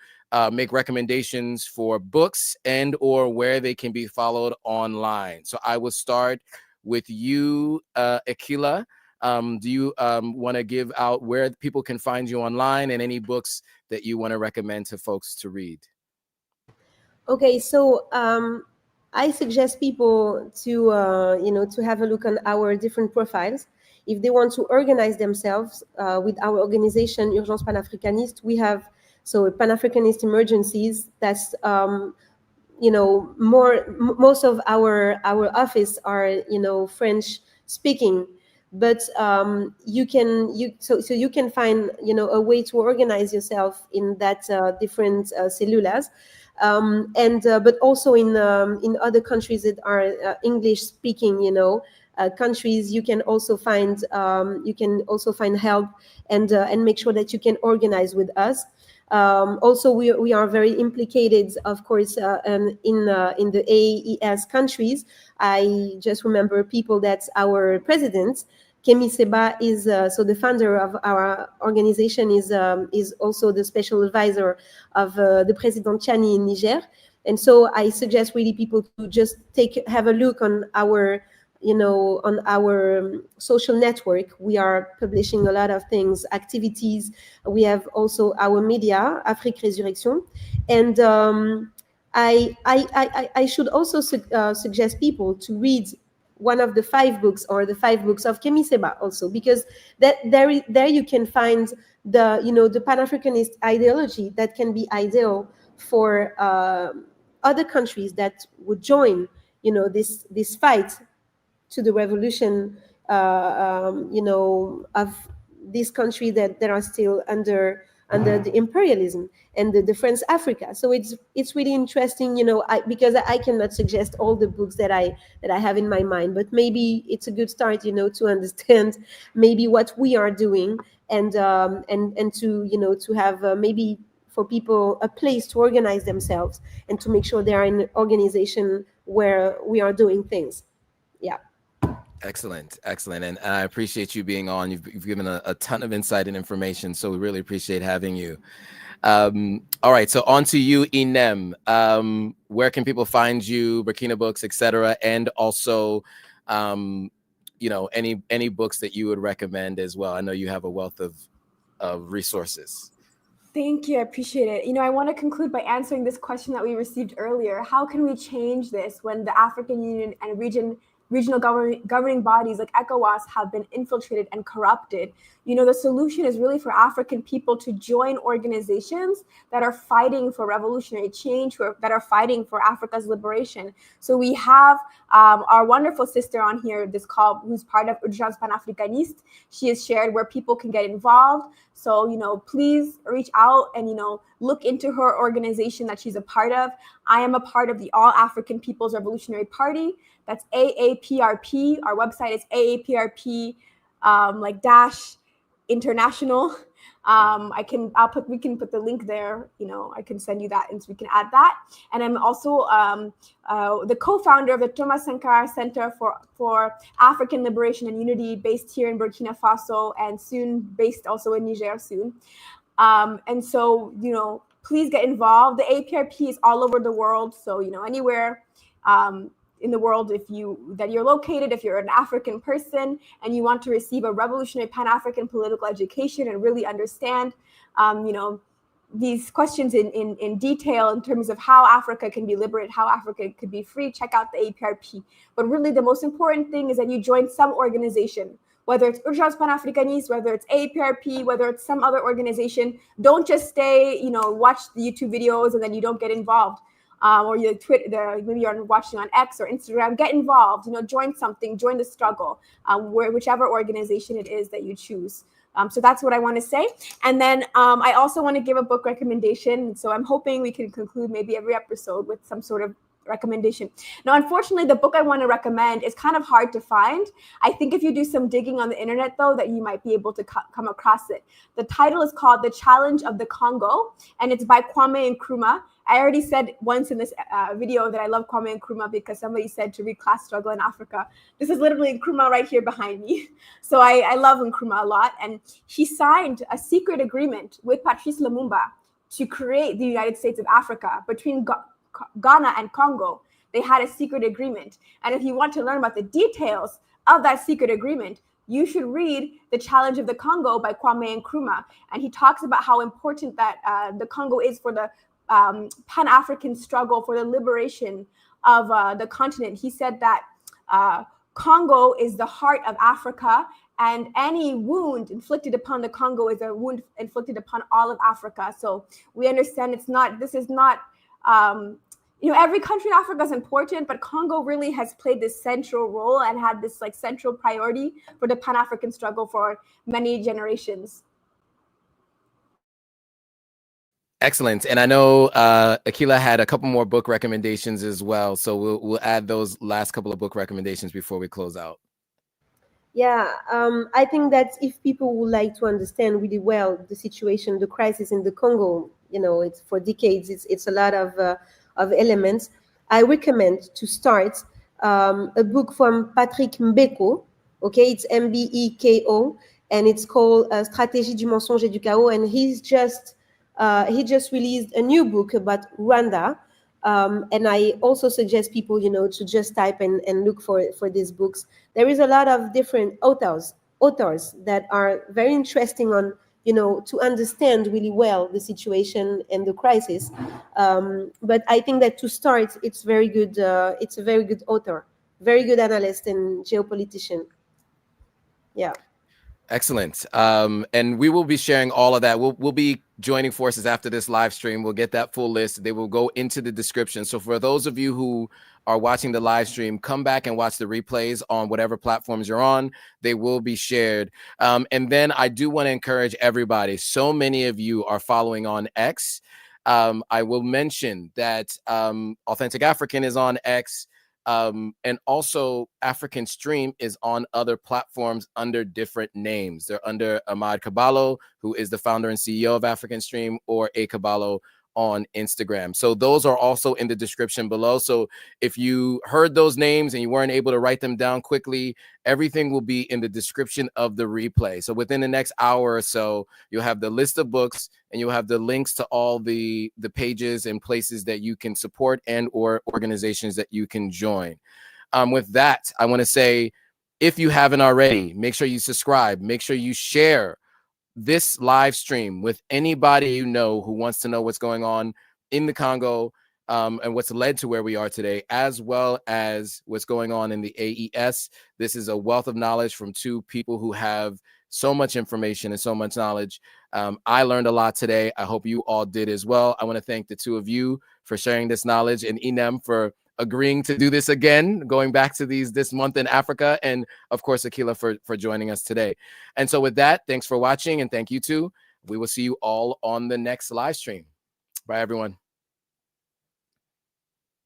make recommendations for books and or where they can be followed online. So I will start with you, Ekila. Do you want to give out where people can find you online and any books that you want to recommend to folks to read? Okay, so I suggest people to to have a look on our different profiles. If they want to organize themselves with our organization, Urgences Panafricanistes, we have Pan-Africanist emergencies. That's most of our office are French speaking, but you can find a way to organize yourself in that different cellulas. But also in other countries that are English speaking, countries, you can also find help and make sure that you can organize with us. Also, we are very implicated, of course, in the AES countries. I just remember people that our president, Kemi Seba, is the founder of our organization, is also the special advisor of the President Chani in Niger. And so I suggest really people to just have a look on our social network. We are publishing a lot of things, activities. We have also our media, Afrique Résurrection. And I should also suggest people to read one of the 5 books, or the 5 books of Kemi Seba also, because there you can find the Pan-Africanist ideology that can be ideal for other countries that would join this fight to the revolution of this country that are still under the imperialism and the French Africa. So it's really interesting, because I cannot suggest all the books that I have in my mind, but maybe it's a good start, to understand maybe what we are doing and to have maybe for people a place to organize themselves and to make sure they are in an organization where we are doing things. Yeah. Excellent. And I appreciate you being on. You've given a ton of insight and information, so we really appreciate having you. All right, so on to you, Inem. Where can people find you, Burkina Books, etc., and also, any books that you would recommend as well? I know you have a wealth of resources. Thank you. I appreciate it. I want to conclude by answering this question that we received earlier. How can we change this when the African Union and regional governing bodies like ECOWAS have been infiltrated and corrupted? The solution is really for African people to join organizations that are fighting for revolutionary change, that are fighting for Africa's liberation. So we have our wonderful sister on here, who's part of Urgences Panafricanistes. She has shared where people can get involved. So, please reach out and, look into her organization that she's a part of. I am a part of the All African People's Revolutionary Party. That's AAPRP. Our website is AAPRP dash international. We can put the link there. I can send you that, and so we can add that. And I'm also the co-founder of the Thomas Sankara Center for African Liberation and Unity, based here in Burkina Faso, and soon based also in Niger soon. And so, please get involved. The APRP is all over the world. So, anywhere in the world that you're located, if you're an African person and you want to receive a revolutionary Pan-African political education and really understand, these questions in detail in terms of how Africa can be liberated, how Africa could be free, check out the APRP. But really the most important thing is that you join some organization, whether it's Urgences Panafricanistes, whether it's APRP, whether it's some other organization. Don't just stay, watch the YouTube videos and then you don't get involved. Or your Twitter, maybe you're watching on X or Instagram. Get involved, join something, join the struggle, whichever organization it is that you choose. So that's what I want to say. And then I also want to give a book recommendation. So I'm hoping we can conclude maybe every episode with some sort of recommendation. Now, unfortunately, the book I want to recommend is kind of hard to find. I think if you do some digging on the internet, though, that you might be able to come across it. The title is called The Challenge of the Congo, and it's by Kwame Nkrumah. I already said once in this video that I love Kwame Nkrumah because somebody said to read Class Struggle in Africa. This is literally Nkrumah right here behind me. So I love Nkrumah a lot. And he signed a secret agreement with Patrice Lumumba to create the United States of Africa between Ghana and Congo. They had a secret agreement. And if you want to learn about the details of that secret agreement, you should read The Challenge of the Congo by Kwame Nkrumah. And he talks about how important that the Congo is for the Pan-African struggle for the liberation of the continent. He said that Congo is the heart of Africa, and any wound inflicted upon the Congo is a wound inflicted upon all of Africa. So we understand this is not, every country in Africa is important, but Congo really has played this central role and had this like central priority for the Pan-African struggle for many generations. Excellent. And I know Ekila had a couple more book recommendations as well. So we'll add those last couple of book recommendations before we close out. Yeah, I think that if people would like to understand really well the situation, the crisis in the Congo, it's for decades, it's a lot of elements. I recommend to start a book from Patrick Mbeko. Okay, it's Mbeko, and it's called Stratégie du mensonge et du chaos. And he just released a new book about Rwanda. And I also suggest people, to just type and look for these books. There is a lot of different authors that are very interesting on, to understand really well the situation and the crisis. But I think that to start, it's very good. It's a very good author, very good analyst and geopolitician. Yeah. Excellent. And we will be sharing all of that. We'll be joining forces after this live stream. We'll get that full list. They will go into the description. So for those of you who are watching the live stream, come back and watch the replays on whatever platforms you're on. They will be shared. And then I do want to encourage everybody. So many of you are following on X. I will mention that Authentic African is on X. And also African Stream is on other platforms under different names. They're under Ahmad Kabalo, who is the founder and CEO of African Stream, or A Kabalo on Instagram. So those are also in the description below. So if you heard those names and you weren't able to write them down quickly, everything will be in the description of the replay. So within the next hour or so, you'll have the list of books and you'll have the links to all the pages and places that you can support and or organizations that you can join. With that, I want to say, if you haven't already, make sure you subscribe, make sure you share this live stream with anybody you know who wants to know what's going on in the Congo, and what's led to where we are today, as well as what's going on in the AES. This is a wealth of knowledge from two people who have so much information and so much knowledge. I learned a lot today. I hope you all did as well. I want to thank the two of you for sharing this knowledge, and Inem for agreeing to do this again, going back to this month in Africa, and of course Ekila for joining us today. And so with that, thanks for watching, and thank you too. We will see you all on the next live stream. Bye everyone.